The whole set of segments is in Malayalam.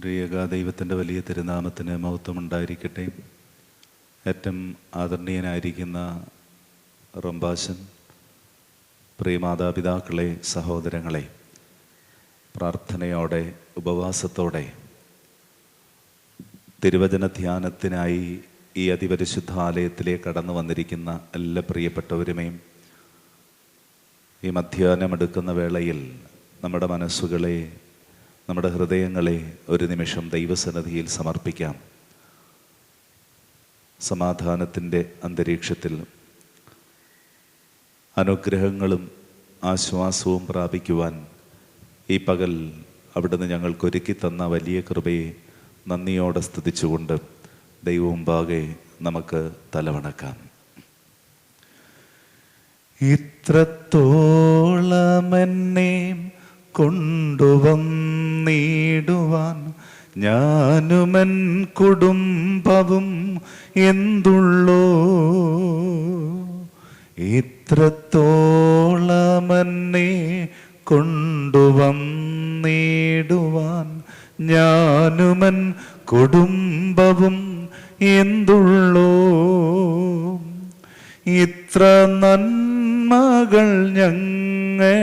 ത്രിയേക ദൈവത്തിൻ്റെ വലിയ തിരുനാമത്തിന് മഹത്വമുണ്ടായിരിക്കട്ടെ. ഏറ്റവും ആദരണീയനായിരിക്കുന്ന റംബാശൻ, പ്രിയ മാതാപിതാക്കളെ, സഹോദരങ്ങളെ, പ്രാർത്ഥനയോടെ ഉപവാസത്തോടെ തിരുവചന ധ്യാനത്തിനായി ഈ അതിപരിശുദ്ധ ആലയത്തിലേക്ക് കടന്നു വന്നിരിക്കുന്ന എല്ലാ പ്രിയപ്പെട്ടവരുമേയും ഈ മധ്യാഹ്നമെടുക്കുന്ന വേളയിൽ നമ്മുടെ മനസ്സുകളെ, നമ്മുടെ ഹൃദയങ്ങളെ ഒരു നിമിഷം ദൈവസന്നിധിയിൽ സമർപ്പിക്കാം. സമാധാനത്തിൻ്റെ അന്തരീക്ഷത്തിൽ അനുഗ്രഹങ്ങളും ആശ്വാസവും പ്രാപിക്കുവാൻ ഈ പകൽ അവിടുന്ന് ഞങ്ങൾക്കൊരുക്കി തന്ന വലിയ കൃപയെ നന്ദിയോടെ സ്തുതിച്ചുകൊണ്ട് ദൈവമുമ്പാകെ നമുക്ക് തലവണക്കാം. ഇത്രത്തോളമെന്നെ കൊണ്ടുവന്നിടുവാൻ ഞാനുമൻ കുടുംബവും എന്തുള്ളോ, ഇത്രത്തോളമെന്നെ കൊണ്ടുവന്നിടുവാൻ ഞാനുമൻ കുടുംബവും എന്തുള്ളോ, ഇത്ര നന്മകൾ ഞങ്ങളനുഭവിപ്പാൻ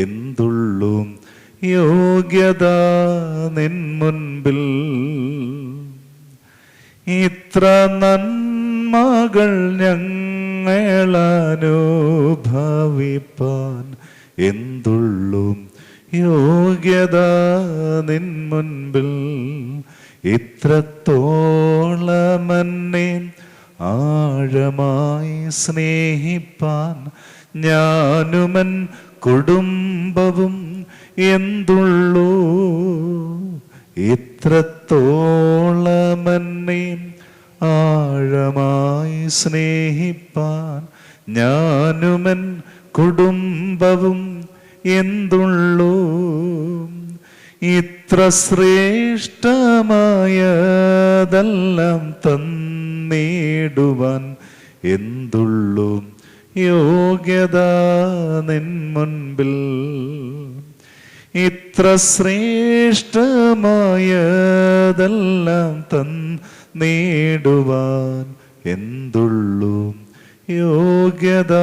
എന്തുള്ളൂ യോഗ്യത നിൻ മുൻപിൽ, ഇത്ര നന്മകൾ ഞങ്ങളനുഭവിപ്പാൻ എന്തുള്ളൂ യോഗ്യത നിൻ മുൻപിൽ, ഇത്രത്തോളമെന്നെ ആഴമായി സ്നേഹിപ്പാൻ ഞാനുമൻ കുടുംബവും എന്തുള്ളൂ, ഇത്രത്തോളമെന്നെ ആഴമായി സ്നേഹിപ്പാൻ ഞാനുമൻ കുടുംബവും എന്തുള്ളൂ, ഇത്ര ശ്രേഷ്ഠമായതെല്ലാം തന്നിടുവാൻ എന്തുള്ളൂ യോഗ്യത നിൻ മുൻപിൽ, ഇത്ര ശ്രേഷ്ഠമായതെല്ലാം തന്നിടുവാൻ എന്തുള്ളൂ യോഗ്യത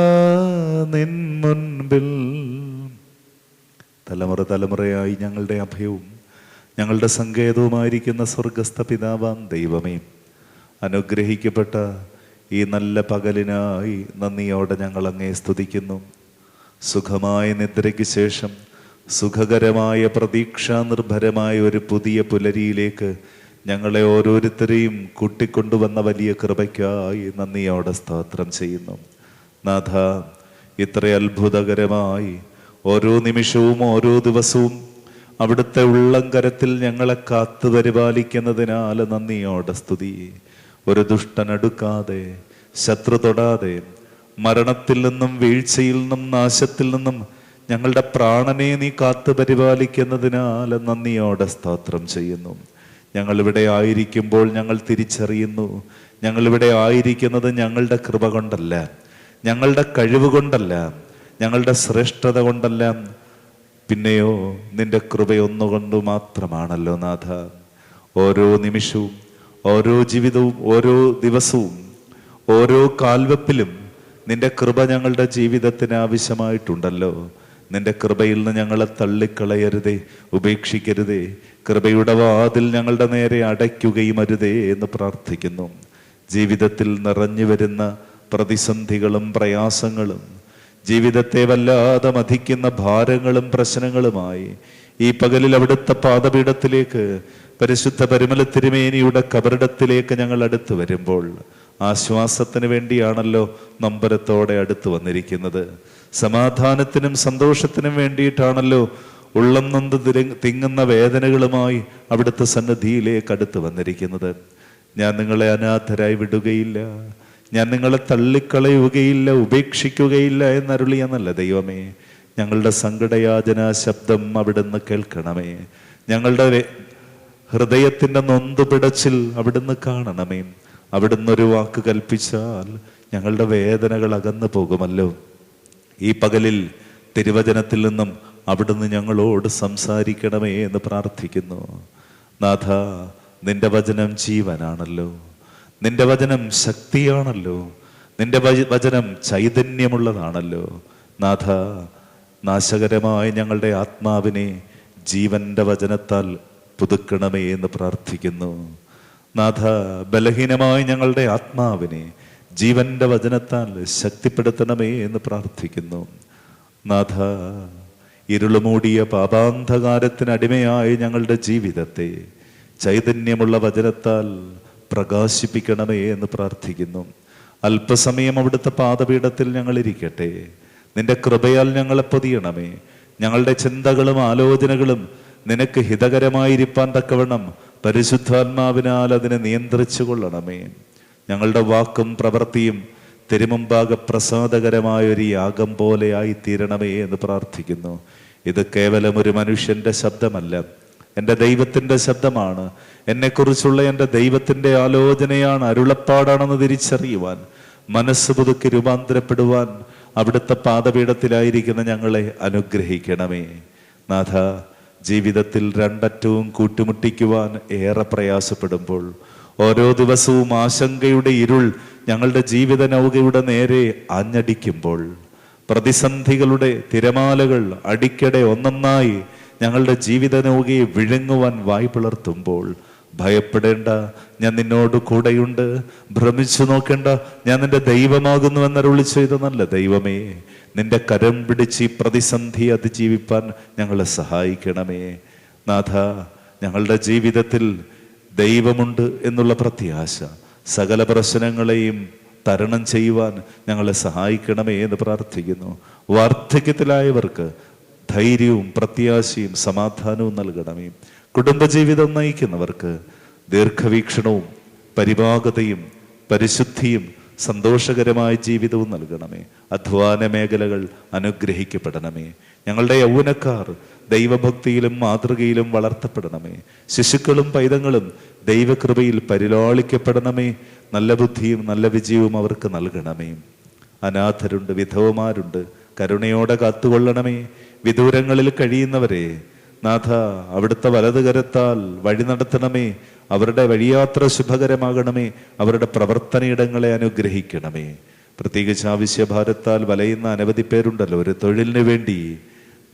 നിൻ മുൻപിൽ. തലമുറ തലമുറയായി ഞങ്ങളുടെ അഭയവും ഞങ്ങളുടെ സങ്കേതവുമായിരിക്കുന്ന സ്വർഗസ്ഥ പിതാവാം ദൈവമേ, അനുഗ്രഹിക്കപ്പെട്ട ഈ നല്ല പകലിനായി നന്ദിയോടെ ഞങ്ങൾ അങ്ങേ സ്തുതിക്കുന്നു. സുഖമായ നിദ്രയ്ക്ക് ശേഷം സുഖകരമായ പ്രതീക്ഷാനിർഭരമായ ഒരു പുതിയ പുലരിയിലേക്ക് ഞങ്ങളെ ഓരോരുത്തരെയും കൂട്ടിക്കൊണ്ടുവന്ന വലിയ കൃപയ്ക്കായി നന്ദിയോടെ സ്തോത്രം ചെയ്യുന്നു. നാഥ, ഇത്ര അത്ഭുതകരമായി ഓരോ നിമിഷവും ഓരോ ദിവസവും അവിടുത്തെ ഉള്ളംകരത്തിൽ ഞങ്ങളെ കാത്തു പരിപാലിക്കുന്നതിനാൽ നന്ദിയോടെ സ്തുതി. ഒരു ദുഷ്ടനടുക്കാതെ, ശത്രു തൊടാതെ, മരണത്തിൽ നിന്നും വീഴ്ചയിൽ നിന്നും നാശത്തിൽ നിന്നും ഞങ്ങളുടെ പ്രാണനെ നീ കാത്തു പരിപാലിക്കുന്നതിനാൽ നന്ദിയോടെ സ്തോത്രം ചെയ്യുന്നു. ഞങ്ങളിവിടെ ആയിരിക്കുമ്പോൾ ഞങ്ങൾ തിരിച്ചറിയുന്നു, ഞങ്ങളിവിടെ ആയിരിക്കുന്നത് ഞങ്ങളുടെ കൃപ കൊണ്ടല്ല, ഞങ്ങളുടെ കഴിവ് കൊണ്ടല്ല, ഞങ്ങളുടെ ശ്രേഷ്ഠത കൊണ്ടല്ല, പിന്നെയോ നിന്റെ കൃപയൊന്നുകൊണ്ട് മാത്രമാണല്ലോ നാഥ. ഓരോ നിമിഷവും, ഓരോ ജീവിതവും, ഓരോ ദിവസവും, ഓരോ കാൽവെപ്പിലും നിന്റെ കൃപ ഞങ്ങളുടെ ജീവിതത്തിന് ആവശ്യമായിട്ടുണ്ടല്ലോ. നിന്റെ കൃപയിൽ നിന്ന് ഞങ്ങളെ തള്ളിക്കളയരുതേ, ഉപേക്ഷിക്കരുതേ. കൃപയുടെ വാതിൽ ഞങ്ങളുടെ നേരെ അടയ്ക്കുകയും അരുതേ എന്ന് പ്രാർത്ഥിക്കുന്നു. ജീവിതത്തിൽ നിറഞ്ഞു വരുന്ന പ്രതിസന്ധികളും പ്രയാസങ്ങളും, ജീവിതത്തെ വല്ലാതെ മഥിക്കുന്ന ഭാരങ്ങളും പ്രശ്നങ്ങളുമായി ഈ പകലിൽ അവിടുത്തെ പാദപീഠത്തിലേക്ക്, പരിശുദ്ധ പരിമല തിരുമേനിയുടെ കബറിടത്തിലേക്ക് ഞങ്ങൾ അടുത്ത് വരുമ്പോൾ ആശ്വാസത്തിന് വേണ്ടിയാണല്ലോ നൊമ്പരത്തോടെ അടുത്ത് വന്നിരിക്കുന്നത്. സമാധാനത്തിനും സന്തോഷത്തിനും വേണ്ടിയിട്ടാണല്ലോ ഉള്ളം നൊന്ത് തിങ്ങുന്ന വേദനകളുമായി അവിടുത്തെ സന്നിധിയിലേക്ക് അടുത്ത് വന്നിരിക്കുന്നത്. ഞാൻ നിങ്ങളെ അനാഥരായി വിടുകയില്ല, ഞാൻ നിങ്ങളെ തള്ളിക്കളയുകയില്ല, ഉപേക്ഷിക്കുകയില്ല എന്നരുളിയ നല്ല ദൈവമേ, ഞങ്ങളുടെ സങ്കടയാചന ശബ്ദം അവിടുന്ന് കേൾക്കണമേ. ഞങ്ങളുടെ ഹൃദയത്തിൻ്റെ നൊന്തുപിടച്ചിൽ അവിടുന്ന് കാണണമേ. അവിടുന്ന് ഒരു വാക്ക് കൽപ്പിച്ചാൽ ഞങ്ങളുടെ വേദനകൾ അകന്നു പോകുമല്ലോ. ഈ പകലിൽ തിരുവചനത്തിൽ നിന്നും അവിടുന്ന് ഞങ്ങളോട് സംസാരിക്കണമേ എന്ന് പ്രാർത്ഥിക്കുന്നു. നാഥ, നിന്റെ വചനം ജീവനാണല്ലോ, നിന്റെ വചനം ശക്തിയാണല്ലോ, നിന്റെ വചനം ചൈതന്യമുള്ളതാണല്ലോ. നാഥ, നാശകരമായ ഞങ്ങളുടെ ആത്മാവിനെ ജീവന്റെ വചനത്താൽ പുതുക്കണമേ എന്ന് പ്രാർത്ഥിക്കുന്നു. നാഥ, ബലഹീനമായ ഞങ്ങളുടെ ആത്മാവിനെ ജീവന്റെ വചനത്താൽ ശക്തിപ്പെടുത്തണമേ എന്ന് പ്രാർത്ഥിക്കുന്നു. നാഥ, ഇരുളുമൂടിയ പാപാന്ധകാരത്തിനടിമയായ ഞങ്ങളുടെ ജീവിതത്തെ ചൈതന്യമുള്ള വചനത്താൽ പ്രകാശിപ്പിക്കണമേ എന്ന് പ്രാർത്ഥിക്കുന്നു. അല്പസമയം അവിടുത്തെ പാദപീഠത്തിൽ ഞങ്ങൾ ഇരിക്കട്ടെ. നിന്റെ കൃപയാൽ ഞങ്ങളെ പൊതിയണമേ. ഞങ്ങളുടെ ചിന്തകളും ആലോചനകളും നിനക്ക് ഹിതകരമായിരിക്കാൻ തക്കവണ്ണം പരിശുദ്ധാത്മാവിനാൽ അതിനെ നിയന്ത്രിച്ചു കൊള്ളണമേ. ഞങ്ങളുടെ വാക്കും പ്രവൃത്തിയും തിരുമുമ്പാകെ പ്രസാദകരമായ ഒരു യാഗം പോലെയായി തീരണമേ എന്ന് പ്രാർത്ഥിക്കുന്നു. ഇത് കേവലം ഒരു മനുഷ്യന്റെ ശബ്ദമല്ല, എൻ്റെ ദൈവത്തിൻ്റെ ശബ്ദമാണ്. എന്നെക്കുറിച്ചുള്ള എൻ്റെ ദൈവത്തിൻ്റെ ആലോചനയാണ്, അരുളപ്പാടാണെന്ന് തിരിച്ചറിയുവാൻ, മനസ്സ് പുതുക്കി രൂപാന്തരപ്പെടുവാൻ അവിടുത്തെ പാദപീഠത്തിലായിരിക്കുന്ന ഞങ്ങളെ അനുഗ്രഹിക്കണമേ. നാഥ, ജീവിതത്തിൽ രണ്ടറ്റവും കൂട്ടുമുട്ടിക്കുവാൻ ഏറെ പ്രയാസപ്പെടുമ്പോൾ, ഓരോ ദിവസവും ആശങ്കയുടെ ഇരുൾ ഞങ്ങളുടെ ജീവിത നൗകയുടെ നേരെ ആഞ്ഞടിക്കുമ്പോൾ, പ്രതിസന്ധികളുടെ തിരമാലകൾ അടിക്കടെ ഒന്നൊന്നായി ഞങ്ങളുടെ ജീവിത നൗകയെ വിഴുങ്ങുവാൻ വായ് പിളർത്തുമ്പോൾ, ഭയപ്പെടേണ്ട, ഞാൻ നിന്നോട് കൂടെയുണ്ട്. ഭ്രമിച്ചു നോക്കേണ്ട, ഞാൻ നിന്റെ ദൈവമാകുന്നു എന്നരുളി ചെയ്ത നല്ല ദൈവമേ, നിന്റെ കരം പിടിച്ച് ഈ പ്രതിസന്ധി അതിജീവിപ്പാൻ ഞങ്ങളെ സഹായിക്കണമേ. നാഥ, ഞങ്ങളുടെ ജീവിതത്തിൽ ദൈവമുണ്ട് എന്നുള്ള പ്രത്യാശ സകല പ്രശ്നങ്ങളെയും തരണം ചെയ്യുവാൻ ഞങ്ങളെ സഹായിക്കണമേ എന്ന് പ്രാർത്ഥിക്കുന്നു. വാർദ്ധക്യത്തിലായവർക്ക് ധൈര്യവും പ്രത്യാശയും സമാധാനവും നൽകണമേ. കുടുംബജീവിതം നയിക്കുന്നവർക്ക് ദീർഘവീക്ഷണവും പരിപാകതയും പരിശുദ്ധിയും സന്തോഷകരമായ ജീവിതവും നൽകണമേ. അധ്വാന മേഖലകൾ അനുഗ്രഹിക്കപ്പെടണമേ. ഞങ്ങളുടെ യൗവനക്കാർ ദൈവഭക്തിയിലും മാതൃകയിലും വളർത്തപ്പെടണമേ. ശിശുക്കളും പൈതങ്ങളും ദൈവകൃപയിൽ പരിലാളിക്കപ്പെടണമേ. നല്ല ബുദ്ധിയും നല്ല വിജയവും അവർക്ക് നൽകണമേ. അനാഥരുണ്ട്, വിധവമാരുണ്ട്, കരുണയോടെ കാത്തുകൊള്ളണമേ. വിദൂരങ്ങളിൽ കഴിയുന്നവരെ നാഥ, അവിടുത്തെ വലതുകരത്താൽ വഴി നടത്തണമേ. അവരുടെ വഴിയാത്ര ശുഭകരമാകണമേ. അവരുടെ പ്രവർത്തനയിടങ്ങളെ അനുഗ്രഹിക്കണമേ. പ്രത്യേകിച്ച് ആവശ്യഭാരത്താൽ വലയുന്ന അനവധി പേരുണ്ടല്ലോ. ഒരു തൊഴിലിന് വേണ്ടി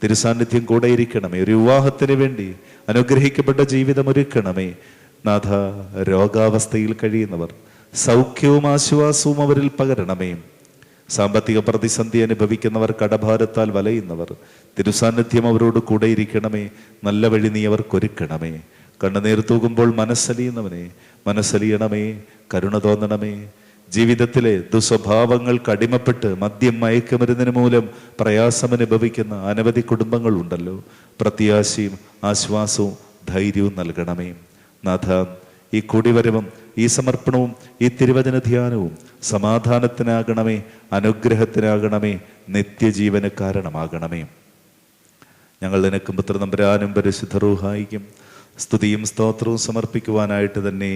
തിരുസാന്നിധ്യം കൂടെ ഇരിക്കണമേ. ഒരു വിവാഹത്തിന് വേണ്ടി അനുഗ്രഹിക്കപ്പെട്ട ജീവിതം ഒരുക്കണമേ. നാഥ, രോഗാവസ്ഥയിൽ കഴിയുന്നവർ സൗഖ്യവും ആശ്വാസവും അവരിൽ പകരണമേ. സാമ്പത്തിക പ്രതിസന്ധി അനുഭവിക്കുന്നവർ, കടഭാരത്താൽ വലയുന്നവർ, തിരുസാന്നിധ്യം അവരോട് കൂടെ ഇരിക്കണമേ. നല്ല വഴി നീ അവർക്കൊരുക്കണമേ. കണ്ണുനീർ തൂകുമ്പോൾ മനസ്സലിയുന്നവനെ മനസ്സലിയണമേ. കരുണ തോന്നണമേ. ജീവിതത്തിലെ ദുസ്വഭാവങ്ങൾക്ക് അടിമപ്പെട്ട് മദ്യം, മയക്കുമരുന്നിന് മൂലം പ്രയാസം അനുഭവിക്കുന്ന അനവധി കുടുംബങ്ങളുണ്ടല്ലോ. പ്രത്യാശയും ആശ്വാസവും ധൈര്യവും നൽകണമേ. നാഥ, ഈ കൂടിവരവും ഈ സമർപ്പണവും ഈ തിരുവചന ധ്യാനവും സമാധാനത്തിനാകണമേ, അനുഗ്രഹത്തിനാകണമേ, നിത്യജീവന് കാരണമാകണമേ. ഞങ്ങൾ നിനക്കും പുത്രനമ്പുരാനും പരിശുദ്ധ റൂഹായിക്കും സ്തുതിയും സ്തോത്രവും സമർപ്പിക്കുവാനായിട്ട് തന്നെ.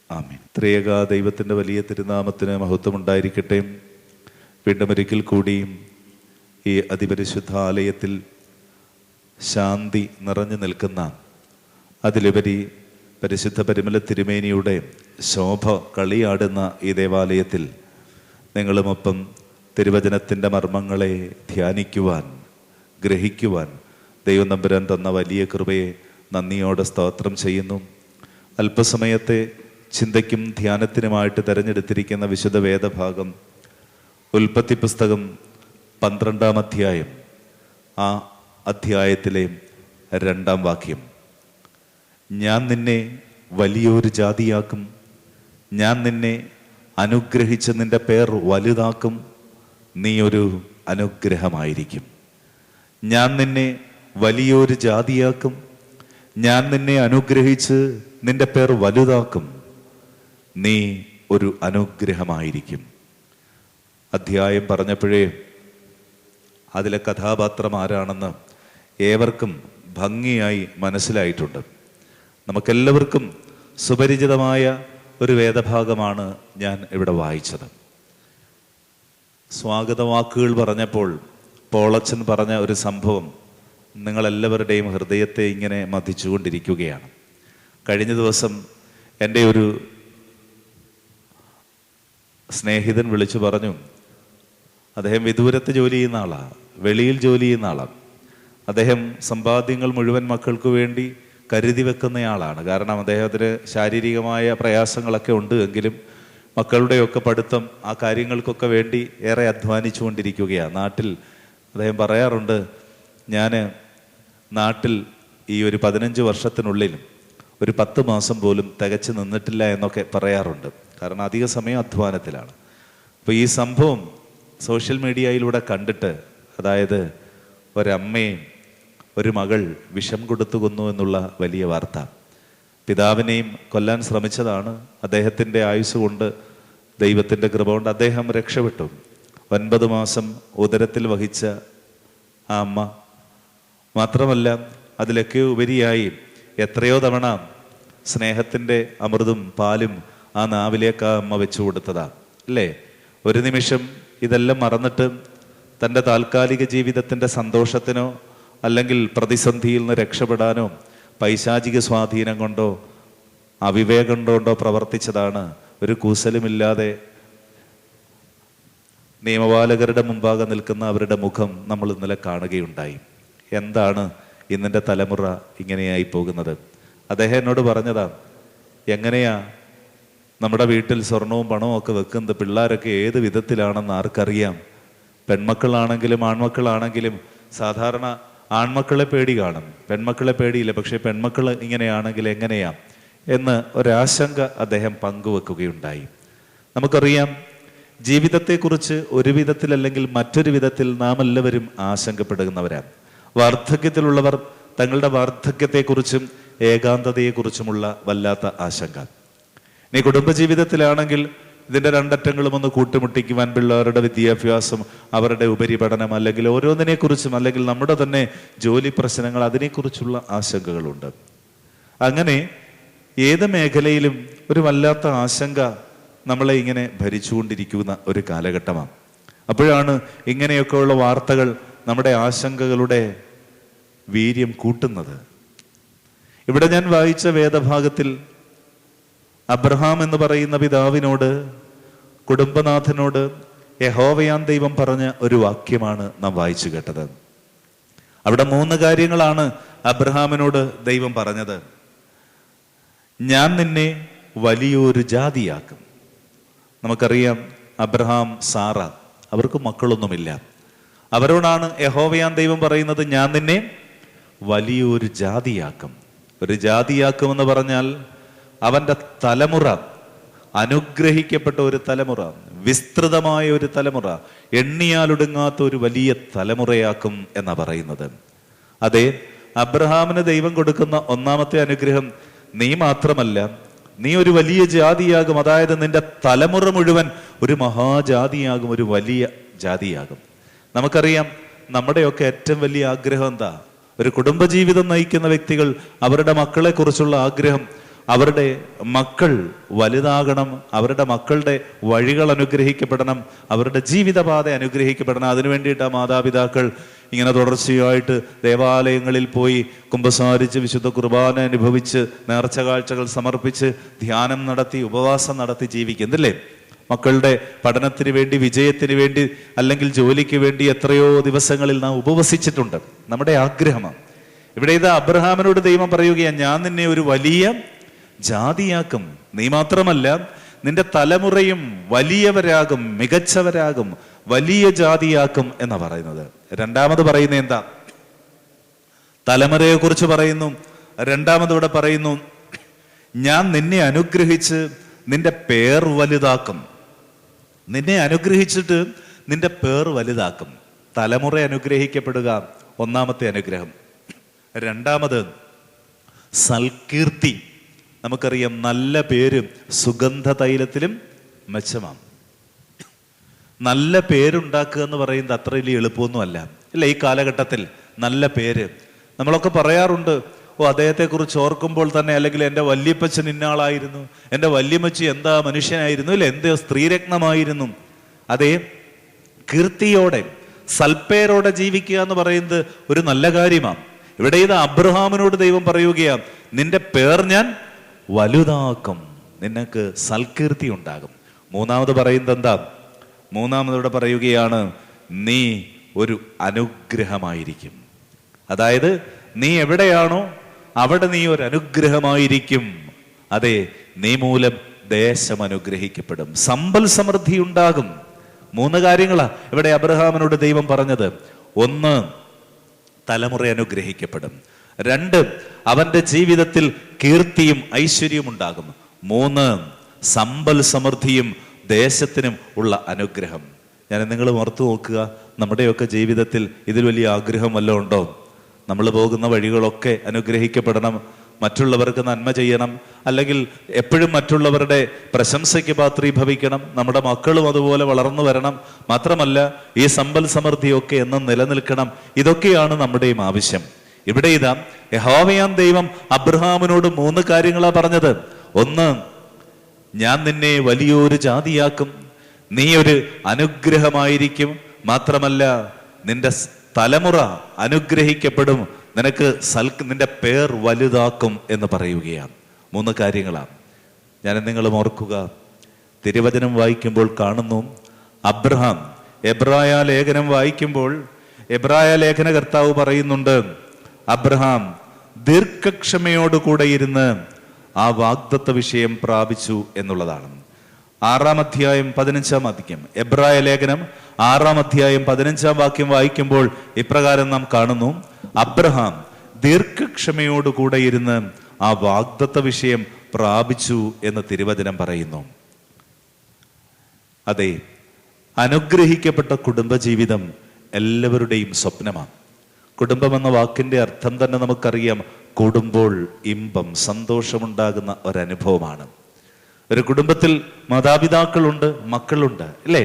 ആമേൻ. ത്രിയേക ദൈവത്തിൻ്റെ വലിയ തിരുനാമത്തിന് മഹത്വം ഉണ്ടായിരിക്കട്ടെ. വീണ്ടും ഒരിക്കൽ കൂടിയും ഈ അതിപരിശുദ്ധ ആലയത്തിൽ ശാന്തി നിറഞ്ഞു നിൽക്കുന്ന, അതിലുപരി പരിശുദ്ധ പരിമല തിരുമേനിയുടെ ശോഭ കളിയാടുന്ന ഈ ദേവാലയത്തിൽ നിങ്ങളുമൊപ്പം തിരുവചനത്തിൻ്റെ മർമ്മങ്ങളെ ധ്യാനിക്കുവാൻ, ഗ്രഹിക്കുവാൻ ദൈവം തമ്പുരാൻ തന്ന വലിയ കൃപയെ നന്ദിയോടെ സ്തോത്രം ചെയ്യുന്നു. അല്പസമയത്തെ ചിന്തയ്ക്കും ധ്യാനത്തിനുമായിട്ട് തിരഞ്ഞെടുത്തിരിക്കുന്ന വിശുദ്ധ വേദഭാഗം ഉൽപ്പത്തി പുസ്തകം 12-ാം അധ്യായം, ആ അധ്യായത്തിലെ 2-ാം വാക്യം. ഞാൻ നിന്നെ വലിയൊരു ജാതിയാക്കും, ഞാൻ നിന്നെ അനുഗ്രഹിച്ച് നിന്റെ പേർ വലുതാക്കും, നീ ഒരു അനുഗ്രഹമായിരിക്കും. ഞാൻ നിന്നെ വലിയൊരു ജാതിയാക്കും, ഞാൻ നിന്നെ അനുഗ്രഹിച്ച് നിന്റെ പേർ വലുതാക്കും, നീ ഒരു അനുഗ്രഹമായിരിക്കും. അധ്യായം പറഞ്ഞപ്പോഴേ അതിലെ കഥാപാത്രം ആരാണെന്ന് ഏവർക്കും ഭംഗിയായി മനസ്സിലായിട്ടുണ്ട്. നമുക്കെല്ലാവർക്കും സുപരിചിതമായ ഒരു വേദഭാഗമാണ് ഞാൻ ഇവിടെ വായിച്ചത്. സ്വാഗതവാക്കുകൾ പറഞ്ഞപ്പോൾ പോളച്ചൻ പറഞ്ഞ ഒരു സംഭവം നിങ്ങളെല്ലാവരുടെയും ഹൃദയത്തെ ഇങ്ങനെ മഥിച്ചുകൊണ്ടിരിക്കുകയാണ്. കഴിഞ്ഞ ദിവസം എൻ്റെ ഒരു സ്നേഹിതൻ വിളിച്ചു പറഞ്ഞു, അദ്ദേഹം വിദൂരത്ത് ജോലി ചെയ്യുന്ന ആളാണ്, വെളിയിൽ ജോലി ചെയ്യുന്ന ആളാണ്. അദ്ദേഹം സമ്പാദ്യങ്ങൾ മുഴുവൻ മക്കൾക്ക് വേണ്ടി കരുതി വെക്കുന്നയാളാണ്. കാരണം അദ്ദേഹത്തിന് ശാരീരികമായ പ്രയാസങ്ങളൊക്കെ ഉണ്ട് എങ്കിലും മക്കളുടെയൊക്കെ പഠിത്തം, ആ കാര്യങ്ങൾക്കൊക്കെ വേണ്ടി ഏറെ അധ്വാനിച്ചു കൊണ്ടിരിക്കുകയാണ്. നാട്ടിൽ അദ്ദേഹം പറയാറുണ്ട്, ഞാൻ നാട്ടിൽ ഈ ഒരു 15 വർഷത്തിനുള്ളിൽ ഒരു 10 മാസം പോലും തികച്ചു നിന്നിട്ടില്ല എന്നൊക്കെ പറയാറുണ്ട്. കാരണം അധിക സമയം അധ്വാനത്തിലാണ്. അപ്പോൾ ഈ സംഭവം സോഷ്യൽ മീഡിയയിലൂടെ കണ്ടിട്ട്, അതായത് ഒരമ്മയും ഒരു മകൾ വിഷം കൊടുത്തു കൊന്നു എന്നുള്ള വലിയ വാർത്ത, പിതാവിനെയും കൊല്ലാൻ ശ്രമിച്ചതാണ്. അദ്ദേഹത്തിൻ്റെ ആയുസ് കൊണ്ട്, ദൈവത്തിൻ്റെ കൃപ കൊണ്ട് അദ്ദേഹം രക്ഷപ്പെട്ടു. 9 മാസം ഉദരത്തിൽ വഹിച്ച ആ അമ്മ മാത്രമല്ല, അതിലൊക്കെ ഉപരിയായി എത്രയോ തവണ സ്നേഹത്തിൻ്റെ അമൃതും പാലും ആ നാവിലേക്ക് ആ അമ്മ വെച്ചു കൊടുത്തതാ അല്ലേ? ഒരു നിമിഷം ഇതെല്ലാം മറന്നിട്ട് തൻ്റെ താൽക്കാലിക ജീവിതത്തിൻ്റെ സന്തോഷത്തിനോ അല്ലെങ്കിൽ പ്രതിസന്ധിയിൽ നിന്ന് രക്ഷപ്പെടാനോ പൈശാചിക സ്വാധീനം കൊണ്ടോ അവിവേകം കൊണ്ടോ പ്രവർത്തിച്ചതാണ്. ഒരു കൂസലുമില്ലാതെ നിയമപാലകരുടെ മുമ്പാകെ നിൽക്കുന്ന അവരുടെ മുഖം നമ്മൾ ഇന്നലെ കാണുകയുണ്ടായി. എന്താണ് ഇന്നിൻ്റെ തലമുറ ഇങ്ങനെയായി പോകുന്നത്? അദ്ദേഹം എന്നോട് പറഞ്ഞതാ, എങ്ങനെയാ നമ്മുടെ വീട്ടിൽ സ്വർണവും പണവും ഒക്കെ വെക്കുന്നത്? പിള്ളേരൊക്കെ ഏത് വിധത്തിലാണെന്ന് ആർക്കറിയാം? പെൺമക്കളാണെങ്കിലും ആൺമക്കളാണെങ്കിലും സാധാരണ ആൺമക്കളെ പേടി കാണും, പെൺമക്കളെ പേടിയില്ല. പക്ഷേ പെൺമക്കൾ ഇങ്ങനെയാണെങ്കിൽ എങ്ങനെയാ എന്ന് ഒരാശങ്ക അദ്ദേഹം പങ്കുവെക്കുകയുണ്ടായി. നമുക്കറിയാം, ജീവിതത്തെക്കുറിച്ച് ഒരു വിധത്തിൽ അല്ലെങ്കിൽ മറ്റൊരു വിധത്തിൽ നാം എല്ലാവരും ആശങ്കപ്പെടുന്നവരാണ്. വാർദ്ധക്യത്തിലുള്ളവർ തങ്ങളുടെ വാർദ്ധക്യത്തെക്കുറിച്ചും ഏകാന്തതയെക്കുറിച്ചുമുള്ള വല്ലാത്ത ആശങ്ക. ഇനി കുടുംബജീവിതത്തിലാണെങ്കിൽ ഇതിൻ്റെ രണ്ടറ്റങ്ങളും ഒന്ന് കൂട്ടുമുട്ടിക്കുവാൻ പിള്ളേരുടെ വിദ്യാഭ്യാസം, അവരുടെ ഉപരിപഠനം, അല്ലെങ്കിൽ ഓരോന്നിനെക്കുറിച്ചും, അല്ലെങ്കിൽ നമ്മുടെ തന്നെ ജോലി പ്രശ്നങ്ങൾ, അതിനെക്കുറിച്ചുള്ള ആശങ്കകളുണ്ട്. അങ്ങനെ ഏത് മേഖലയിലും ഒരു വല്ലാത്ത ആശങ്ക നമ്മളെ ഇങ്ങനെ ഭരിച്ചുകൊണ്ടിരിക്കുന്ന ഒരു കാലഘട്ടമാണ്. അപ്പോഴാണ് ഇങ്ങനെയൊക്കെയുള്ള വാർത്തകൾ നമ്മുടെ ആശങ്കകളുടെ വീര്യം കൂട്ടുന്നത്. ഇവിടെ ഞാൻ വായിച്ച വേദഭാഗത്തിൽ അബ്രഹാം എന്ന് പറയുന്ന പിതാവിനോട്, കുടുംബനാഥനോട് യഹോവയാം ദൈവം പറഞ്ഞ ഒരു വാക്യമാണ് നാം വായിച്ചു കേട്ടത്. അവിടെ 3 കാര്യങ്ങളാണ് അബ്രഹാമിനോട് ദൈവം പറഞ്ഞത്. ഞാൻ നിന്നെ വലിയൊരു ജാതിയാക്കും. നമുക്കറിയാം, അബ്രഹാം, സാറ, അവർക്ക് മക്കളൊന്നുമില്ല. അവരോടാണ് യഹോവയാം ദൈവം പറയുന്നത്, ഞാൻ നിന്നെ വലിയൊരു ജാതിയാക്കും. ഒരു ജാതിയാക്കുമെന്ന് പറഞ്ഞാൽ അവൻ്റെ തലമുറ അനുഗ്രഹിക്കപ്പെട്ട ഒരു തലമുറ, വിസ്തൃതമായ ഒരു തലമുറ, എണ്ണിയാലൊടുങ്ങാത്ത ഒരു വലിയ തലമുറയാക്കും എന്നാ പറയുന്നത്. അതെ, അബ്രഹാമിന് ദൈവം കൊടുക്കുന്ന ഒന്നാമത്തെ അനുഗ്രഹം, നീ മാത്രമല്ല, നീ ഒരു വലിയ ജാതിയാകും. അതായത് നിന്റെ തലമുറ മുഴുവൻ ഒരു മഹാജാതിയാകും, ഒരു വലിയ ജാതിയാകും. നമുക്കറിയാം, നമ്മുടെയൊക്കെ ഏറ്റവും വലിയ ആഗ്രഹം എന്താ? ഒരു കുടുംബജീവിതം നയിക്കുന്ന വ്യക്തികൾ, അവരുടെ മക്കളെ കുറിച്ചുള്ള ആഗ്രഹം, അവരുടെ മക്കൾ വലുതാകണം, അവരുടെ മക്കളുടെ വഴികൾ അനുഗ്രഹിക്കപ്പെടണം, അവരുടെ ജീവിതപാത അനുഗ്രഹിക്കപ്പെടണം. അതിനു വേണ്ടിയിട്ട് ആ മാതാപിതാക്കൾ ഇങ്ങനെ തുടർച്ചയായിട്ട് ദേവാലയങ്ങളിൽ പോയി കുമ്പസാരിച്ച്, വിശുദ്ധ കുർബാന അനുഭവിച്ച്, നേർച്ച കാഴ്ചകൾ സമർപ്പിച്ച്, ധ്യാനം നടത്തി, ഉപവാസം നടത്തി ജീവിക്കുന്നില്ലേ? മക്കളുടെ പഠനത്തിന് വേണ്ടി, വിജയത്തിന് വേണ്ടി, അല്ലെങ്കിൽ ജോലിക്ക് വേണ്ടി എത്രയോ ദിവസങ്ങളിൽ നാം ഉപവസിച്ചിട്ടുണ്ട്. നമ്മുടെ ആഗ്രഹമാണ്. ഇവിടെ ഇത് അബ്രഹാമിനോട് ദൈവം പറയുകയാണ്, ഞാൻ നിന്നെ ഒരു വലിയ ജാതിയാക്കും. നീ മാത്രമല്ല, നിന്റെ തലമുറയും വലിയവരാകും, മികച്ചവരാകും, വലിയ ജാതിയാക്കും എന്നാ പറയുന്നത്. രണ്ടാമത് പറയുന്നത് എന്താ? തലമുറയെ കുറിച്ച് പറയുന്നു. രണ്ടാമത് ഇവിടെ പറയുന്നു, ഞാൻ നിന്നെ അനുഗ്രഹിച്ച് നിന്റെ പേർ വലുതാക്കും. നിന്നെ അനുഗ്രഹിച്ചിട്ട് നിന്റെ പേർ വലുതാക്കും. തലമുറ അനുഗ്രഹിക്കപ്പെടുക ഒന്നാമത്തെ അനുഗ്രഹം. രണ്ടാമത് സൽകീർത്തി. നമുക്കറിയാം, നല്ല പേര് സുഗന്ധ തൈലത്തിലും മെച്ചമാണ്. നല്ല പേരുണ്ടാക്കുക എന്ന് പറയുന്നത് അത്ര വലിയ എളുപ്പമൊന്നുമല്ല, ഇല്ല? ഈ കാലഘട്ടത്തിൽ നല്ല പേര് നമ്മളൊക്കെ പറയാറുണ്ട്. അദ്ദേഹത്തെക്കുറിച്ച് ഓർക്കുമ്പോൾ തന്നെ, അല്ലെങ്കിൽ എൻ്റെ വല്യപ്പച്ചൻ ഇന്നാളായിരുന്നു, എൻ്റെ വല്യമ്മച്ചി എന്താ മനുഷ്യനായിരുന്നു, ഇല്ല, എന്തോ സ്ത്രീരത്നമായിരുന്നു. അതേ, കീർത്തിയോടെ സൽപ്പേരോടെ ജീവിക്കുക എന്ന് പറയുന്നത് ഒരു നല്ല കാര്യമാണ്. ഇവിടെ ഇത് അബ്രഹാമിനോട് ദൈവം പറയുകയാണ്, നിന്റെ പേർ ഞാൻ വലുതാക്കും, നിനക്ക് സൽകീർത്തി ഉണ്ടാകും. മൂന്നാമത് പറയുന്നത് എന്താ? മൂന്നാമതോടെ പറയുകയാണ്, നീ ഒരു അനുഗ്രഹമായിരിക്കും. അതായത് നീ എവിടെയാണോ അവിടെ നീ ഒരു അനുഗ്രഹമായിരിക്കും. അതെ, നീ മൂലം ദേശം അനുഗ്രഹിക്കപ്പെടും, സമ്പൽ സമൃദ്ധി ഉണ്ടാകും. 3 കാര്യങ്ങളാ ഇവിടെ അബ്രഹാമിനോട് ദൈവം പറഞ്ഞത്. 1, തലമുറ അനുഗ്രഹിക്കപ്പെടും. 2, അവന്റെ ജീവിതത്തിൽ കീർത്തിയും ഐശ്വര്യവും ഉണ്ടാകും. 3, സമ്പൽ സമൃദ്ധിയും ദേശത്തിനും ഉള്ള അനുഗ്രഹം. ഞാൻ നിങ്ങൾ ഓർത്തു നോക്കുക, നമ്മുടെയൊക്കെ ജീവിതത്തിൽ ഇതിൽ വലിയ ആഗ്രഹം വല്ലതും ഉണ്ടോ? നമ്മൾ പോകുന്ന വഴികളൊക്കെ അനുഗ്രഹിക്കപ്പെടണം, മറ്റുള്ളവർക്ക് നന്മ ചെയ്യണം, അല്ലെങ്കിൽ എപ്പോഴും മറ്റുള്ളവരുടെ പ്രശംസയ്ക്ക് പാത്രീഭവിക്കണം, നമ്മുടെ മക്കളും അതുപോലെ വളർന്നു വരണം, മാത്രമല്ല ഈ സമ്പൽ സമൃദ്ധിയൊക്കെ എന്നും നിലനിൽക്കണം. ഇതൊക്കെയാണ് നമ്മുടെയും ആവശ്യം. ഇവിടെ ഇതാ യഹോവയാം ദൈവം അബ്രഹാമിനോട് 3 കാര്യങ്ങളാ പറഞ്ഞത്. 1, ഞാൻ നിന്നെ വലിയൊരു ജാതിയാക്കും, നീ ഒരു അനുഗ്രഹമായിരിക്കും, മാത്രമല്ല നിന്റെ തലമുറ അനുഗ്രഹിക്കപ്പെടും, നിനക്ക് നിന്റെ പേർ വലുതാക്കും എന്ന് പറയുകയാണ്. 3 കാര്യങ്ങളാണ്. ഞാൻ നിങ്ങളും ഓർക്കുക, തിരുവചനം വായിക്കുമ്പോൾ കാണുന്നു, അബ്രഹാം എബ്രായ ലേഖനം വായിക്കുമ്പോൾ എബ്രായ ലേഖനകർത്താവ് പറയുന്നുണ്ട്, അബ്രഹാം ദീർഘക്ഷമയോടുകൂടെ ഇരുന്ന് ആ വാഗ്ദത്ത വിഷയം പ്രാപിച്ചു എന്നുള്ളതാണ്. 6-ാം അധ്യായം 15-ാം വാക്യം, എബ്രായ ലേഖനം 6-ാം അധ്യായം 15-ാം വാക്യം വായിക്കുമ്പോൾ ഇപ്രകാരം നാം കാണുന്നു, അബ്രഹാം ദീർഘക്ഷമയോടുകൂടെ ഇരുന്ന് ആ വാഗ്ദത്ത വിഷയം പ്രാപിച്ചു എന്ന് തിരുവചനം പറയുന്നു. അതെ, അനുഗ്രഹിക്കപ്പെട്ട കുടുംബജീവിതം എല്ലാവരുടെയും സ്വപ്നമാണ്. കുടുംബം എന്ന വാക്കിന്റെ അർത്ഥം തന്നെ നമുക്കറിയാം, കൂടുമ്പോൾ ഇമ്പം, സന്തോഷമുണ്ടാകുന്ന ഒരനുഭവമാണ്. ഒരു കുടുംബത്തിൽ മാതാപിതാക്കളുണ്ട്, മക്കളുണ്ട്, അല്ലേ?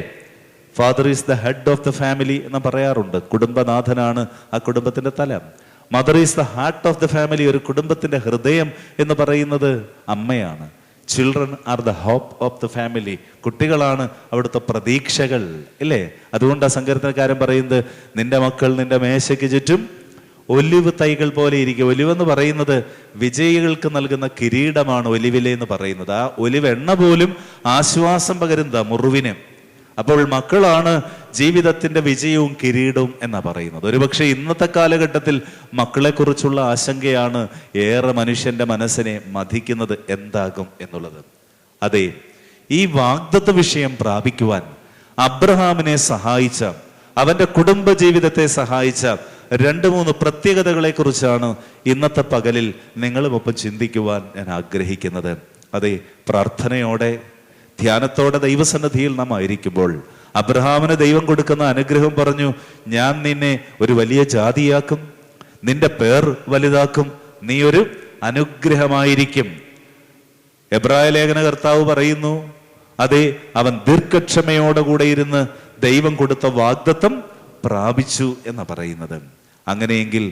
Father is the head of the family എന്ന് പറയാറുണ്ട്. കുടുംബനാഥനാണ് ആ കുടുംബത്തിന്റെ തല. Mother is the heart of the family, ഒരു കുടുംബത്തിന്റെ ഹൃദയം എന്ന് പറയുന്നത് അമ്മയാണ്. Children are the hope of the family, കുട്ടികളാണ് അവിടുത്തെ പ്രതീക്ഷകൾ, ഇല്ലേ? അതുകൊണ്ട് ആ സങ്കീർത്തനക്കാരൻ പറയുന്നത്, നിന്റെ മക്കൾ നിന്റെ മേശയ്ക്ക് ചുറ്റും ഒലിവ് തൈകൾ പോലെ ഇരിക്കും. ഒലിവ് എന്ന് പറയുന്നത് വിജയികൾക്ക് നൽകുന്ന കിരീടമാണ് ഒലിവില എന്ന് പറയുന്നത്. ആ ഒലിവ് എണ്ണ പോലും ആശ്വാസം പകരുന്നതാ മുറിവിന്. അപ്പോൾ മക്കളാണ് ജീവിതത്തിന്റെ വിജയവും കിരീടവും എന്നാ പറയുന്നത്. ഒരുപക്ഷെ ഇന്നത്തെ കാലഘട്ടത്തിൽ മക്കളെ കുറിച്ചുള്ള ആശങ്കയാണ് ഏറെ മനുഷ്യന്റെ മനസ്സിനെ മഥിക്കുന്നത്, എന്താകും എന്നുള്ളത്. അതെ, ഈ വാഗ്ദത്ത വിഷയം പ്രാപിക്കുവാൻ അബ്രഹാമിനെ സഹായിച്ച, അവന്റെ കുടുംബ ജീവിതത്തെ സഹായിച്ച 2-3 പ്രത്യേകതകളെ കുറിച്ചാണ് ഇന്നത്തെ പകലിൽ നിങ്ങളുമൊപ്പം ചിന്തിക്കുവാൻ ഞാൻ ആഗ്രഹിക്കുന്നത്. അതെ, പ്രാർത്ഥനയോടെ ധ്യാനത്തോടെ ദൈവസന്നിധിയിൽ നാം ആയിരിക്കുമ്പോൾ അബ്രഹാമിന് ദൈവം കൊടുക്കുന്ന അനുഗ്രഹം പറഞ്ഞു, ഞാൻ നിന്നെ ഒരു വലിയ ജാതിയാക്കും, നിന്റെ പേർ വലുതാക്കും, നീ ഒരു അനുഗ്രഹമായിരിക്കും. എബ്രായ ലേഖന കർത്താവ് പറയുന്നു, അതെ, അവൻ ദീർഘക്ഷമയോടെ ഇരുന്ന് ദൈവം കൊടുത്ത വാഗ്ദത്തം പ്രാപിച്ചു എന്ന് പറയുന്നത്. അങ്ങനെയെങ്കിൽ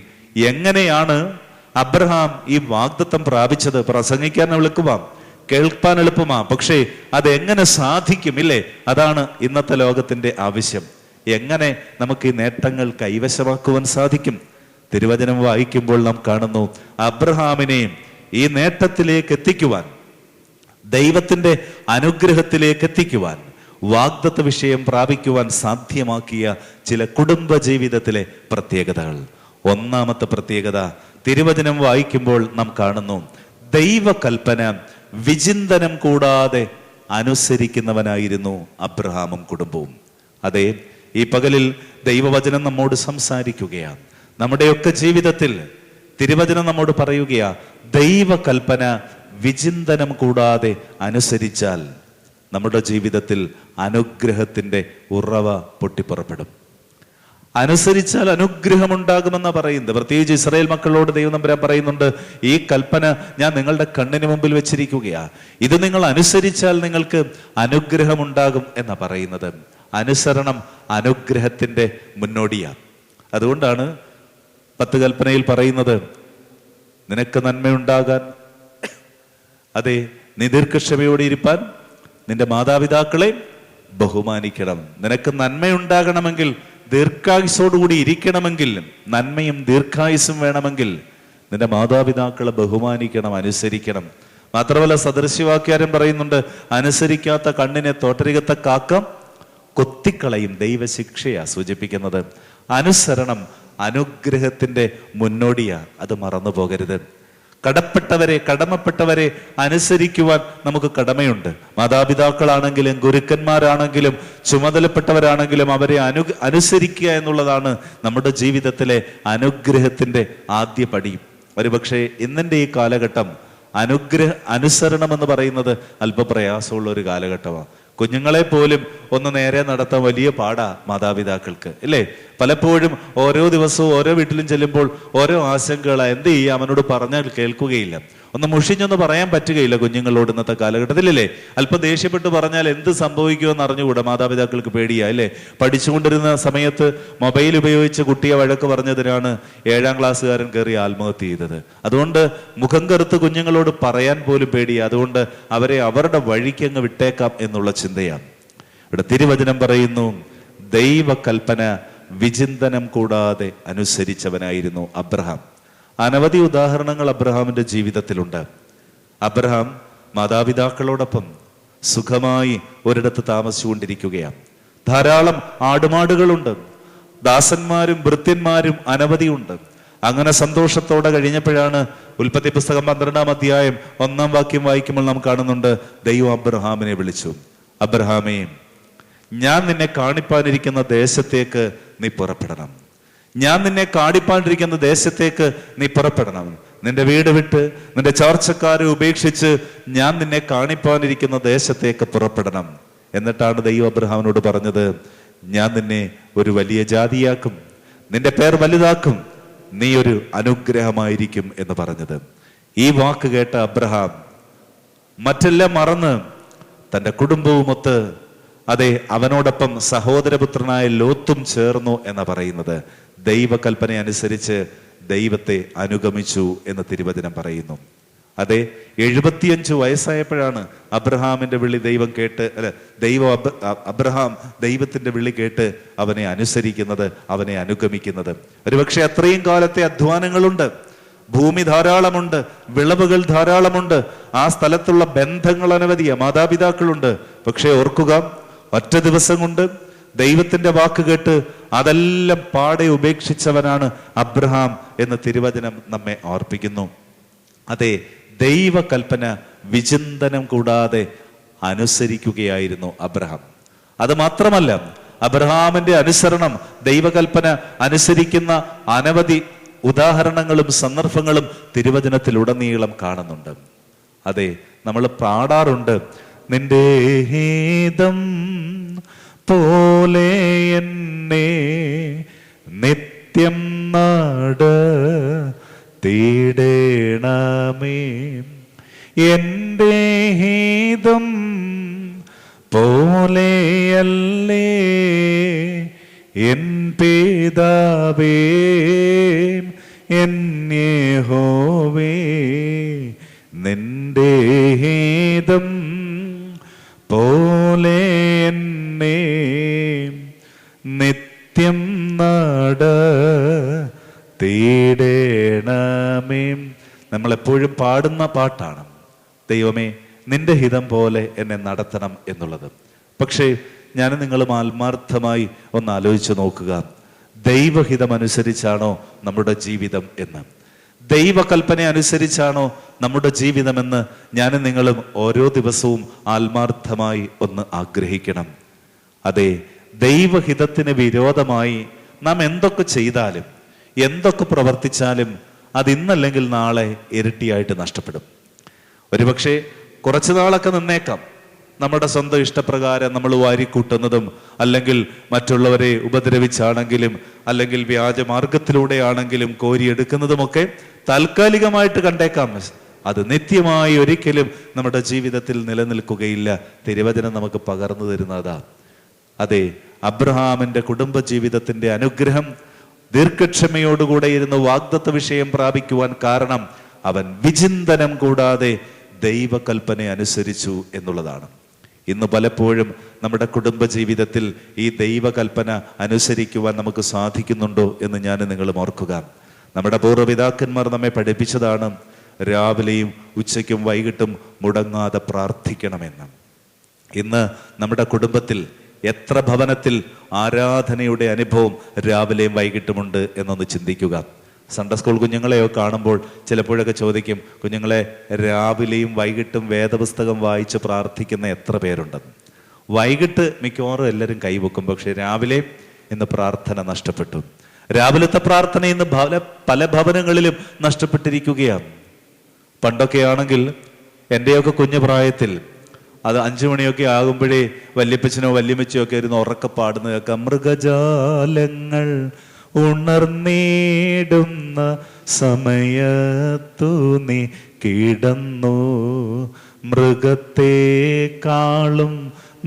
എങ്ങനെയാണ് അബ്രഹാം ഈ വാഗ്ദത്തം പ്രാപിച്ചത്? പ്രസംഗിക്കാൻ എളുപ്പമാ, കേൾപ്പാൻ എളുപ്പമാ, പക്ഷേ അതെങ്ങനെ സാധിക്കും, ഇല്ലേ? അതാണ് ഇന്നത്തെ ലോകത്തിന്റെ ആവശ്യം. എങ്ങനെ നമുക്ക് ഈ നേട്ടങ്ങൾ കൈവശമാക്കുവാൻ സാധിക്കും? തിരുവചനം വായിക്കുമ്പോൾ നാം കാണുന്നു, അബ്രഹാമിനെയും ഈ നേട്ടത്തിലേക്ക് എത്തിക്കുവാൻ, ദൈവത്തിന്റെ അനുഗ്രഹത്തിലേക്ക് എത്തിക്കുവാൻ, വാഗ്ദത്ത വിഷയം പ്രാപിക്കുവാൻ സാധ്യമാക്കിയ ചില കുടുംബ ജീവിതത്തിലെ പ്രത്യേകതകൾ. 1-ാമത്തെ പ്രത്യേകത, തിരുവചനം വായിക്കുമ്പോൾ നാം കാണുന്നു, ദൈവകൽപ്പന വിചിന്തനം കൂടാതെ അനുസരിക്കുന്നവനായിരുന്നു അബ്രഹാമും കുടുംബവും. അതെ, ഈ പകലിൽ ദൈവവചനം നമ്മോട് സംസാരിക്കുകയാണ്. നമ്മുടെയൊക്കെ ജീവിതത്തിൽ തിരുവചനം നമ്മോട് പറയുകയാ, ദൈവകൽപ്പന വിചിന്തനം കൂടാതെ അനുസരിച്ചാൽ നമ്മുടെ ജീവിതത്തിൽ അനുഗ്രഹത്തിന്റെ ഉറവ പൊട്ടിപ്പുറപ്പെടും. അനുസരിച്ചാൽ അനുഗ്രഹമുണ്ടാകുമെന്നാ പറയുന്നത്. പ്രത്യേകിച്ച് ഇസ്രായേൽ മക്കളോട് ദൈവം തമ്പുരാൻ പറയുന്നുണ്ട്, ഈ കൽപ്പന ഞാൻ നിങ്ങളുടെ കണ്ണിന് മുമ്പിൽ വെച്ചിരിക്കുകയാ, ഇത് നിങ്ങൾ അനുസരിച്ചാൽ നിങ്ങൾക്ക് അനുഗ്രഹമുണ്ടാകും എന്നാ പറയുന്നത്. അനുസരണം അനുഗ്രഹത്തിന്റെ മുന്നോടിയാണ്. അതുകൊണ്ടാണ് 10 കൽപ്പനയിൽ പറയുന്നത്, നിനക്ക് നന്മയുണ്ടാകാൻ, അതെ, നീ ദീർഘക്ഷമയോടെ ഇരിപ്പാൻ, നിന്റെ മാതാപിതാക്കളെ ബഹുമാനിക്കണം. നിനക്ക് നന്മയുണ്ടാകണമെങ്കിൽ ദീർഘായുസോടുകൂടി ഇരിക്കണമെങ്കിൽ, നന്മയും ദീർഘായുസും വേണമെങ്കിൽ നിന്റെ മാതാപിതാക്കളെ ബഹുമാനിക്കണം, അനുസരിക്കണം. മാത്രമല്ല സദൃശ്യവാക്യാരം പറയുന്നുണ്ട്, അനുസരിക്കാത്ത കണ്ണിനെ തോട്ടരികത്തെ കാക്ക കൊത്തിക്കളയും. ദൈവശിക്ഷയാ സൂചിപ്പിക്കുന്നത്. അനുസരണം അനുഗ്രഹത്തിന്റെ മുന്നോടിയാ, അത് മറന്നു പോകരുത്. കടമപ്പെട്ടവരെ അനുസരിക്കുവാൻ നമുക്ക് കടമയുണ്ട്. മാതാപിതാക്കളാണെങ്കിലും ഗുരുക്കന്മാരാണെങ്കിലും ചുമതലപ്പെട്ടവരാണെങ്കിലും അവരെ അനുസരിക്കുക എന്നുള്ളതാണ് നമ്മുടെ ജീവിതത്തിലെ അനുഗ്രഹത്തിന്റെ ആദ്യ പടി. ഒരുപക്ഷെ ഇന്നിൻ്റെ ഈ കാലഘട്ടം അനുസരണം എന്ന് പറയുന്നത് അല്പ പ്രയാസമുള്ള ഒരു കാലഘട്ടമാണ്. കുഞ്ഞുങ്ങളെ പോലും ഒന്ന് നേരെ നടത്താൻ വലിയ പാടാ മാതാപിതാക്കൾക്ക്, ഇല്ലേ? പലപ്പോഴും ഓരോ ദിവസവും ഓരോ വീട്ടിലും ചെല്ലുമ്പോൾ ഓരോ ആശങ്കകളാ. എന്ത് ചെയ്യാം, അവനോട് പറഞ്ഞാൽ കേൾക്കുകയില്ല. ഒന്ന് മുഷിഞ്ഞൊന്ന് പറയാൻ പറ്റുകയില്ല കുഞ്ഞുങ്ങളോട് ഇന്നത്തെ കാലഘട്ടത്തിലല്ലേ. അല്പം ദേഷ്യപ്പെട്ട് പറഞ്ഞാൽ എന്ത് സംഭവിക്കുമെന്ന് അറിഞ്ഞുകൂടാ, മാതാപിതാക്കൾക്ക് പേടിയാ, അല്ലേ? പഠിച്ചുകൊണ്ടിരുന്ന സമയത്ത് മൊബൈൽ ഉപയോഗിച്ച് കുട്ടിയെ വഴക്ക് പറഞ്ഞതിനാണ് 7ാം ക്ലാസ്സുകാരൻ കയറി ആത്മഹത്യ ചെയ്തത്. അതുകൊണ്ട് മുഖം കറുത്ത് കുഞ്ഞുങ്ങളോട് പറയാൻ പോലും പേടിയാ. അതുകൊണ്ട് അവരെ അവരുടെ വഴിക്കങ്ങ് വിട്ടേക്കാം എന്നുള്ള ചിന്തയാണ്. ഇവിടെ തിരുവചനം പറയുന്നു, ദൈവകൽപ്പന വിചിന്തനം കൂടാതെ അനുസരിച്ചവനായിരുന്നു അബ്രഹാം. അനവധി ഉദാഹരണങ്ങൾ അബ്രഹാമിന്റെ ജീവിതത്തിലുണ്ട്. അബ്രഹാം മാതാപിതാക്കളോടൊപ്പം സുഖമായി ഒരിടത്ത് താമസിച്ചുകൊണ്ടിരിക്കുകയാണ്. ധാരാളം ആടുമാടുകളുണ്ട്, ദാസന്മാരും ഭൃത്യന്മാരും അനവധിയുണ്ട്. അങ്ങനെ സന്തോഷത്തോടെ കഴിഞ്ഞപ്പോഴാണ് ഉൽപ്പത്തി പുസ്തകം 12-ാം അധ്യായം 1-ാം വാക്യം വായിക്കുമ്പോൾ നാം കാണുന്നുണ്ട്, ദൈവം അബ്രഹാമിനെ വിളിച്ചു, അബ്രഹാമേ, ഞാൻ നിന്നെ കാണിപ്പാനിരിക്കുന്ന ദേശത്തേക്ക് നീ പുറപ്പെടണം. ഞാൻ നിന്നെ കാണിപ്പാനിരിക്കുന്ന ദേശത്തേക്ക് നീ പുറപ്പെടണം. നിന്റെ വീട് വിട്ട് നിന്റെ ചാർച്ചക്കാരെ ഉപേക്ഷിച്ച് ഞാൻ നിന്നെ കാണിപ്പാനിരിക്കുന്ന ദേശത്തേക്ക് പുറപ്പെടണം. എന്നിട്ടാണ് ദൈവം അബ്രഹാമിനോട് പറഞ്ഞത്, ഞാൻ നിന്നെ ഒരു വലിയ ജാതിയാക്കും, നിന്റെ പേർ വലുതാക്കും, നീ ഒരു അനുഗ്രഹമായിരിക്കും എന്ന് പറഞ്ഞത്. ഈ വാക്ക് കേട്ട അബ്രഹാം മറ്റെല്ലാം മറന്ന് തന്റെ കുടുംബവുമൊത്ത്, അതെ, അവനോടൊപ്പം സഹോദരപുത്രനായ ലോത്തും ചേർന്നു എന്ന് പറയുന്നത്. ദൈവകൽപ്പന അനുസരിച്ച് ദൈവത്തെ അനുഗമിച്ചു എന്ന് തിരുവചനം പറയുന്നു. അതെ, 75 വയസ്സായപ്പോഴാണ് അബ്രഹാമിന്റെ വിളി ദൈവം കേട്ട്, അബ്രഹാം ദൈവത്തിന്റെ വിളി കേട്ട് അവനെ അനുസരിക്കുന്നത്, അവനെ അനുഗമിക്കുന്നത്. ഒരുപക്ഷെ അത്രയും കാലത്തെ അധ്വാനങ്ങളുണ്ട്, ഭൂമി ധാരാളമുണ്ട്, വിളവുകൾ ധാരാളമുണ്ട്, ആ സ്ഥലത്തുള്ള ബന്ധങ്ങൾ അനവധിയ, മാതാപിതാക്കളുണ്ട്. പക്ഷെ ഓർക്കുക, ഒറ്റ ദിവസം കൊണ്ട് ദൈവത്തിന്റെ വാക്ക് കേട്ട് അതെല്ലാം പാടെ ഉപേക്ഷിച്ചവനാണ് അബ്രഹാം എന്ന് തിരുവചനം നമ്മെ ഓർപ്പിക്കുന്നു. അതെ, ദൈവകൽപ്പന വിചിന്തനം കൂടാതെ അനുസരിക്കുകയായിരുന്നു അബ്രഹാം. അത് മാത്രമല്ല, അബ്രഹാമിന്റെ അനുസരണം, ദൈവകൽപ്പന അനുസരിക്കുന്ന അനവധി ഉദാഹരണങ്ങളും സന്ദർഭങ്ങളും തിരുവചനത്തിലുടനീളം കാണുന്നുണ്ട്. അതെ, നമ്മൾ പാടാറുണ്ട്, നിന്റെ ഹീതം പോലെ എന്നെ നിത്യം നടത്തിയിടണമേ, എൻ്റെ ഹീതം പോലെയല്ലേ എൻ പിതാവേ എൻ യഹോവേ, നിന്റെ ഹീതം പോലെ എന്നെ നിത്യം നടത്തിയിടണമേ. നമ്മളെപ്പോഴും പാടുന്ന പാട്ടാണ്, ദൈവമേ നിന്റെ ഹിതം പോലെ എന്നെ നടത്തണം എന്നുള്ളത്. പക്ഷേ ഞാൻ നിങ്ങളും ആത്മാർത്ഥമായി ഒന്ന് ആലോചിച്ച് നോക്കുക, ദൈവഹിതം അനുസരിച്ചാണോ നമ്മുടെ ജീവിതം എന്ന്? ദൈവകൽപ്പന അനുസരിച്ചാണോ നമ്മുടെ ജീവിതമെന്ന് ഞാനും നിങ്ങളും ഓരോ ദിവസവും ആത്മാർത്ഥമായി ഒന്ന് ആഗ്രഹിക്കണം. അതെ, ദൈവഹിതത്തിന് വിരോധമായി നാം എന്തൊക്കെ ചെയ്താലും എന്തൊക്കെ പ്രവർത്തിച്ചാലും അത് ഇന്നല്ലെങ്കിൽ നാളെ ഇരട്ടിയായിട്ട് നഷ്ടപ്പെടും. ഒരുപക്ഷെ കുറച്ചു നാളൊക്കെ നിന്നേക്കാം, നമ്മുടെ സ്വന്തം ഇഷ്ടപ്രകാരം നമ്മൾ വാരിക്കൂട്ടുന്നതും, അല്ലെങ്കിൽ മറ്റുള്ളവരെ ഉപദ്രവിച്ചാണെങ്കിലും അല്ലെങ്കിൽ വ്യാജമാർഗത്തിലൂടെയാണെങ്കിലും കോരിയെടുക്കുന്നതുമൊക്കെ താൽക്കാലികമായിട്ട് കണ്ടേക്കാം. അത് നിത്യമായി ഒരിക്കലും നമ്മുടെ ജീവിതത്തിൽ നിലനിൽക്കുകയില്ല. തിരുവചനം നമുക്ക് പകർന്നു തരുന്നതാ. അതെ, അബ്രഹാമിന്റെ കുടുംബ ജീവിതത്തിന്റെ അനുഗ്രഹം ദീർഘക്ഷമയോടുകൂടെ ഇരുന്ന് വാഗ്ദത്ത വിഷയം പ്രാപിക്കുവാൻ കാരണം അവൻ വിചിന്തനം കൂടാതെ ദൈവകൽപ്പന അനുസരിച്ചു എന്നുള്ളതാണ്. ഇന്ന് പലപ്പോഴും നമ്മുടെ കുടുംബജീവിതത്തിൽ ഈ ദൈവകൽപ്പന അനുസരിക്കുവാൻ നമുക്ക് സാധിക്കുന്നുണ്ടോ എന്ന് ഞാൻ നിങ്ങളും ഓർക്കുക. നമ്മുടെ പൂർവ്വപിതാക്കന്മാർ നമ്മെ പഠിപ്പിച്ചതാണ് രാവിലെയും ഉച്ചയ്ക്കും വൈകിട്ടും മുടങ്ങാതെ പ്രാർത്ഥിക്കണമെന്ന്. ഇന്ന് നമ്മുടെ കുടുംബത്തിൽ എത്ര ഭവനത്തിൽ ആരാധനയുടെ അനുഭവം രാവിലെയും വൈകിട്ടുമുണ്ട് എന്നൊന്ന് ചിന്തിക്കുക. സൺഡേ സ്കൂൾ കുഞ്ഞുങ്ങളെയോ കാണുമ്പോൾ ചിലപ്പോഴൊക്കെ ചോദിക്കും, കുഞ്ഞുങ്ങളെ രാവിലെയും വൈകിട്ടും വേദപുസ്തകം വായിച്ച് പ്രാർത്ഥിക്കുന്ന എത്ര പേരുണ്ടെന്ന്. വൈകിട്ട് മിക്കവാറും എല്ലാവരും കൈവെക്കും, പക്ഷെ രാവിലെ ഇന്ന് പ്രാർത്ഥന നഷ്ടപ്പെട്ടു. രാവിലത്തെ പ്രാർത്ഥന ഇന്ന് പല ഭവനങ്ങളിലും നഷ്ടപ്പെട്ടിരിക്കുകയാണ്. പണ്ടൊക്കെ ആണെങ്കിൽ എൻ്റെയൊക്കെ കുഞ്ഞു പ്രായത്തിൽ അത് 5 മണിയൊക്കെ ആകുമ്പോഴേ വല്യപ്പച്ചനോ വല്യമ്മച്ചയോ ഒക്കെ ഇരുന്ന് ഉറക്കെ പാടുന്ന കേൾക്കാം, മൃഗജാലങ്ങൾ ഉണർന്നിടുന്ന സമയത്തു നീ കിടന്നു, മൃഗത്തെക്കാളും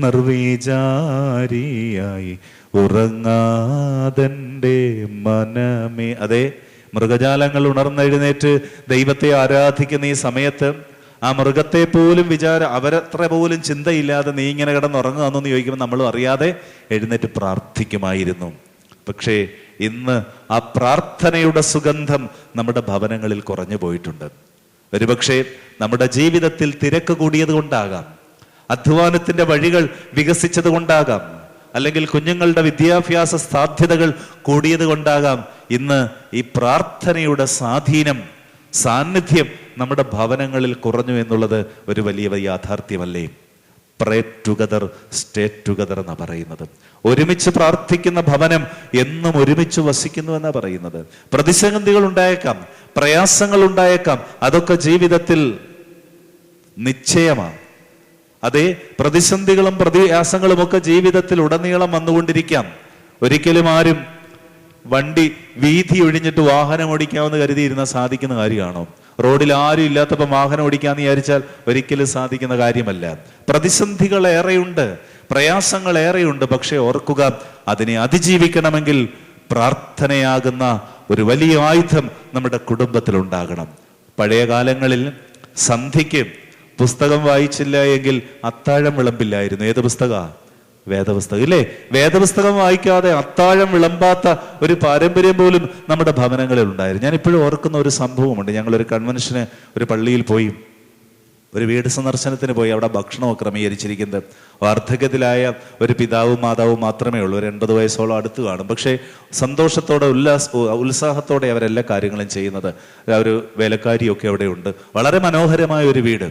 നിർവിചാരിയായി ഉറങ്ങാതെൻ്റെ മനമേ. അതെ, മൃഗജാലങ്ങൾ ഉണർന്നെഴുന്നേറ്റ് ദൈവത്തെ ആരാധിക്കുന്ന ഈ സമയത്ത് ആ മൃഗത്തെ പോലും അവരത്ര പോലും ചിന്തയില്ലാതെ നീ ഇങ്ങനെ കിടന്നുറങ്ങുകയെന്ന് ചോദിക്കുമ്പോൾ നമ്മളും അറിയാതെ എഴുന്നേറ്റ് പ്രാർത്ഥിക്കുമായിരുന്നു. പക്ഷേ ഇന്ന് ആ പ്രാർത്ഥനയുടെ സുഗന്ധം നമ്മുടെ ഭവനങ്ങളിൽ കുറഞ്ഞു പോയിട്ടുണ്ട്. ഒരുപക്ഷെ നമ്മുടെ ജീവിതത്തിൽ തിരക്ക് കൂടിയത് കൊണ്ടാകാം, അധ്വാനത്തിന്റെ വഴികൾ വികസിച്ചത് കൊണ്ടാകാം, അല്ലെങ്കിൽ കുഞ്ഞുങ്ങളുടെ വിദ്യാഭ്യാസ സാധ്യതകൾ കൂടിയത് കൊണ്ടാകാം ഇന്ന് ഈ പ്രാർത്ഥനയുടെ സാന്നിധ്യം നമ്മുടെ ഭവനങ്ങളിൽ കുറഞ്ഞു എന്നുള്ളത് ഒരു വലിയ യാഥാർത്ഥ്യമല്ലേ? പ്രേ ടുഗദർ സ്റ്റേ ടുഗദർ എന്നാ പറയുന്നത്. ഒരുമിച്ച് പ്രാർത്ഥിക്കുന്ന ഭവനം എന്നും ഒരുമിച്ച് വസിക്കുന്നു എന്നാ പറയുന്നത്. പ്രതിസന്ധികൾ ഉണ്ടായേക്കാം, പ്രയാസങ്ങൾ ഉണ്ടായേക്കാം, അതൊക്കെ ജീവിതത്തിൽ നിശ്ചയമാണ്. അതേ, പ്രതിസന്ധികളും പ്രയാസങ്ങളും ഒക്കെ ജീവിതത്തിൽ ഉടനീളം വന്നുകൊണ്ടിരിക്കാം. ഒരിക്കലും ആരും വണ്ടി വീതി ഒഴിഞ്ഞിട്ട് വാഹനം ഓടിക്കാമെന്ന് കരുതിയിരുന്ന സാധിക്കുന്ന കാര്യമാണോ? റോഡിൽ ആരും ഇല്ലാത്തപ്പോൾ വാഹനം ഓടിക്കാന്ന് വിചാരിച്ചാൽ ഒരിക്കലും സാധിക്കുന്ന കാര്യമല്ല. പ്രതിസന്ധികൾ ഏറെയുണ്ട്, പ്രയാസങ്ങൾ ഏറെയുണ്ട്. പക്ഷെ ഓർക്കുക, അതിനെ അതിജീവിക്കണമെങ്കിൽ പ്രാർത്ഥനയാകുന്ന ഒരു വലിയ ആയുധം നമ്മുടെ കുടുംബത്തിൽ ഉണ്ടാകണം. പഴയ കാലങ്ങളിൽ സന്ധ്യയ്ക്ക് പുസ്തകം വായിച്ചില്ല എങ്കിൽ അത്താഴം വിളമ്പില്ലായിരുന്നു. ഏത് പുസ്തകമാണ്? വേദപുസ്തകം, ഇല്ലേ? വേദപുസ്തകം വായിക്കാതെ അത്താഴം വിളമ്പാത്ത ഒരു പാരമ്പര്യം പോലും നമ്മുടെ ഭവനങ്ങളിൽ ഉണ്ടായിരുന്നു. ഞാൻ ഇപ്പോഴും ഓർക്കുന്ന ഒരു സംഭവമുണ്ട്. ഞങ്ങളൊരു കൺവെൻഷന് ഒരു പള്ളിയിൽ പോയി, ഒരു വീട് സന്ദർശനത്തിന് പോയി. അവിടെ ഭക്ഷണമൊക്കെ ക്രമീകരിച്ചിരിക്കുന്നത് വാർദ്ധക്യത്തിലായ ഒരു പിതാവും മാതാവും മാത്രമേ ഉള്ളൂ. ഒരു 80 വയസ്സോളം അടുത്ത് കാണും. പക്ഷേ സന്തോഷത്തോടെ ഉത്സാഹത്തോടെ അവരെല്ലാ കാര്യങ്ങളും ചെയ്യുന്നത്. ഒരു വേലക്കാരിയൊക്കെ അവിടെ ഉണ്ട്. വളരെ മനോഹരമായ ഒരു വീട്.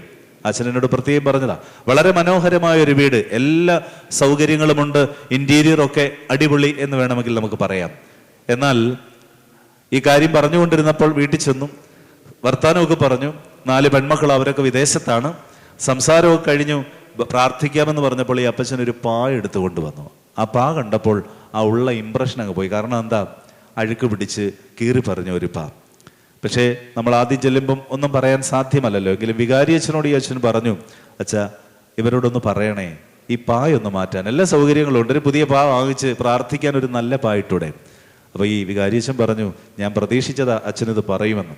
അച്ഛനോട് പ്രത്യേകം പറഞ്ഞതാ, വളരെ മനോഹരമായ ഒരു വീട്, എല്ലാ സൗകര്യങ്ങളുമുണ്ട്, ഇന്റീരിയർ ഒക്കെ അടിപൊളി എന്ന് വേണമെങ്കിൽ നമുക്ക് പറയാം. എന്നാൽ ഈ കാര്യം പറഞ്ഞുകൊണ്ടിരുന്നപ്പോൾ വീട്ടിൽ ചെന്നു, വർത്താനമൊക്കെ പറഞ്ഞു. 4 പെൺമക്കൾ, അവരൊക്കെ വിദേശത്താണ്. സംസാരമൊക്കെ കഴിഞ്ഞു, പ്രാർത്ഥിക്കാമെന്ന് പറഞ്ഞപ്പോൾ ഈ അപ്പച്ചൻ ഒരു പാ എടുത്തു കൊണ്ടുവന്നു. ആ പാ കണ്ടപ്പോൾ ആ ഉള്ള ഇംപ്രഷൻ അങ്ങ് പോയി. കാരണം എന്താ? അഴുക്ക് പിടിച്ച് കീറി പറഞ്ഞ ഒരു പാ. പക്ഷേ നമ്മൾ ആദ്യം ചെല്ലുമ്പം ഒന്നും പറയാൻ സാധ്യമല്ലല്ലോ. എങ്കിലും വികാരി അച്ഛനോട് ഈ അച്ഛൻ പറഞ്ഞു, അച്ഛാ ഇവരോടൊന്ന് പറയണേ, ഈ പായൊന്ന് മാറ്റാൻ. എല്ലാ സൗകര്യങ്ങളും ഉണ്ട്, ഒരു പുതിയ പാ വാങ്ങിച്ച് പ്രാർത്ഥിക്കാൻ ഒരു നല്ല പായിട്ടൂടെ? അപ്പോൾ ഈ വികാരി അച്ഛൻ പറഞ്ഞു, ഞാൻ പ്രതീക്ഷിച്ചതാ അച്ഛനിത് പറയുമെന്ന്.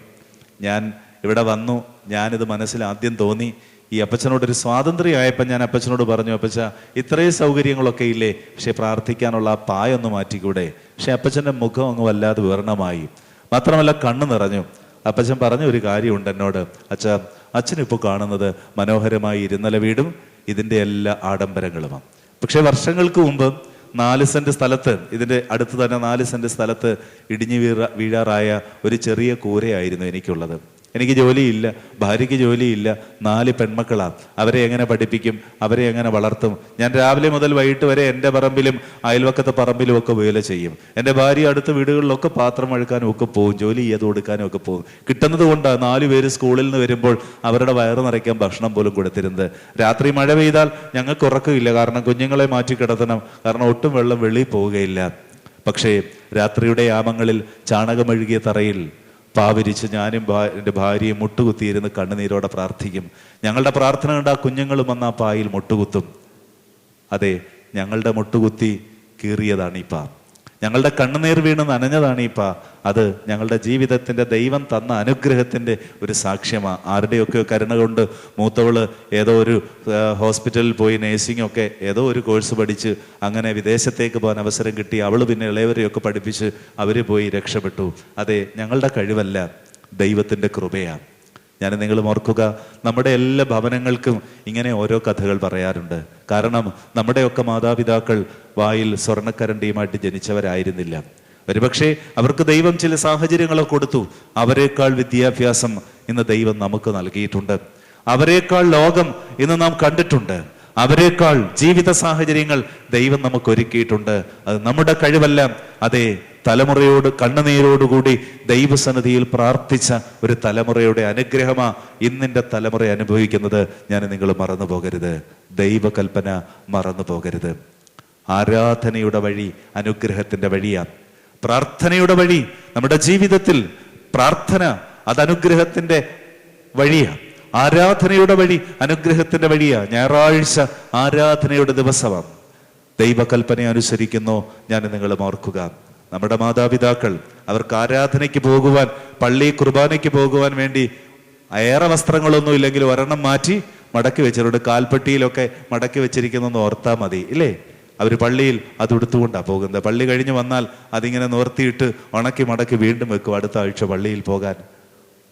ഞാൻ ഇവിടെ വന്നു, ഞാനിത് മനസ്സിൽ ആദ്യം തോന്നി. ഈ അപ്പച്ചനോടൊരു സ്വാതന്ത്ര്യമായപ്പോൾ ഞാൻ അപ്പച്ചനോട് പറഞ്ഞു, അപ്പച്ച ഇത്രയും സൗകര്യങ്ങളൊക്കെ ഇല്ലേ, പക്ഷെ പ്രാർത്ഥിക്കാനുള്ള ആ പായൊന്ന് മാറ്റിക്കൂടെ? പക്ഷെ അപ്പച്ചൻ്റെ മുഖം അങ്ങ് വല്ലാതെ വിവരണമായി, മാത്രമല്ല കണ്ണ് നിറഞ്ഞു. അപ്പച്ചൻ പറഞ്ഞ ഒരു കാര്യമുണ്ട് എന്നോട്, അച്ഛനിപ്പോൾ കാണുന്നത് മനോഹരമായി ഇരുന്നല വീടും ഇതിൻ്റെ എല്ലാ ആഡംബരങ്ങളുമാണ്. പക്ഷെ വർഷങ്ങൾക്ക് മുമ്പ് 4 സെന്റ് സ്ഥലത്ത്, ഇതിൻ്റെ അടുത്ത് തന്നെ 4 സെന്റ് സ്ഥലത്ത് ഇടിഞ്ഞു വീഴാറായ ഒരു ചെറിയ കൂരയായിരുന്നു എനിക്കുള്ളത്. എനിക്ക് ജോലിയില്ല, ഭാര്യയ്ക്ക് ജോലിയില്ല, 4 പെൺമക്കളാണ്. അവരെ എങ്ങനെ പഠിപ്പിക്കും? അവരെ എങ്ങനെ വളർത്തും? ഞാൻ രാവിലെ മുതൽ വൈകിട്ട് വരെ എൻ്റെ പറമ്പിലും അയൽവക്കത്തെ പറമ്പിലും ഒക്കെ വേല ചെയ്യും. എൻ്റെ ഭാര്യ അടുത്ത വീടുകളിലൊക്കെ പാത്രം അഴുക്കാനും ഒക്കെ പോകും, ജോലി ചെയ്ത് കൊടുക്കാനും ഒക്കെ പോകും. കിട്ടുന്നത് കൊണ്ടാണ് 4 പേര് സ്കൂളിൽ നിന്ന് വരുമ്പോൾ അവരുടെ വയറ് നിറയ്ക്കാൻ ഭക്ഷണം പോലും കൊടുത്തിരുന്നത്. രാത്രി മഴ പെയ്താൽ ഞങ്ങൾക്ക് ഉറക്കമില്ല, കാരണം കുഞ്ഞുങ്ങളെ മാറ്റി കിടത്തണം, കാരണം ഒട്ടും വെള്ളം വെളിയിൽ പോവുകയില്ല. പക്ഷേ രാത്രിയുടെ യാമങ്ങളിൽ ചാണകമഴുകിയ തറയിൽ പാവിരിച്ച് ഞാനും എൻ്റെ ഭാര്യയും മുട്ടുകുത്തിയിരുന്ന് കണ്ണുനീരോടെ പ്രാർത്ഥിക്കും. ഞങ്ങളുടെ പ്രാർത്ഥന കണ്ട ആ കുഞ്ഞുങ്ങളും വന്ന് ആ പായിൽ മുട്ടുകുത്തും. അതെ, ഞങ്ങളുടെ മുട്ടുകുത്തി കീറിയതാണ് ഈ പാ. ഞങ്ങളുടെ കണ്ണുനീർ വീണ് നനഞ്ഞതാണ് ഈ പാ. അത് ഞങ്ങളുടെ ജീവിതത്തിൻ്റെ ദൈവം തന്ന അനുഗ്രഹത്തിൻ്റെ ഒരു സാക്ഷ്യമാണ്. ആരുടെയൊക്കെ കരുണ കൊണ്ട് മൂത്തവള് ഏതോ ഒരു ഹോസ്പിറ്റലിൽ പോയി നേഴ്സിംഗൊക്കെ ഏതോ ഒരു കോഴ്സ് പഠിച്ച് അങ്ങനെ വിദേശത്തേക്ക് പോകാൻ അവസരം കിട്ടി. അവൾ പിന്നെ ഇളയവരെയൊക്കെ പഠിപ്പിച്ച് അവർ പോയി രക്ഷപ്പെട്ടു. അതെ, ഞങ്ങളുടെ കഴിവല്ല, ദൈവത്തിൻ്റെ കൃപയാണ്. ഞാൻ നിങ്ങൾ ഓർക്കുക, നമ്മുടെ എല്ലാ ഭവനങ്ങൾക്കും ഇങ്ങനെ ഓരോ കഥകൾ പറയാറുണ്ട്. കാരണം നമ്മുടെയൊക്കെ മാതാപിതാക്കൾ വായിൽ സ്വർണ്ണക്കരണ്ടിയുമായിട്ട് ജനിച്ചവരായിരുന്നില്ല. ഒരുപക്ഷെ അവർക്ക് ദൈവം ചില സാഹചര്യങ്ങളൊക്കെ കൊടുത്തു. അവരെക്കാൾ വിദ്യാഭ്യാസം ഇന്ന് ദൈവം നമുക്ക് നൽകിയിട്ടുണ്ട്. അവരെക്കാൾ ലോകം ഇന്ന് നാം കണ്ടിട്ടുണ്ട്. അവരെക്കാൾ ജീവിത സാഹചര്യങ്ങൾ ദൈവം നമുക്ക് ഒരുക്കിയിട്ടുണ്ട്. അത് നമ്മുടെ കഴിവല്ല. അതേ, തലമുറയോട് കണ്ണുനീരോടുകൂടി ദൈവസന്നിധിയിൽ പ്രാർത്ഥിച്ച ഒരു തലമുറയുടെ അനുഗ്രഹമാ ഇന്നിൻ്റെ തലമുറ അനുഭവിക്കുന്നത്. ഞാൻ നിങ്ങൾ മറന്നു പോകരുത്. ദൈവകൽപ്പന മറന്നു പോകരുത്. ആരാധനയുടെ വഴി അനുഗ്രഹത്തിന്റെ വഴിയാണ്. പ്രാർത്ഥനയുടെ വഴി നമ്മുടെ ജീവിതത്തിൽ പ്രാർത്ഥന അത് അനുഗ്രഹത്തിന്റെ വഴിയാണ്. ആരാധനയുടെ വഴി അനുഗ്രഹത്തിന്റെ വഴിയാ. ഞായറാഴ്ച ആരാധനയുടെ ദിവസമാണ്. ദൈവകൽപ്പന അനുസരിക്കുന്നു. ഞാൻ നിങ്ങൾ ഓർക്കുക, നമ്മുടെ മാതാപിതാക്കൾ അവർക്ക് ആരാധനയ്ക്ക് പോകുവാൻ, പള്ളി കുർബാനയ്ക്ക് പോകുവാൻ വേണ്ടി ഏറെ വസ്ത്രങ്ങളൊന്നും ഇല്ലെങ്കിൽ ഒരെണ്ണം മാറ്റി മടക്കി വെച്ചിട്ടുണ്ട്. കാൽപ്പെട്ടിയിലൊക്കെ മടക്കി വെച്ചിരിക്കുന്നൊന്ന് ഓർത്താൽ മതി, ഇല്ലേ? അവർ പള്ളിയിൽ അത് എടുത്തുകൊണ്ടാണ് പോകുന്നത്. പള്ളി കഴിഞ്ഞ് വന്നാൽ അതിങ്ങനെ നോർത്തിയിട്ട് ഉണക്കി മടക്കി വീണ്ടും വെക്കും. അടുത്ത ആഴ്ച പള്ളിയിൽ പോകാൻ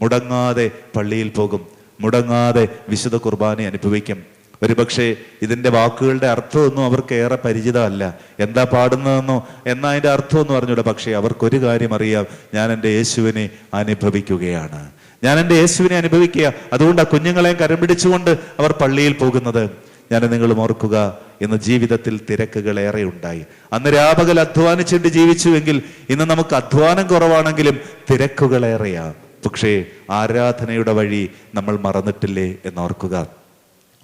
മുടങ്ങാതെ പള്ളിയിൽ പോകും. മുടങ്ങാതെ വിശുദ്ധ കുർബാന അനുഭവിക്കും. ഒരുപക്ഷെ ഇതിൻ്റെ വാക്കുകളുടെ അർത്ഥമൊന്നും അവർക്ക് ഏറെ പരിചിതമല്ല. എന്താ പാടുന്നതെന്നോ എന്നാ അതിൻ്റെ അർത്ഥമൊന്നും അറിഞ്ഞൂടെ. പക്ഷേ അവർക്കൊരു കാര്യം അറിയാം, ഞാൻ എൻ്റെ യേശുവിനെ അനുഭവിക്കുകയാണ്, ഞാൻ എൻ്റെ യേശുവിനെ അനുഭവിക്കുക. അതുകൊണ്ട് ആ കുഞ്ഞുങ്ങളെ കരം പിടിച്ചുകൊണ്ട് അവർ പള്ളിയിൽ പോകുന്നത്. ഞാൻ നിങ്ങൾ ഓർക്കുക, ഇന്ന് ജീവിതത്തിൽ തിരക്കുകൾ ഏറെ ഉണ്ടായി. അന്ന് രാപകൽ അധ്വാനിച്ചിട്ട് ജീവിച്ചുവെങ്കിൽ ഇന്ന് നമുക്ക് അധ്വാനം കുറവാണെങ്കിലും തിരക്കുകളേറെയാ. പക്ഷേ ആരാധനയുടെ വഴി നമ്മൾ മറന്നിട്ടില്ലേ എന്നോർക്കുക.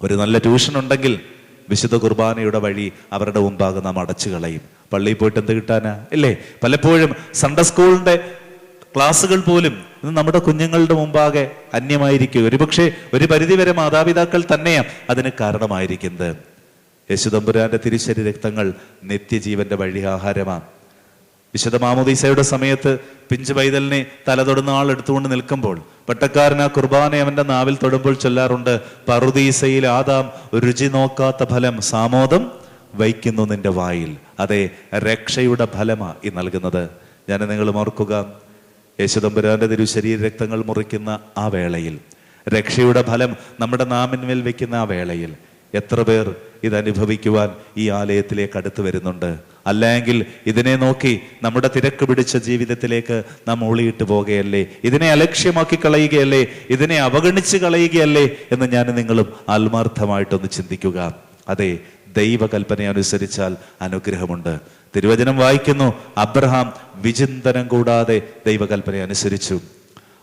ഒരു നല്ല ട്യൂഷൻ ഉണ്ടെങ്കിൽ വിശുദ്ധ കുർബാനയുടെ വഴി അവരുടെ മുമ്പാകെ നാം അടച്ചു കളയും. പള്ളിയിൽ പോയിട്ട് എന്ത് കിട്ടാനാ, ഇല്ലേ? പലപ്പോഴും സൺഡേ സ്കൂളിന്റെ ക്ലാസ്സുകൾ പോലും ഇന്ന് നമ്മുടെ കുഞ്ഞുങ്ങളുടെ മുമ്പാകെ അന്യമായിരിക്കും. ഒരുപക്ഷെ ഒരു പരിധിവരെ മാതാപിതാക്കൾ തന്നെയാണ് അതിന് കാരണമായിരിക്കുന്നത്. യേശുദമ്പുരാന്റെ തിരുശരീര രക്തങ്ങൾ നിത്യജീവന്റെ വഴി ആഹാരമാണ്. വിശുദ്ധ മാമോദീസയുടെ സമയത്ത് പിഞ്ചു പൈതലിനെ തലതൊടുന്ന ആൾ എടുത്തുകൊണ്ട് നിൽക്കുമ്പോൾ പട്ടക്കാരൻ ആ കുർബാന അവന്റെ നാവിൽ തൊടുമ്പോൾ ചൊല്ലാറുണ്ട്, പറുദീസയിൽ ആദാം രുചി നോക്കാത്ത ഫലം സാമോദം വയ്ക്കുന്നു നിന്റെ വായിൽ. അതെ, രക്ഷയുടെ ഫലമാ ഈ നൽകുന്നത്. ഞാൻ നിങ്ങൾ ഓർക്കുക, യേശുദമ്പുരാന്റെ തിരുശരീര രക്തങ്ങൾ മുറിക്കുന്ന ആ വേളയിൽ, രക്ഷയുടെ ഫലം നമ്മുടെ നാമിന്മേൽ വെക്കുന്ന ആ വേളയിൽ എത്ര പേർ ഇതനുഭവിക്കുവാൻ ഈ ആലയത്തിലേക്ക് അടുത്ത് വരുന്നുണ്ട്? അല്ലെങ്കിൽ ഇതിനെ നോക്കി നമ്മുടെ തിരക്ക് പിടിച്ച ജീവിതത്തിലേക്ക് നാം ഒളിയിട്ട് പോകുകയല്ലേ? ഇതിനെ അലക്ഷ്യമാക്കി കളയുകയല്ലേ? ഇതിനെ അവഗണിച്ച് കളയുകയല്ലേ എന്ന് ഞാൻ നിങ്ങളും ആത്മാർത്ഥമായിട്ടൊന്ന് ചിന്തിക്കുക. അതെ, ദൈവകൽപ്പന അനുസരിച്ചാൽ അനുഗ്രഹമുണ്ട്. തിരുവചനം വായിക്കുന്നു, അബ്രഹാം വിചിന്തനം കൂടാതെ ദൈവകൽപ്പന അനുസരിച്ചു.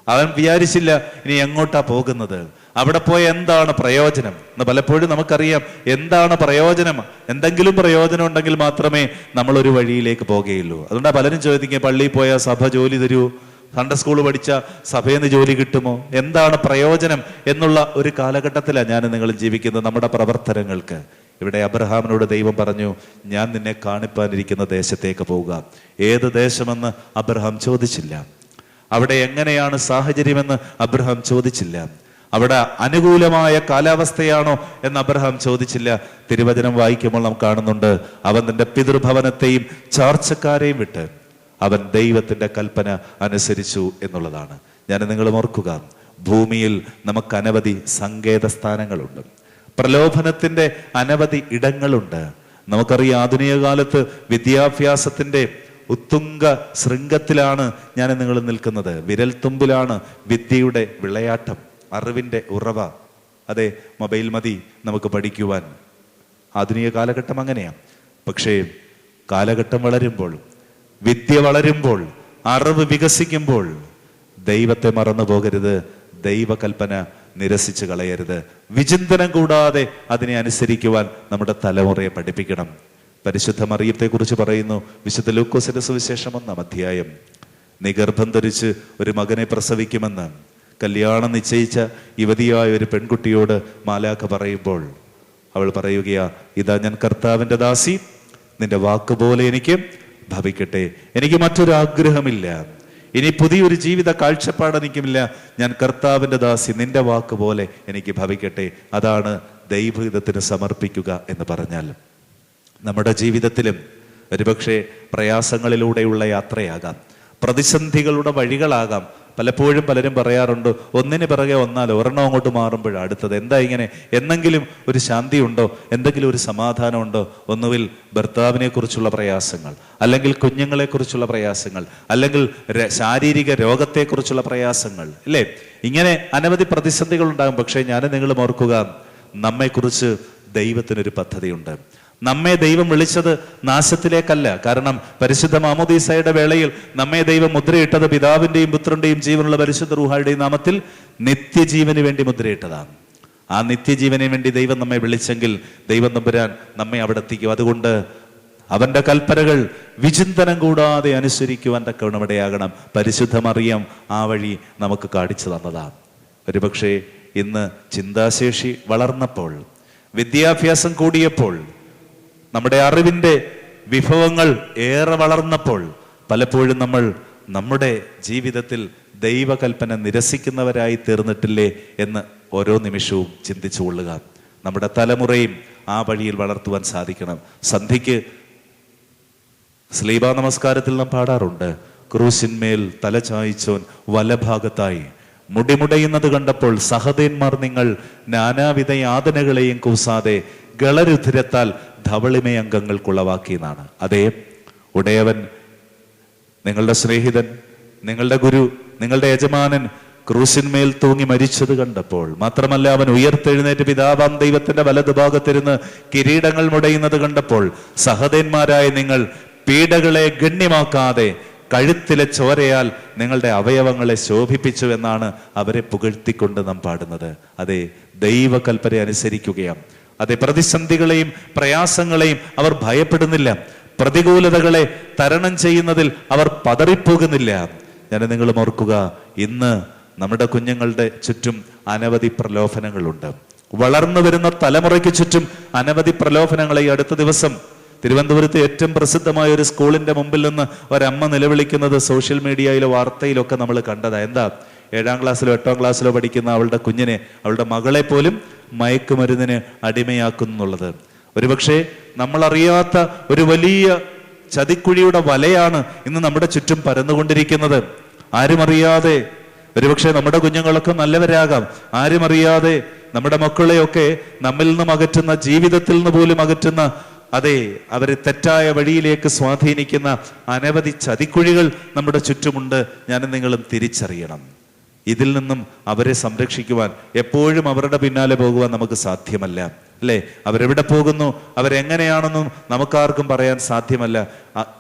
അവൻ വിചാരിച്ചില്ല ഇനി എങ്ങോട്ടാ പോകുന്നത്, അവിടെ പോയ എന്താണ് പ്രയോജനം എന്ന്. പലപ്പോഴും നമുക്കറിയാം എന്താണ് പ്രയോജനം. എന്തെങ്കിലും പ്രയോജനം ഉണ്ടെങ്കിൽ മാത്രമേ നമ്മൾ ഒരു വഴിയിലേക്ക് പോകുകയുള്ളൂ. അതുകൊണ്ടാണ് പലരും ചോദിക്കുക, പള്ളിയിൽ പോയാൽ സഭ ജോലി തരുമോ? സൺഡേ സ്കൂൾ പഠിച്ച സഭയിൽ നിന്ന് ജോലി കിട്ടുമോ? എന്താണ് പ്രയോജനം എന്നുള്ള ഒരു കാലഘട്ടത്തിലാണ് ഞാൻ നിങ്ങൾ ജീവിക്കുന്നത്. നമ്മുടെ പ്രവർത്തനങ്ങൾക്ക് ഇവിടെ അബ്രഹാമിനോട് ദൈവം പറഞ്ഞു, ഞാൻ നിന്നെ കാണിപ്പാനിരിക്കുന്ന ദേശത്തേക്ക് പോവുക. ഏത് ദേശമെന്ന് അബ്രഹാം ചോദിച്ചില്ല. അവിടെ എങ്ങനെയാണ് സാഹചര്യമെന്ന് അബ്രഹാം ചോദിച്ചില്ല. അവിടെ അനുകൂലമായ കാലാവസ്ഥയാണോ എന്ന് അബ്രഹാം ചോദിച്ചില്ല. തിരുവചനം വായിക്കുമ്പോൾ നാം കാണുന്നുണ്ട്, അവൻ തന്റെ പിതൃഭവനത്തെയും ചാർച്ചക്കാരെയും വിട്ട് അവൻ ദൈവത്തിന്റെ കൽപ്പന അനുസരിച്ചു എന്നുള്ളതാണ്. ഞാൻ നിങ്ങൾ ഓർക്കുക, ഭൂമിയിൽ നമുക്ക് അനവധി സങ്കേത സ്ഥാനങ്ങളുണ്ട്, പ്രലോഭനത്തിന്റെ അനവധി ഇടങ്ങളുണ്ട്. നമുക്കറിയാം, ആധുനിക കാലത്ത് വിദ്യാഭ്യാസത്തിന്റെ ഉത്തുംഗ ശൃംഗത്തിലാണ് ഞാൻ നിങ്ങൾ നിൽക്കുന്നത്. വിരൽത്തുമ്പിലാണ് വിദ്യയുടെ വിളയാട്ടം, അറിവിന്റെ ഉറവ. അതെ, മൊബൈൽ മതി നമുക്ക് പഠിക്കുവാൻ. ആധുനിക കാലഘട്ടം അങ്ങനെയാണ്. പക്ഷേ കാലഘട്ടം വളരുമ്പോൾ, വിദ്യ വളരുമ്പോൾ, അറിവ് വികസിക്കുമ്പോൾ ദൈവത്തെ മറന്നു പോകരുത്. ദൈവകൽപ്പന നിരസിച്ച് കളയരുത്. വിചിന്തനം കൂടാതെ അതിനെ അനുസരിക്കുവാൻ നമ്മുടെ തലമുറയെ പഠിപ്പിക്കണം. പരിശുദ്ധ മറിയത്തെ കുറിച്ച് പറയുന്നു വിശുദ്ധ ലൂക്കോസിന്റെ സുവിശേഷം 1-ാം അധ്യായം. നീ ഗർഭം ധരിച്ച് ഒരു മകനെ പ്രസവിക്കുമെന്ന് കല്യാണം നിശ്ചയിച്ച യുവതിയായ ഒരു പെൺകുട്ടിയോട് മാലാഖ പറയുമ്പോൾ അവൾ പറയുകയാ, ഇതാ ഞാൻ കർത്താവിന്റെ ദാസി, നിന്റെ വാക്കുപോലെ എനിക്ക് ഭവിക്കട്ടെ. എനിക്ക് മറ്റൊരു ആഗ്രഹമില്ല, ഇനി പുതിയൊരു ജീവിത കാഴ്ചപ്പാട് എനിക്കുമില്ല. ഞാൻ കർത്താവിൻ്റെ ദാസി, നിന്റെ വാക്ക് പോലെ എനിക്ക് ഭവിക്കട്ടെ. അതാണ് ദൈവഹിതത്തിന് സമർപ്പിക്കുക എന്ന് പറഞ്ഞാൽ. നമ്മുടെ ജീവിതത്തിലും ഒരുപക്ഷെ പ്രയാസങ്ങളിലൂടെയുള്ള യാത്രയാകാം, പ്രതിസന്ധികളുടെ വഴികളാകാം. പലപ്പോഴും പലരും പറയാറുണ്ട്, ഒന്നിന് പിറകെ ഒന്നാലോ, ഒരെണ്ണം അങ്ങോട്ട് മാറുമ്പോഴാണ് അടുത്തത്. എന്താ ഇങ്ങനെ? എന്തെങ്കിലും ഒരു ശാന്തി ഉണ്ടോ? എന്തെങ്കിലും ഒരു സമാധാനം ഉണ്ടോ? ഒന്നുകിൽ ഭർത്താവിനെ കുറിച്ചുള്ള പ്രയാസങ്ങൾ, അല്ലെങ്കിൽ കുഞ്ഞുങ്ങളെക്കുറിച്ചുള്ള പ്രയാസങ്ങൾ, അല്ലെങ്കിൽ ശാരീരിക രോഗത്തെക്കുറിച്ചുള്ള പ്രയാസങ്ങൾ, അല്ലേ? ഇങ്ങനെ അനവധി പ്രതിസന്ധികൾ ഉണ്ടാകും. പക്ഷേ ഞാൻ നിങ്ങളും ഓർക്കുക, നമ്മെക്കുറിച്ച് ദൈവത്തിനൊരു പദ്ധതിയുണ്ട്. നമ്മെ ദൈവം വിളിച്ചത് നാശത്തിലേക്കല്ല. കാരണം പരിശുദ്ധ മാമോദീസയുടെ വേളയിൽ നമ്മെ ദൈവം മുദ്രയിട്ടത് പിതാവിന്റെയും പുത്രന്റെയും ജീവനുള്ള പരിശുദ്ധ റൂഹായുടെയും നാമത്തിൽ നിത്യജീവന് വേണ്ടി മുദ്രയിട്ടതാണ്. ആ നിത്യജീവന് വേണ്ടി ദൈവം നമ്മെ വിളിച്ചെങ്കിൽ ദൈവം തമ്പുരാൻ നമ്മെ അവിടെ എത്തിക്കും. അതുകൊണ്ട് അവന്റെ കൽപ്പനകൾ വിചിന്തനം കൂടാതെ അനുസരിക്കുവാൻ തക്കവണ്ണം ഇടയാകണം. പരിശുദ്ധ മറിയം ആ വഴി നമുക്ക് കാണിച്ചു തന്നതാണ്. ഒരുപക്ഷെ ഇന്ന് ചിന്താശേഷി വളർന്നപ്പോൾ, വിദ്യാഭ്യാസം കൂടിയപ്പോൾ, നമ്മുടെ അറിവിൻ്റെ വിഭവങ്ങൾ ഏറെ വളർന്നപ്പോൾ പലപ്പോഴും നമ്മൾ നമ്മുടെ ജീവിതത്തിൽ ദൈവകൽപ്പന നിരസിക്കുന്നവരായി തീർന്നിട്ടില്ലേ എന്ന് ഓരോ നിമിഷവും ചിന്തിച്ചു കൊള്ളുക. നമ്മുടെ തലമുറയും ആ വഴിയിൽ വളർത്തുവാൻ സാധിക്കണം. സന്ധ്യയ്ക്ക് സ്ലീബാ നമസ്കാരത്തിൽ നാം പാടാറുണ്ട്, ക്രൂശിന്മേൽ തല ചായ്ച്ചോൻ വലഭാഗത്തായി മുടിമുടയുന്നത് കണ്ടപ്പോൾ സഹദേന്മാർ നിങ്ങൾ നാനാവിധ യാതനകളെയും കൂസാതെ ഗളരുധിരത്താൽ ധവളിമേ അംഗങ്ങൾക്കുളവാക്കി എന്നാണ്. അതേ, ഉടയവൻ, നിങ്ങളുടെ സ്നേഹിതൻ, നിങ്ങളുടെ ഗുരു, നിങ്ങളുടെ യജമാനൻ ക്രൂശിന്മേൽ തൂങ്ങി മരിച്ചത് കണ്ടപ്പോൾ, മാത്രമല്ല അവൻ ഉയർത്തെഴുന്നേറ്റ് പിതാവാം ദൈവത്തിന്റെ വലതുഭാഗത്തിരുന്ന് കിരീടങ്ങൾ മുടയുന്നത് കണ്ടപ്പോൾ, സഹദേന്മാരായ നിങ്ങൾ പീഡകളെ ഗണ്യമാക്കാതെ കഴുത്തിലെ ചോരയാൽ നിങ്ങളുടെ അവയവങ്ങളെ ശോഭിപ്പിച്ചു എന്നാണ് അവരെ പുകഴ്ത്തിക്കൊണ്ട് നാം പാടുന്നത്. അതെ, ദൈവകൽപ്പന അനുസരിക്കുകയാണ്. അതെ, പ്രതിസന്ധികളെയും പ്രയാസങ്ങളെയും അവർ ഭയപ്പെടുന്നില്ല. പ്രതികൂലതകളെ തരണം ചെയ്യുന്നതിൽ അവർ പതറിപ്പോകുന്നില്ല. ഞാൻ നിങ്ങൾ ഓർക്കുക, ഇന്ന് നമ്മുടെ കുഞ്ഞുങ്ങളുടെ ചുറ്റും അനവധി പ്രലോഭനങ്ങളുണ്ട്. വളർന്നു വരുന്ന തലമുറയ്ക്ക് ചുറ്റും അനവധി പ്രലോഭനങ്ങളെ. ഈ അടുത്ത ദിവസം തിരുവനന്തപുരത്ത് ഏറ്റവും പ്രസിദ്ധമായ ഒരു സ്കൂളിന്റെ മുമ്പിൽ നിന്ന് ഒരമ്മ നിലവിളിക്കുന്നത് സോഷ്യൽ മീഡിയയിലോ വാർത്തയിലൊക്കെ നമ്മൾ കണ്ടതാ. എന്താ? 7ാം ക്ലാസ്സിലോ 8ാം ക്ലാസ്സിലോ പഠിക്കുന്ന അവളുടെ കുഞ്ഞിനെ, അവളുടെ മകളെ പോലും മയക്കുമരുന്നിന് അടിമയാക്കുന്നുള്ളത്. ഒരുപക്ഷെ നമ്മളറിയാത്ത ഒരു വലിയ ചതിക്കുഴിയുടെ വലയാണ് ഇന്ന് നമ്മുടെ ചുറ്റും പരന്നുകൊണ്ടിരിക്കുന്നത്. ആരും അറിയാതെ ഒരുപക്ഷെ നമ്മുടെ കുഞ്ഞുങ്ങളൊക്കെ നല്ലവരാകാം. ആരും അറിയാതെ നമ്മുടെ മക്കളെയൊക്കെ നമ്മിൽ നിന്നും അകറ്റുന്ന, ജീവിതത്തിൽ നിന്ന് പോലും അകറ്റുന്ന, അതെ, അവരെ തെറ്റായ വഴിയിലേക്ക് സ്വാധീനിക്കുന്ന അനവധി ചതിക്കുഴികൾ നമ്മുടെ ചുറ്റുമുണ്ട്. ഞാനും നിങ്ങളും തിരിച്ചറിയണം. ഇതിൽ നിന്നും അവരെ സംരക്ഷിക്കുവാൻ, എപ്പോഴും അവരുടെ പിന്നാലെ പോകുവാൻ നമുക്ക് സാധ്യമല്ല, അല്ലേ? അവരെവിടെ പോകുന്നു, അവരെങ്ങനെയാണെന്നും നമുക്കാർക്കും പറയാൻ സാധ്യമല്ല.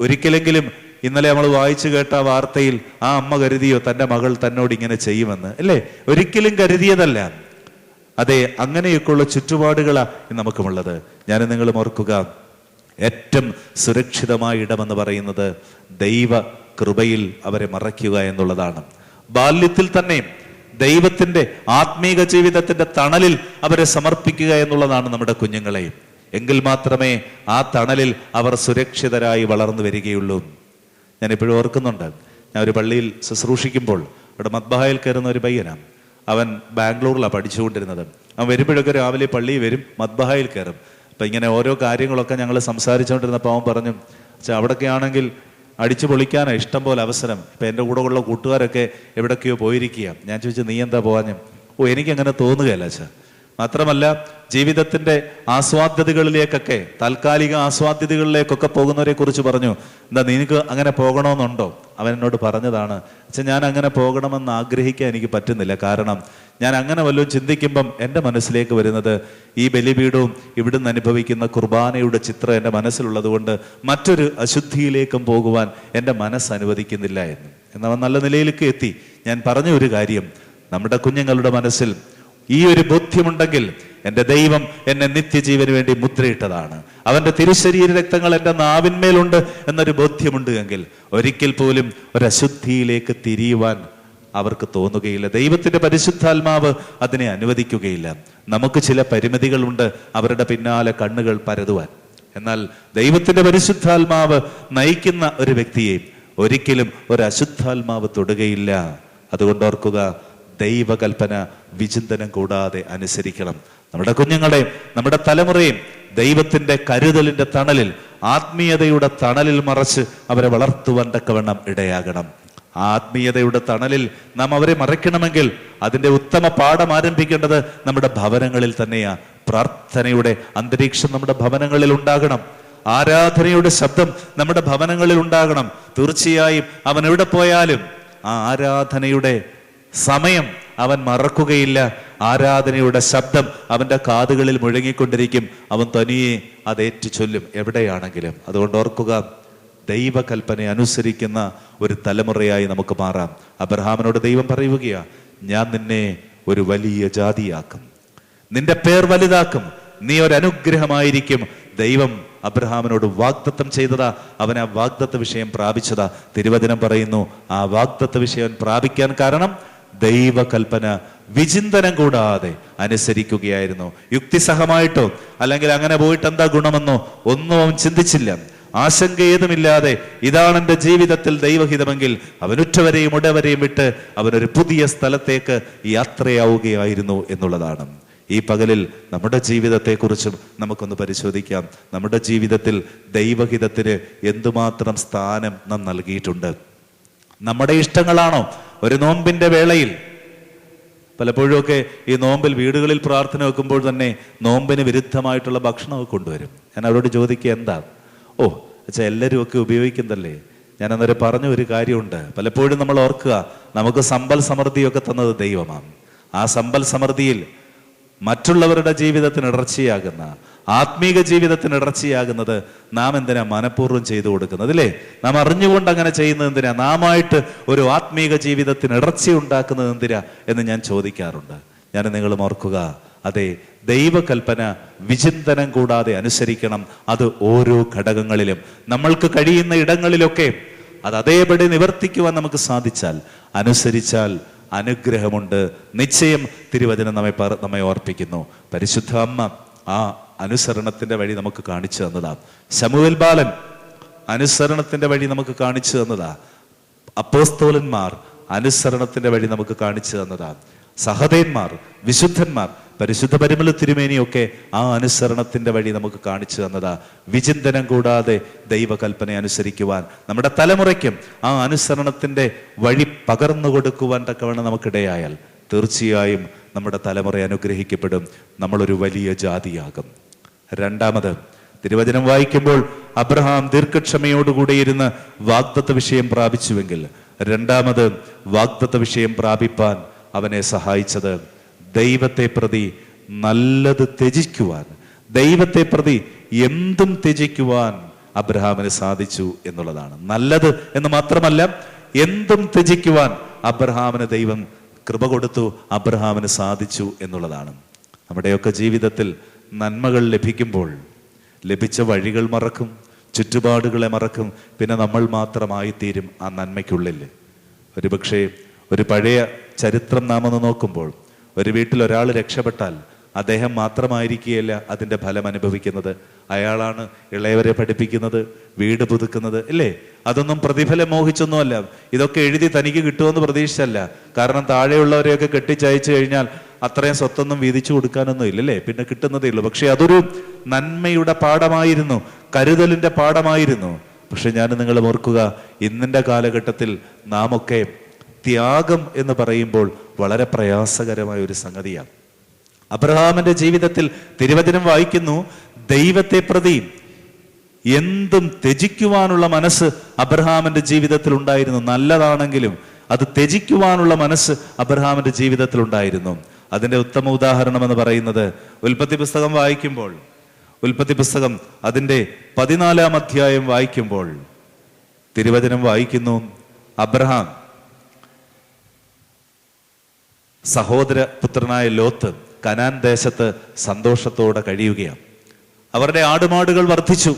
ഒരിക്കലെങ്കിലും ഇന്നലെ നമ്മൾ വായിച്ചു കേട്ട വാർത്തയിൽ ആ അമ്മ കരുതിയോ തൻ്റെ മകൾ തന്നോട് ഇങ്ങനെ ചെയ്യുമെന്ന്? അല്ലേ? ഒരിക്കലും കരുതിയതല്ല. അതെ, അങ്ങനെയൊക്കെയുള്ള ചുറ്റുപാടുകളാണ് നമുക്കുമുള്ളത്. ഞാൻ നിങ്ങൾ ഓർക്കുക, ഏറ്റവും സുരക്ഷിതമായ ഇടമെന്ന് പറയുന്നത് ദൈവ കൃപയിൽ അവരെ മറയ്ക്കുക എന്നുള്ളതാണ്. ബാല്യത്തിൽ തന്നെ ദൈവത്തിന്റെ ആത്മീക ജീവിതത്തിന്റെ തണലിൽ അവരെ സമർപ്പിക്കുക എന്നുള്ളതാണ് നമ്മുടെ കുഞ്ഞുങ്ങളെ. എങ്കിൽ മാത്രമേ ആ തണലിൽ അവർ സുരക്ഷിതരായി വളർന്നു വരികയുള്ളൂ. ഞാൻ ഇപ്പോഴും ഓർക്കുന്നുണ്ട്, ഞാൻ ഒരു പള്ളിയിൽ ശുശ്രൂഷിക്കുമ്പോൾ അവിടെ മദ്ബഹായിൽ കയറുന്ന ഒരു പയ്യനാണ്. അവൻ ബാംഗ്ലൂരിലാണ് പഠിച്ചുകൊണ്ടിരുന്നത്. അവൻ വരുമ്പോഴൊക്കെ രാവിലെ പള്ളിയിൽ വരും, മദ്ബഹായിൽ കയറും. അപ്പം ഇങ്ങനെ ഓരോ കാര്യങ്ങളൊക്കെ ഞങ്ങൾ സംസാരിച്ചുകൊണ്ടിരുന്നപ്പോൾ അവൻ പറഞ്ഞു, അവിടെയൊക്കെ ആണെങ്കിൽ അടിച്ചു പൊളിക്കാനാണ് ഇഷ്ടം പോലെ അവസരം. ഇപ്പം എൻ്റെ കൂടെ ഉള്ള കൂട്ടുകാരൊക്കെ എവിടൊക്കെയോ പോയിരിക്കുക. ഞാൻ ചോദിച്ചു, നീ എന്താ പോകാഞ്ഞു? എനിക്കങ്ങനെ തോന്നുകയല്ല അച്ഛാ. മാത്രമല്ല, ജീവിതത്തിൻ്റെ ആസ്വാദ്യതകളിലേക്കൊക്കെ, താൽക്കാലിക ആസ്വാദ്യതകളിലേക്കൊക്കെ പോകുന്നവരെ കുറിച്ച് പറഞ്ഞു. എന്താ, നിനക്ക് അങ്ങനെ പോകണമെന്നുണ്ടോ? അവൻ എന്നോട് പറഞ്ഞതാണ്, അച്ഛാ ഞാൻ അങ്ങനെ പോകണമെന്ന് ആഗ്രഹിക്കാൻ എനിക്ക് പറ്റുന്നില്ല. കാരണം ഞാൻ അങ്ങനെ വല്ലതും ചിന്തിക്കുമ്പം എൻ്റെ മനസ്സിലേക്ക് വരുന്നത് ഈ ബലിപീഠവും ഇവിടുന്ന് അനുഭവിക്കുന്ന കുർബാനയുടെ ചിത്രം എൻ്റെ മനസ്സിലുള്ളത് കൊണ്ട് മറ്റൊരു അശുദ്ധിയിലേക്കും പോകുവാൻ എൻ്റെ മനസ്സ് അനുവദിക്കുന്നില്ല എന്ന്. എന്നവൻ നല്ല നിലയിലേക്ക് എത്തി. ഞാൻ പറഞ്ഞ ഒരു കാര്യം, നമ്മുടെ കുഞ്ഞുങ്ങളുടെ മനസ്സിൽ ഈ ഒരു ബോധ്യമുണ്ടെങ്കിൽ, എൻ്റെ ദൈവം എന്നെ നിത്യജീവന് വേണ്ടി മുദ്രയിട്ടതാണ്, അവൻ്റെ തിരുശരീര രക്തങ്ങൾ എൻ്റെ നാവിന്മേലുണ്ട് എന്നൊരു ബോധ്യമുണ്ട് എങ്കിൽ ഒരിക്കൽ പോലും ഒരശുദ്ധിയിലേക്ക് തിരിയുവാൻ അവർക്ക് തോന്നുകയില്ല. ദൈവത്തിന്റെ പരിശുദ്ധാത്മാവ് അതിനെ അനുവദിക്കുകയില്ല. നമുക്ക് ചില പരിമിതികളുണ്ട് അവരുടെ പിന്നാലെ കണ്ണുകൾ പരതുവാൻ. എന്നാൽ ദൈവത്തിന്റെ പരിശുദ്ധാത്മാവ് നയിക്കുന്ന ഒരു വ്യക്തിയെ ഒരിക്കലും ഒരു അശുദ്ധാത്മാവ് തൊടുകയില്ല. അതുകൊണ്ട് ഓർക്കുക, ദൈവകൽപ്പന വിചിന്തനം കൂടാതെ അനുസരിക്കണം. നമ്മുടെ കുഞ്ഞുങ്ങളെയും നമ്മുടെ തലമുറയും ദൈവത്തിന്റെ കരുതലിന്റെ തണലിൽ, ആത്മീയതയുടെ തണലിൽ മറച്ച് അവരെ വളർത്തുവാൻ തക്കവണ്ണം ഇടയാകണം. ആ ആത്മീയതയുടെ തണലിൽ നാം അവരെ മറയ്ക്കണമെങ്കിൽ അതിന്റെ ഉത്തമ പാഠം ആരംഭിക്കേണ്ടത് നമ്മുടെ ഭവനങ്ങളിൽ തന്നെയാ. പ്രാർത്ഥനയുടെ അന്തരീക്ഷം നമ്മുടെ ഭവനങ്ങളിൽ ഉണ്ടാകണം. ആരാധനയുടെ ശബ്ദം നമ്മുടെ ഭവനങ്ങളിൽ ഉണ്ടാകണം. തീർച്ചയായും അവൻ എവിടെ പോയാലും ആ ആരാധനയുടെ സമയം അവൻ മറക്കുകയില്ല. ആരാധനയുടെ ശബ്ദം അവന്റെ കാതുകളിൽ മുഴങ്ങിക്കൊണ്ടിരിക്കും. അവൻ തനിയെ അതേറ്റു ചൊല്ലും എവിടെയാണെങ്കിലും. അതുകൊണ്ട് ഓർക്കുക, ദൈവകൽപ്പന അനുസരിക്കുന്ന ഒരു തലമുറയായി നമുക്ക് മാറാം. അബ്രഹാമിനോട് ദൈവം പറയുകയാ, ഞാൻ നിന്നെ ഒരു വലിയ ജാതിയാക്കും, നിന്റെ പേർ വലുതാക്കും, നീ ഒരു അനുഗ്രഹമായിരിക്കും. ദൈവം അബ്രഹാമിനോട് വാഗ്ദത്തം ചെയ്തതാ. അവൻ ആ വാഗ്ദത്ത വിഷയം പ്രാപിച്ചതാ. തിരുവചനം പറയുന്നു, ആ വാഗ്ദത്ത വിഷയം പ്രാപിക്കാൻ കാരണം ദൈവകൽപ്പന വിചിന്തനം കൂടാതെ അനുസരിക്കുകയായിരുന്നു. യുക്തിസഹമായിട്ടോ അല്ലെങ്കിൽ അങ്ങനെ പോയിട്ട് എന്താ ഗുണമെന്നോ ഒന്നും അവൻ ചിന്തിച്ചില്ല. ആശങ്ക ഏതുമില്ലാതെ ഇതാണ് എൻ്റെ ജീവിതത്തിൽ ദൈവഹിതമെങ്കിൽ അവനുറ്റവരെയും ഉടവരെയും വിട്ട് അവനൊരു പുതിയ സ്ഥലത്തേക്ക് യാത്രയാവുകയായിരുന്നു എന്നുള്ളതാണ്. ഈ പകലിൽ നമ്മുടെ ജീവിതത്തെക്കുറിച്ചും നമുക്കൊന്ന് പരിശോധിക്കാം. നമ്മുടെ ജീവിതത്തിൽ ദൈവഹിതത്തിന് എന്തുമാത്രം സ്ഥാനം നാം നൽകിയിട്ടുണ്ട്? നമ്മുടെ ഇഷ്ടങ്ങളാണോ? ഒരു നോമ്പിന്റെ വേളയിൽ പലപ്പോഴുമൊക്കെ ഈ നോമ്പിൽ വീടുകളിൽ പ്രാർത്ഥന വെക്കുമ്പോൾ തന്നെ നോമ്പിന് വിരുദ്ധമായിട്ടുള്ള ഭക്ഷണമൊക്കെ കൊണ്ടുവരും. ഞാൻ അവരോട് ചോദിക്കുക, എന്താ? ഓ അച്ഛാ, എല്ലാവരും ഒക്കെ ഉപയോഗിക്കുന്നതല്ലേ. ഞാൻ അന്നേരം പറഞ്ഞ ഒരു കാര്യമുണ്ട്. പലപ്പോഴും നമ്മൾ ഓർക്കുക, നമുക്ക് സമ്പൽ സമൃദ്ധിയൊക്കെ തന്നത് ദൈവമാണ്. ആ സമ്പൽ സമൃദ്ധിയിൽ മറ്റുള്ളവരുടെ ജീവിതത്തിന് ഇടർച്ചയാകുന്ന, ആത്മീക ജീവിതത്തിന് ഇടർച്ചയാകുന്നത് നാം എന്തിനാ മനഃപൂർവ്വം ചെയ്തു കൊടുക്കുന്നത്? അല്ലേ? നാം അറിഞ്ഞുകൊണ്ട് അങ്ങനെ ചെയ്യുന്നത് എന്തിനാ? നാമായിട്ട് ഒരു ആത്മീക ജീവിതത്തിന് ഇടർച്ച ഉണ്ടാക്കുന്നത് എന്തിനാ എന്ന് ഞാൻ ചോദിക്കാറുണ്ട്. ഞാൻ നിങ്ങളും ഓർക്കുക, അതെ, ദൈവകൽപ്പന വിചിന്തനം കൂടാതെ അനുസരിക്കണം. അത് ഓരോ ഘടകങ്ങളിലും നമ്മൾക്ക് കഴിയുന്ന ഇടങ്ങളിലൊക്കെ അത് അതേപടി നിവർത്തിക്കുവാൻ നമുക്ക് സാധിച്ചാൽ, അനുസരിച്ചാൽ അനുഗ്രഹമുണ്ട്. നിശ്ചയം തിരുവചനം നമ്മെ ഓർപ്പിക്കുന്നു. പരിശുദ്ധ അമ്മ ആ അനുസരണത്തിന്റെ വഴി നമുക്ക് കാണിച്ചു തന്നതാ. ശമൂവേൽ ബാലൻ അനുസരണത്തിന്റെ വഴി നമുക്ക് കാണിച്ചു തന്നതാ. അപ്പോസ്തലന്മാർ അനുസരണത്തിന്റെ വഴി നമുക്ക് കാണിച്ചു തന്നതാ. സഹദേന്മാർ, വിശുദ്ധന്മാർ, പരിശുദ്ധ പരിമല തിരുമേനിയൊക്കെ ആ അനുസരണത്തിന്റെ വഴി നമുക്ക് കാണിച്ചു തന്നതാ. വിചിന്തനം കൂടാതെ ദൈവകൽപ്പന അനുസരിക്കുവാൻ നമ്മുടെ തലമുറയ്ക്കും ആ അനുസരണത്തിന്റെ വഴി പകർന്നു കൊടുക്കുവാൻ തക്കവണ്ണം നമുക്കിടയായാൽ തീർച്ചയായും നമ്മുടെ തലമുറ അനുഗ്രഹിക്കപ്പെടും. നമ്മളൊരു വലിയ ജാതിയാകും. രണ്ടാമത്, തിരുവചനം വായിക്കുമ്പോൾ അബ്രഹാം ദീർഘക്ഷമയോടുകൂടെ ഇരുന്ന് വാഗ്ദത്ത വിഷയം പ്രാപിച്ചുവെങ്കിൽ, രണ്ടാമത് വാഗ്ദത്ത വിഷയം പ്രാപിപ്പാൻ അവനെ സഹായിച്ചത് ദൈവത്തെ പ്രതി നല്ലത് ത്യജിക്കുവാൻ, ദൈവത്തെ പ്രതി എന്തും ത്യജിക്കുവാൻ അബ്രഹാമിന് സാധിച്ചു എന്നുള്ളതാണ്. നല്ലത് എന്ന് മാത്രമല്ല, എന്തും ത്യജിക്കുവാൻ അബ്രഹാമിന് ദൈവം കൃപ കൊടുത്തു, അബ്രഹാമിന് സാധിച്ചു എന്നുള്ളതാണ്. നമ്മുടെയൊക്കെ ജീവിതത്തിൽ നന്മകൾ ലഭിക്കുമ്പോൾ ലഭിച്ച വഴികൾ മറക്കും, ചുറ്റുപാടുകളെ മറക്കും. പിന്നെ നമ്മൾ മാത്രമായി തീരും ആ നന്മയ്ക്കുള്ളിൽ. ഒരുപക്ഷെ ഒരു പഴയ ചരിത്രം നാം ഒന്ന് നോക്കുമ്പോൾ, ഒരു വീട്ടിൽ ഒരാൾ രക്ഷപ്പെട്ടാൽ അദ്ദേഹം മാത്രമായിരിക്കുകയല്ല അതിൻ്റെ ഫലം അനുഭവിക്കുന്നത്. അയാളാണ് ഇളയവരെ പഠിപ്പിക്കുന്നത്, വീട് പുതുക്കുന്നത്, അല്ലേ? അതൊന്നും പ്രതിഫലം മോഹിച്ചൊന്നുമല്ല. ഇതൊക്കെ എഴുതി തനിക്ക് കിട്ടുമെന്ന് പ്രതീക്ഷിച്ചല്ല. കാരണം താഴെയുള്ളവരെയൊക്കെ കെട്ടിച്ചയച്ചു കഴിഞ്ഞാൽ അത്രയും സ്വത്തൊന്നും വീതിച്ചു കൊടുക്കാനൊന്നും ഇല്ലല്ലേ, പിന്നെ കിട്ടുന്നതേ ഉള്ളൂ. പക്ഷെ അതൊരു നന്മയുടെ പാഠമായിരുന്നു, കരുതലിന്റെ പാഠമായിരുന്നു. പക്ഷെ ഞാൻ നിങ്ങൾ ഓർക്കുക, ഇന്നിൻ്റെ കാലഘട്ടത്തിൽ നാം ഒക്കെ ത്യാഗം എന്ന് പറയുമ്പോൾ വളരെ പ്രയാസകരമായ ഒരു സംഗതിയാണ്. അബ്രഹാമിന്റെ ജീവിതത്തിൽ തിരുവചനം വായിക്കുന്നു, ദൈവത്തെ പ്രതി എന്തും ത്യജിക്കുവാനുള്ള മനസ്സ് അബ്രഹാമിന്റെ ജീവിതത്തിൽ ഉണ്ടായിരുന്നു. നല്ലതാണെങ്കിലും അത് ത്യജിക്കുവാനുള്ള മനസ്സ് അബ്രഹാമിന്റെ ജീവിതത്തിൽ ഉണ്ടായിരുന്നു. അതിന്റെ ഉത്തമ ഉദാഹരണം എന്ന് പറയുന്നത് ഉൽപ്പത്തി പുസ്തകം വായിക്കുമ്പോൾ, ഉൽപ്പത്തി പുസ്തകം അതിന്റെ 14-ാം അധ്യായം വായിക്കുമ്പോൾ തിരുവചനം വായിക്കുന്നു, അബ്രഹാം സഹോദര പുത്രനായ ലോത്ത് കനാൻ ദേശത്ത് സന്തോഷത്തോടെ കഴിയുകയാണ്. അവരുടെ ആടുമാടുകൾ വർദ്ധിച്ചു,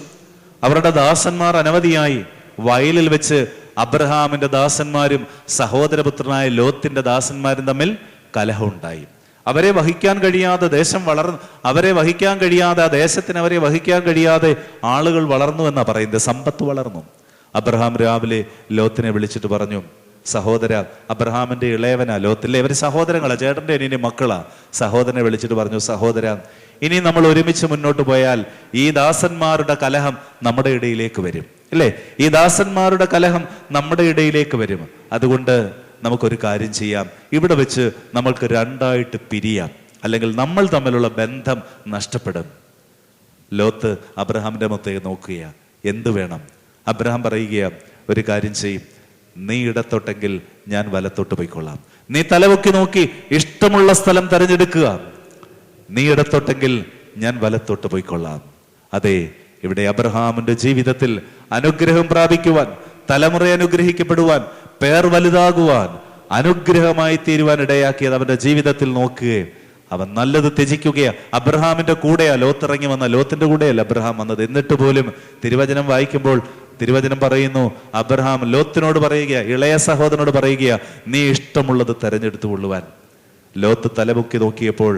അവരുടെ ദാസന്മാർ അനവധിയായി. വയലിൽ വെച്ച് അബ്രഹാമിന്റെ ദാസന്മാരും സഹോദരപുത്രനായ ലോത്തിന്റെ ദാസന്മാരും തമ്മിൽ കലഹമുണ്ടായി. അവരെ വഹിക്കാൻ കഴിയാതെ ദേശം വളർന്നു, അവരെ വഹിക്കാൻ കഴിയാതെ, ആ ദേശത്തിന് അവരെ വഹിക്കാൻ കഴിയാതെ ആളുകൾ വളർന്നു എന്നാ പറയുന്നത്. സമ്പത്ത് വളർന്നു. അബ്രഹാം രാവിലെ ലോത്തിനെ വിളിച്ചിട്ട് പറഞ്ഞു, സഹോദര, അബ്രഹാമിന്റെ ഇളയവനാ ലോത്തില്ലേ, ഇവര് സഹോദരങ്ങളാ, ചേട്ടന്റെ അനിയന്റെ മക്കളാ. സഹോദരനെ വിളിച്ചിട്ട് പറഞ്ഞു, സഹോദര, ഇനി നമ്മൾ ഒരുമിച്ച് മുന്നോട്ട് പോയാൽ ഈ ദാസന്മാരുടെ കലഹം നമ്മുടെ ഇടയിലേക്ക് വരും, അല്ലേ? ഈ ദാസന്മാരുടെ കലഹം നമ്മുടെ ഇടയിലേക്ക് വരും. അതുകൊണ്ട് നമുക്കൊരു കാര്യം ചെയ്യാം, ഇവിടെ വെച്ച് നമ്മൾക്ക് രണ്ടായിട്ട് പിരിയാം, അല്ലെങ്കിൽ നമ്മൾ തമ്മിലുള്ള ബന്ധം നഷ്ടപ്പെടും. ലോത്ത് അബ്രഹാമിന്റെ മുഖത്തേക്ക് നോക്കുക, എന്ത് വേണം? അബ്രഹാം പറയുക, ഒരു കാര്യം ചെയ്യും, നീ ഇടത്തോട്ടെങ്കിൽ ഞാൻ വലത്തോട്ട് പോയിക്കൊള്ളാം. നീ തലപൊക്കി നോക്കി ഇഷ്ടമുള്ള സ്ഥലം തെരഞ്ഞെടുക്കുക. നീ ഇടത്തോട്ടെങ്കിൽ ഞാൻ വലത്തോട്ട് പോയിക്കൊള്ളാം. അതെ, ഇവിടെ അബ്രഹാമിന്റെ ജീവിതത്തിൽ അനുഗ്രഹം പ്രാപിക്കുവാൻ, തലമുറ അനുഗ്രഹിക്കപ്പെടുവാൻ, പേർ വലുതാകുവാൻ, അനുഗ്രഹമായി തീരുവാൻ ഇടയാക്കിയത് അവന്റെ ജീവിതത്തിൽ നോക്കുകയും അവൻ നല്ലത് ത്യജിക്കുകയാ. അബ്രഹാമിന്റെ കൂടെയാ ലോത്ത് ഇറങ്ങി വന്ന, ലോത്തിന്റെ കൂടെയല്ല അബ്രഹാം വന്നത്. എന്നിട്ട് പോലും തിരുവചനം വായിക്കുമ്പോൾ തിരുവചനം പറയുന്നു, അബ്രഹാം ലോത്തിനോട് പറയുക, ഇളയ സഹോദരനോട് പറയുക, നീ ഇഷ്ടമുള്ളത് തെരഞ്ഞെടുത്തു കൊള്ളുവാൻ. ലോത്ത് തലമുക്കി നോക്കിയപ്പോൾ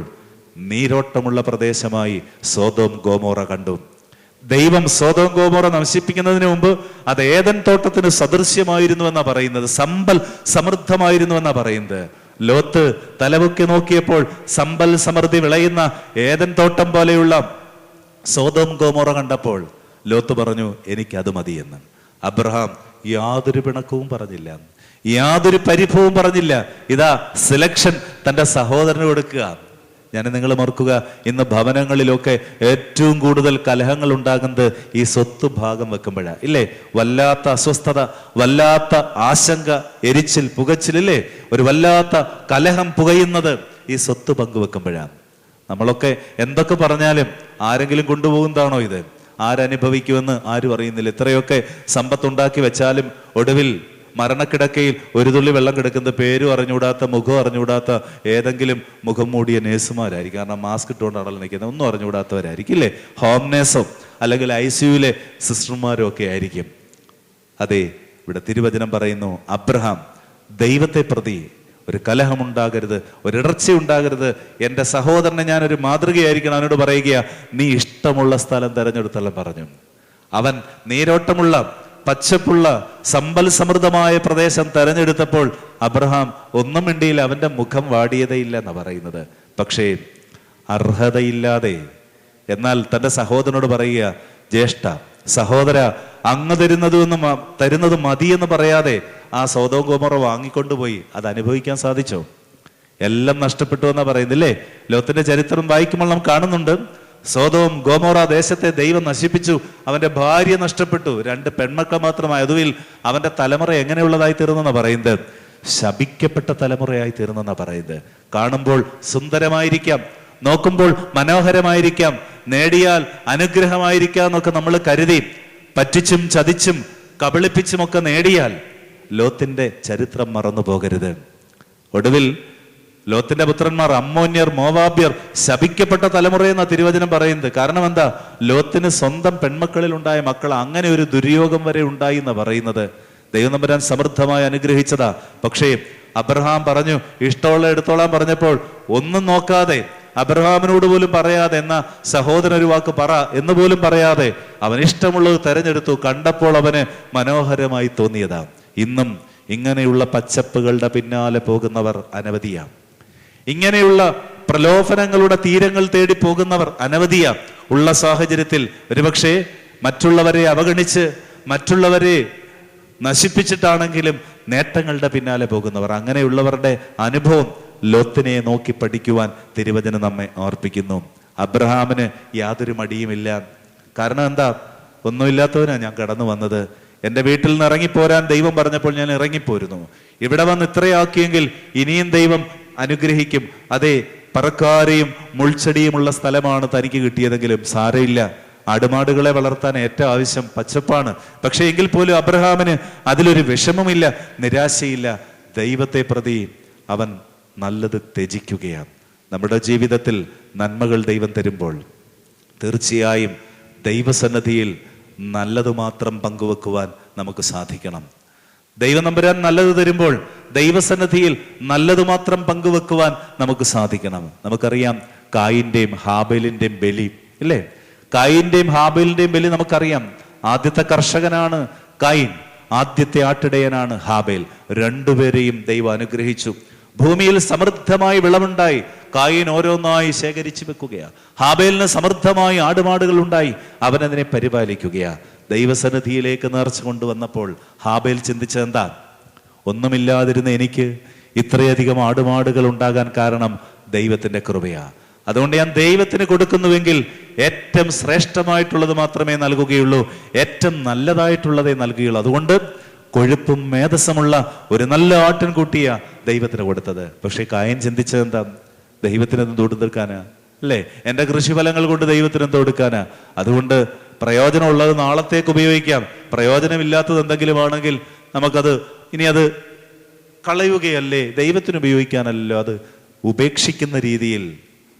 നീരോട്ടമുള്ള പ്രദേശമായി സോദോം ഗോമോറ കണ്ടു. ദൈവം സോദോം ഗോമോറ നശിപ്പിക്കുന്നതിന് മുമ്പ് അത് ഏദൻ തോട്ടത്തിന് സദൃശ്യമായിരുന്നു എന്നാ പറയുന്നത്, സമ്പൽ സമൃദ്ധമായിരുന്നു എന്നാ പറയുന്നത്. ലോത്ത് തലമുക്കി നോക്കിയപ്പോൾ സമ്പൽ സമൃദ്ധി വിളയുന്ന ഏദൻ തോട്ടം പോലെയുള്ള സോദോം ഗോമോറ കണ്ടപ്പോൾ ലോത്ത് പറഞ്ഞു, എനിക്കത് മതിയെന്ന്. അബ്രഹാം യാതൊരു പിണക്കവും പറഞ്ഞില്ല, യാതൊരു പരിഭവവും പറഞ്ഞില്ല. ഇതാ സെലക്ഷൻ തന്റെ സഹോദരന് കൊടുക്കുക. ഞാൻ നിങ്ങൾ ഓർക്കുക, ഇന്ന് ഭവനങ്ങളിലൊക്കെ ഏറ്റവും കൂടുതൽ കലഹങ്ങൾ ഉണ്ടാകുന്നത് ഈ സ്വത്ത് ഭാഗം വെക്കുമ്പോഴാണ്, ഇല്ലേ? വല്ലാത്ത അസ്വസ്ഥത, വല്ലാത്ത ആശങ്ക, എരിച്ചിൽ, പുകച്ചിലില്ലേ? ഒരു വല്ലാത്ത കലഹം പുകയുന്നത് ഈ സ്വത്ത് പങ്കുവെക്കുമ്പോഴാണ്. നമ്മളൊക്കെ എന്തൊക്കെ പറഞ്ഞാലും ആരെങ്കിലും കൊണ്ടുപോകുന്നതാണോ ഇത്? ആരനുഭവിക്കുമെന്ന് ആരും അറിയുന്നില്ല. ഇത്രയൊക്കെ സമ്പത്തുണ്ടാക്കി വെച്ചാലും ഒടുവിൽ മരണക്കിടക്കയിൽ ഒരു തുള്ളി വെള്ളം കിടക്കുന്നത് പേരും അറിഞ്ഞുകൂടാത്ത, മുഖം അറിഞ്ഞുകൂടാത്ത ഏതെങ്കിലും മുഖം മൂടിയ നേഴ്സുമാരായിരിക്കും. കാരണം മാസ്ക് ഇട്ടുകൊണ്ടാണല്ലോ നിൽക്കുന്നത്, ഒന്നും അറിഞ്ഞുകൂടാത്തവരായിരിക്കും, ഇല്ലേ? ഹോം നേഴ്സോ അല്ലെങ്കിൽ ICUവിലെ സിസ്റ്റർമാരോ ഒക്കെ ആയിരിക്കും. അതെ, ഇവിടെ തിരുവചനം പറയുന്നു, അബ്രഹാം ദൈവത്തെ പ്രതി ഒരു കലഹമുണ്ടാകരുത്, ഒരിടർച്ച ഉണ്ടാകരുത്, എൻ്റെ സഹോദരനെ ഞാനൊരു മാതൃകയായിരിക്കണം, അവനോട് പറയുക, നീ ഇഷ്ടമുള്ള സ്ഥലം തെരഞ്ഞെടുത്തെല്ലാം പറഞ്ഞു. അവൻ നീരോട്ടമുള്ള, പച്ചപ്പുള്ള, സമ്പൽ സമൃദ്ധമായ പ്രദേശം തെരഞ്ഞെടുത്തപ്പോൾ അബ്രഹാം ഒന്നും മിണ്ടിയില്ല, അവന്റെ മുഖം വാടിയതയില്ല എന്നാ പറയുന്നത്. പക്ഷേ അർഹതയില്ലാതെ എന്നാൽ തന്റെ സഹോദരനോട് പറയുക, ജ്യേഷ്ഠ, സഹോദര, അങ്ങ് തരുന്നത് മതിയെന്ന് പറയാതെ ആ സോദോം ഗോമോറ വാങ്ങിക്കൊണ്ടുപോയി. അത് അനുഭവിക്കാൻ സാധിച്ചോ? എല്ലാം നഷ്ടപ്പെട്ടു എന്നാ പറയുന്നില്ലേ? ലോത്തിന്റെ ചരിത്രം വായിക്കുമ്പോൾ നാം കാണുന്നുണ്ട്, സോദോം ഗോമോറ ദേശത്തെ ദൈവം നശിപ്പിച്ചു, അവന്റെ ഭാര്യ നഷ്ടപ്പെട്ടു, 2 പെൺമക്കൾ മാത്രമായി. ഒടുവിൽ അവന്റെ തലമുറ എങ്ങനെയുള്ളതായി തീർന്നെന്നാ പറയുന്നത്? ശപിക്കപ്പെട്ട തലമുറയായി തീർന്നെന്നാ പറയുന്നത്. കാണുമ്പോൾ സുന്ദരമായിരിക്കാം, നോക്കുമ്പോൾ മനോഹരമായിരിക്കാം, നേടിയാൽ അനുഗ്രഹമായിരിക്കാം എന്നൊക്കെ നമ്മൾ കരുതി പറ്റിച്ചും ചതിച്ചും കബളിപ്പിച്ചുമൊക്കെ നേടിയാൽ ലോത്തിന്റെ ചരിത്രം മറന്നു പോകരുത്. ഒടുവിൽ ലോത്തിന്റെ പുത്രന്മാർ അമ്മോന്യർ, മോവാബ്യർ ശപിക്കപ്പെട്ട തലമുറയെന്ന തിരുവചനം പറയുന്നത്. കാരണം എന്താ? ലോത്തിന് സ്വന്തം പെൺമക്കളിൽ ഉണ്ടായ മക്കൾ അങ്ങനെ ഒരു ദുര്യോഗം വരെ ഉണ്ടായി എന്ന് പറയുന്നത്. ദൈവം തമ്പുരാൻ സമൃദ്ധമായി അനുഗ്രഹിച്ചതാ. പക്ഷേ അബ്രഹാം പറഞ്ഞു, ഇഷ്ടമുള്ള എടുത്തോളാൻ പറഞ്ഞപ്പോൾ ഒന്നും നോക്കാതെ, അബ്രഹാമിനോട് പോലും പറയാതെ, എന്നാ സഹോദരൻ ഒരു വാക്ക് പറ എന്ന് പോലും പറയാതെ അവൻ ഇഷ്ടമുള്ളത് തെരഞ്ഞെടുത്തു. കണ്ടപ്പോൾ അവന് മനോഹരമായി തോന്നിയതാ. ഇന്നും ഇങ്ങനെയുള്ള പച്ചപ്പുകളുടെ പിന്നാലെ പോകുന്നവർ അനവധിയാണ്. ഇങ്ങനെയുള്ള പ്രലോഭനങ്ങളുടെ തീരങ്ങൾ തേടി പോകുന്നവർ അനവധിയാണ്. ഉള്ള സാഹചര്യത്തിൽ ഒരുപക്ഷെ മറ്റുള്ളവരെ അവഗണിച്ച്, മറ്റുള്ളവരെ നശിപ്പിച്ചിട്ടാണെങ്കിലും നേട്ടങ്ങളുടെ പിന്നാലെ പോകുന്നവർ. അങ്ങനെയുള്ളവരുടെ അനുഭവം ലോത്തിനെ നോക്കി പഠിക്കുവാൻ തിരുവചനം നമ്മെ ഓർപ്പിക്കുന്നു. അബ്രഹാമിന് യാതൊരു മടിയുമില്ല. കാരണം എന്താ? ഒന്നുമില്ലാത്തവനാ ഞാൻ കടന്നു വന്നത്. എൻ്റെ വീട്ടിൽ നിന്ന് ഇറങ്ങിപ്പോരാൻ ദൈവം പറഞ്ഞപ്പോൾ ഞാൻ ഇറങ്ങിപ്പോരുന്നു. ഇവിടെ വന്ന് ഇത്രയാക്കിയെങ്കിൽ ഇനിയും ദൈവം അനുഗ്രഹിക്കും. അതെ, പറക്കാരെയും മുൾച്ചെടിയുമുള്ള സ്ഥലമാണ് തനിക്ക് കിട്ടിയതെങ്കിലും സാരയില്ല. ആടുമാടുകളെ വളർത്താൻ ഏറ്റവും ആവശ്യം പച്ചപ്പാണ്. പക്ഷെ എങ്കിൽ പോലും അബ്രഹാമിന് അതിലൊരു വിഷമമില്ല, നിരാശയില്ല. ദൈവത്തെ പ്രതി അവൻ നല്ലത് ത്യജിക്കുകയാണ്. നമ്മുടെ ജീവിതത്തിൽ നന്മകൾ ദൈവം തരുമ്പോൾ തീർച്ചയായും ദൈവസന്നിധിയിൽ നല്ലത് മാത്രം പങ്കുവെക്കുവാൻ നമുക്ക് സാധിക്കണം. ദൈവം നമ്പുരാൻ നല്ലത് തരുമ്പോൾ ദൈവസന്നിധിയിൽ നല്ലത് മാത്രം പങ്കുവെക്കുവാൻ നമുക്ക് സാധിക്കണം. നമുക്കറിയാം കായിന്റെയും ഹാബേലിന്റെയും ബലി, ഇല്ലേ? കായിന്റെയും ഹാബേലിന്റെയും ബലി നമുക്കറിയാം. ആദ്യത്തെ കർഷകനാണ് കായിൻ, ആദ്യത്തെ ആട്ടിടയനാണ് ഹാബേൽ. രണ്ടുപേരെയും ദൈവം അനുഗ്രഹിച്ചു. ഭൂമിയിൽ സമൃദ്ധമായി വിളവുണ്ടായി. കായിൻ ഓരോന്നായി ശേഖരിച്ചു വെക്കുകയാണ്. ഹാബേലിന് സമൃദ്ധമായി ആടുമാടുകൾ ഉണ്ടായി. അവനതിനെ പരിപാലിക്കുകയാണ്. ദൈവസന്നിധിയിലേക്ക് നേർച്ച കൊണ്ടുവന്നപ്പോൾ ഹാബേൽ ചിന്തിച്ചത് എന്താ? ഒന്നുമില്ലാതിരുന്ന എനിക്ക് ഇത്രയധികം ആടുമാടുകൾ ഉണ്ടാകാൻ കാരണം ദൈവത്തിന്റെ കൃപയാ. അതുകൊണ്ട് ഞാൻ ദൈവത്തിന് കൊടുക്കുന്നുവെങ്കിൽ ഏറ്റവും ശ്രേഷ്ഠമായിട്ടുള്ളത് മാത്രമേ നൽകുകയുള്ളൂ, ഏറ്റവും നല്ലതായിട്ടുള്ളതേ നൽകുകയുള്ളൂ. അതുകൊണ്ട് കൊഴുപ്പും മേധസ്സമുള്ള ഒരു നല്ല ആട്ടിൻകുട്ടിയ ദൈവത്തിന് കൊടുത്തത്. പക്ഷെ കായൻ ചിന്തിച്ചത് എന്താ? ദൈവത്തിനെന്ത് കൊടുക്കാനാ, അല്ലേ? എൻ്റെ കൃഷിഫലങ്ങൾ കൊണ്ട് ദൈവത്തിന് എന്ത് കൊടുക്കാനാ? അതുകൊണ്ട് പ്രയോജനമുള്ളത് നാളത്തേക്ക് ഉപയോഗിക്കാം, പ്രയോജനമില്ലാത്തത് എന്തെങ്കിലും ആണെങ്കിൽ നമുക്കത് ഇനി അത് കളയുകയല്ലേ, ദൈവത്തിന് ഉപയോഗിക്കാനല്ലോ. അത് ഉപേക്ഷിക്കുന്ന രീതിയിൽ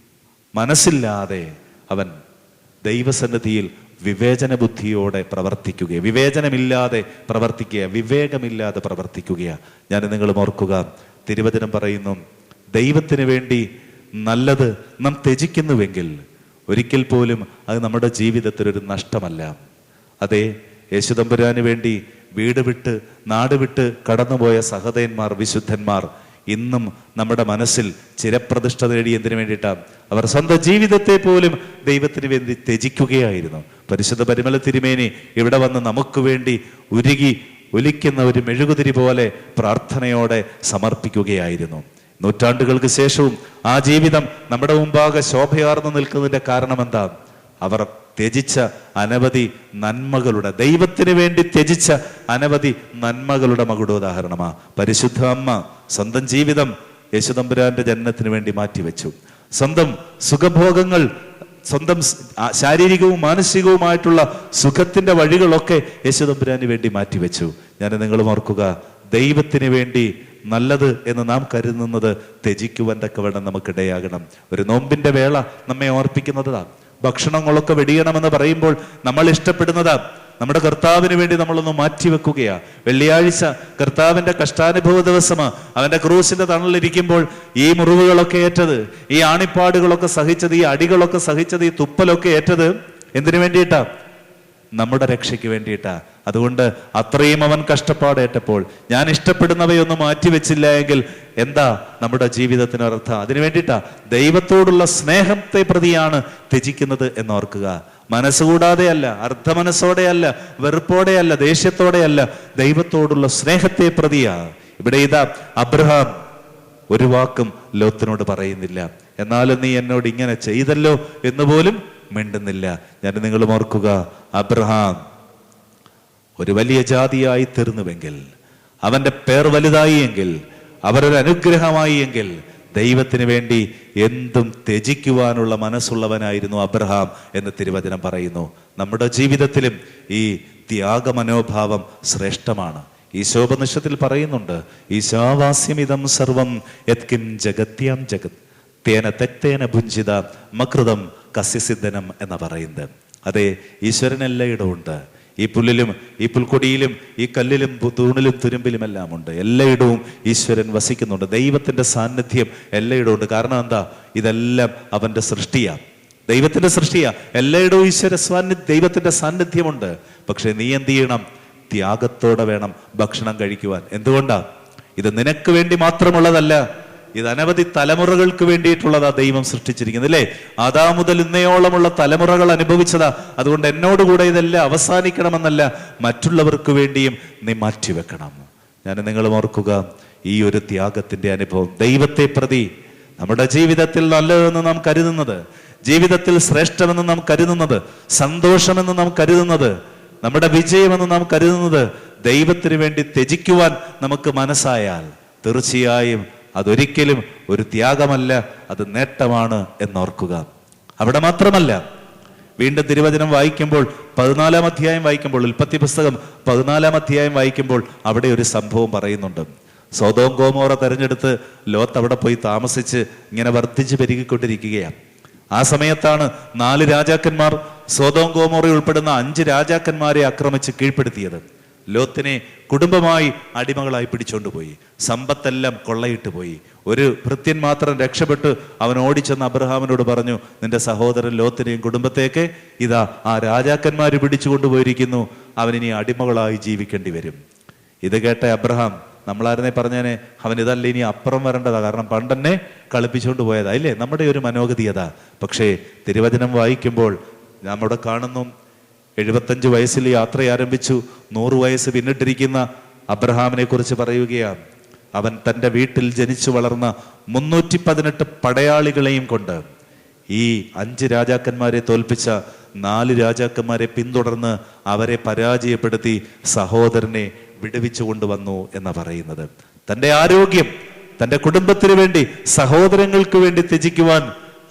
മനസ്സില്ലാതെ അവൻ ദൈവസന്നിധിയിൽ വിവേചന ബുദ്ധിയോടെ പ്രവർത്തിക്കുക, വിവേചനമില്ലാതെ പ്രവർത്തിക്കുക, വിവേകമില്ലാതെ പ്രവർത്തിക്കുക. ഞാൻ നിങ്ങളും ഓർക്കുക, തിരുവചനം പറയുന്നു, ദൈവത്തിന് വേണ്ടി നല്ലത് നാം ത്യജിക്കുന്നുവെങ്കിൽ ഒരിക്കൽ പോലും അത് നമ്മുടെ ജീവിതത്തിലൊരു നഷ്ടമല്ല. അതെ, യേശുദമ്പുരാന് വേണ്ടി വീട് വിട്ട് നാട് വിട്ട് കടന്നുപോയ സഹോദരന്മാർ, വിശുദ്ധന്മാർ ഇന്നും നമ്മുടെ മനസ്സിൽ ചിരപ്രതിഷ്ഠ നേടി. എന്തിനു വേണ്ടിയിട്ടാണ്? അവർ സ്വന്തം ജീവിതത്തെ പോലും ദൈവത്തിന് വേണ്ടി ത്യജിക്കുകയായിരുന്നു. പരിശുദ്ധ പരിമല തിരുമേനി ഇവിടെ വന്ന് നമുക്ക് വേണ്ടി ഉരുകി ഒലിക്കുന്ന ഒരു മെഴുകുതിരി പോലെ പ്രാർത്ഥനയോടെ സമർപ്പിക്കുകയായിരുന്നു. നൂറ്റാണ്ടുകൾക്ക് ശേഷവും ആ ജീവിതം നമ്മുടെ മുമ്പാകെ ശോഭയാർന്നു നിൽക്കുന്നതിന്റെ കാരണം എന്താ? അവർ ത്യജിച്ച അനവധി നന്മകളുടെ, ദൈവത്തിന് വേണ്ടി ത്യജിച്ച അനവധി നന്മകളുടെ മകുടോദാഹരണമാ പരിശുദ്ധ അമ്മ. സ്വന്തം ജീവിതം യേശുദമ്പുരാന്റെ ജനനത്തിന് വേണ്ടി മാറ്റിവെച്ചു. സ്വന്തം സുഖഭോഗങ്ങൾ, സ്വന്തം ശാരീരികവും മാനസികവുമായിട്ടുള്ള സുഖത്തിന്റെ വഴികളൊക്കെ യേശുദമ്പുരാന് വേണ്ടി മാറ്റിവെച്ചു. ഞാൻ നിങ്ങളും ഓർക്കുക, ദൈവത്തിന് വേണ്ടി നല്ലത് എന്ന് നാം കരുതുന്നത് ത്യജിക്കുവാൻ തക്കവണ്ണം നമുക്കിടയാകണം. ഒരു നോമ്പിന്റെ വേള നമ്മെ ഓർപ്പിക്കുന്നതാ. ഭക്ഷണങ്ങളൊക്കെ വെടിയണമെന്ന് പറയുമ്പോൾ നമ്മൾ ഇഷ്ടപ്പെടുന്നതാ. നമ്മുടെ കർത്താവിന് വേണ്ടി നമ്മളൊന്ന് മാറ്റിവെക്കുകയാ. വെള്ളിയാഴ്ച കർത്താവിന്റെ കഷ്ടാനുഭവ ദിവസമാ. അവന്റെ ക്രൂശിന്റെ തണലിരിക്കുമ്പോൾ ഈ മുറിവുകളൊക്കെ ഏറ്റത്, ഈ ആണിപ്പാടുകളൊക്കെ സഹിച്ചത്, ഈ അടികളൊക്കെ സഹിച്ചത്, ഈ തുപ്പലൊക്കെ ഏറ്റത് എന്തിനു വേണ്ടിയിട്ടാ? നമ്മുടെ രക്ഷയ്ക്ക് വേണ്ടിയിട്ടാ. അതുകൊണ്ട് അത്രയും അവൻ കഷ്ടപ്പാടേറ്റപ്പോൾ ഞാൻ ഇഷ്ടപ്പെടുന്നവയൊന്നും മാറ്റിവെച്ചില്ല എങ്കിൽ എന്താ നമ്മുടെ ജീവിതത്തിന് അർത്ഥം? അതിനു വേണ്ടിയിട്ടാ, ദൈവത്തോടുള്ള സ്നേഹത്തെ പ്രതിയാണ് ത്യജിക്കുന്നത് എന്നോർക്കുക. മനസ്സുകൂടാതെയല്ല, അർദ്ധമനസ്സോടെയല്ല, വെറുപ്പോടെയല്ല, ദേഷ്യത്തോടെയല്ല, ദൈവത്തോടുള്ള സ്നേഹത്തെ പ്രതിയാ. ഇവിടെ ഇതാ അബ്രഹാം ഒരു വാക്കും ലോത്തിനോട് പറയുന്നില്ല. എന്നാലും നീ എന്നോട് ഇങ്ങനെ ചെയ്തല്ലോ എന്ന് പോലും മിണ്ടുന്നില്ല. ഞാൻ നിങ്ങളും ഓർക്കുക, അബ്രഹാം ഒരു വലിയ ജാതിയായി തീർന്നുവെങ്കിൽ, അവന്റെ പേർ വലുതായി എങ്കിൽ, അവരൊരു അനുഗ്രഹമായി എങ്കിൽ, ദൈവത്തിന് വേണ്ടി എന്തും ത്യജിക്കുവാനുള്ള മനസ്സുള്ളവനായിരുന്നു അബ്രഹാം എന്ന് തിരുവചനം പറയുന്നു. നമ്മുടെ ജീവിതത്തിലും ഈ ത്യാഗമനോഭാവം ശ്രേഷ്ഠമാണ്. ഈശോപനിഷത്തിൽ പറയുന്നുണ്ട്, ഈശാവാസ്യമിതം സർവം യത്കിം ജഗത്യാം ജഗത് തേന തെക്തേന ഭുഞ്ചിത മകൃതം കസ്യസിദ്ധനം എന്ന് പറയുന്നത്. അതെ, ഈശ്വരൻ എല്ലായിടവും ഉണ്ട്. ഈ പുല്ലിലും ഈ പുൽക്കൊടിയിലും ഈ കല്ലിലും തൂണിലും തുരുമ്പിലും എല്ലാം ഉണ്ട്. എല്ലായിടവും ഈശ്വരൻ വസിക്കുന്നുണ്ട്. ദൈവത്തിന്റെ സാന്നിധ്യം എല്ലായിടവും ഉണ്ട്. കാരണം എന്താ? ഇതെല്ലാം അവന്റെ സൃഷ്ടിയാ, ദൈവത്തിന്റെ സൃഷ്ടിയാ. എല്ലായിടവും ദൈവത്തിന്റെ സാന്നിധ്യമുണ്ട്. പക്ഷെ നീ എന്ത് ചെയ്യണം? ത്യാഗത്തോടെ വേണം ഭക്ഷണം കഴിക്കുവാൻ. എന്തുകൊണ്ടാ? ഇത് നിനക്ക് വേണ്ടി മാത്രമുള്ളതല്ല, ഇത് അനവധി തലമുറകൾക്ക് വേണ്ടിയിട്ടുള്ളതാ ദൈവം സൃഷ്ടിച്ചിരിക്കുന്നത്, അല്ലേ? അതാ മുതൽ ഇന്നയോളമുള്ള തലമുറകൾ അനുഭവിച്ചതാ. അതുകൊണ്ട് എന്നോടുകൂടെ ഇതെല്ലാം അവസാനിക്കണമെന്നല്ല, മറ്റുള്ളവർക്ക് വേണ്ടിയും നീ മാറ്റിവെക്കണം. ഞാൻ നിങ്ങളും ഓർക്കുക, ഈ ഒരു ത്യാഗത്തിന്റെ അനുഭവം ദൈവത്തെ പ്രതി നമ്മുടെ ജീവിതത്തിൽ നല്ലതെന്ന് നാം കരുതുന്നത്, ജീവിതത്തിൽ ശ്രേഷ്ഠമെന്ന് നാം കരുതുന്നത്, സന്തോഷമെന്ന് നാം കരുതുന്നത്, നമ്മുടെ വിജയമെന്ന് നാം കരുതുന്നത് ദൈവത്തിന് വേണ്ടി ത്യജിക്കുവാൻ നമുക്ക് മനസ്സായാൽ തീർച്ചയായും അതൊരിക്കലും ഒരു ത്യാഗമല്ല, അത് നേട്ടമാണ് എന്നോർക്കുക. അവിടെ മാത്രമല്ല, വീണ്ടും തിരുവചനം വായിക്കുമ്പോൾ 14-ാം അധ്യായം വായിക്കുമ്പോൾ, ഉൽപ്പത്തി പുസ്തകം 14-ാം അധ്യായം വായിക്കുമ്പോൾ അവിടെ ഒരു സംഭവം പറയുന്നുണ്ട്. സൊദോം ഗോമോറ തെരഞ്ഞെടുത്ത് ലോത്ത് അവിടെ പോയി താമസിച്ച് ഇങ്ങനെ വർദ്ധിച്ച് പെരുകിക്കൊണ്ടിരിക്കുകയാണ്. ആ സമയത്താണ് 4 രാജാക്കന്മാർ സൊദോം ഗോമോറ ഉൾപ്പെടുന്ന 5 രാജാക്കന്മാരെ ആക്രമിച്ച് കീഴ്പ്പെടുത്തിയത്. ലോത്തിനെ കുടുംബമായി അടിമകളായി പിടിച്ചോണ്ടുപോയി. സമ്പത്തെല്ലാം കൊള്ളയിട്ട് പോയി. ഒരു ഭൃത്യൻ മാത്രം രക്ഷപ്പെട്ട് അവൻ ഓടിച്ചെന്ന് അബ്രഹാമിനോട് പറഞ്ഞു, നിന്റെ സഹോദരൻ ലോത്തിനെയും കുടുംബത്തേക്ക് ഇതാ ആ രാജാക്കന്മാർ പിടിച്ചു കൊണ്ടുപോയിരിക്കുന്നു, അവനിനി അടിമകളായി ജീവിക്കേണ്ടി വരും. ഇത് കേട്ട അബ്രഹാം, നമ്മളായിരുന്നേ പറഞ്ഞേനെ അവൻ ഇതല്ല ഇനി അപ്പുറം വരേണ്ടതാ, കാരണം പണ്ടെന്നെ കളിപ്പിച്ചുകൊണ്ട് പോയതാ, ഇല്ലേ? നമ്മുടെ ഒരു മനോഗതിയതാ. പക്ഷേ തിരുവചനം വായിക്കുമ്പോൾ നമ്മുടെ കാണുന്നു 75 വയസ്സിൽ യാത്ര ആരംഭിച്ചു, 100 വയസ്സ് പിന്നിട്ടിരിക്കുന്ന അബ്രഹാമിനെ കുറിച്ച് പറയുകയാണ്. അവൻ തൻ്റെ വീട്ടിൽ ജനിച്ചു വളർന്ന 318 പടയാളികളെയും കൊണ്ട് ഈ 5 രാജാക്കന്മാരെ തോൽപ്പിച്ച 4 രാജാക്കന്മാരെ പിന്തുടർന്ന് അവരെ പരാജയപ്പെടുത്തി സഹോദരനെ വിടുവിച്ചു കൊണ്ടുവന്നു എന്ന് പറയുന്നത്. തൻ്റെ ആരോഗ്യം, തൻ്റെ കുടുംബത്തിന് വേണ്ടി, സഹോദരങ്ങൾക്ക് വേണ്ടി ത്യജിക്കുവാൻ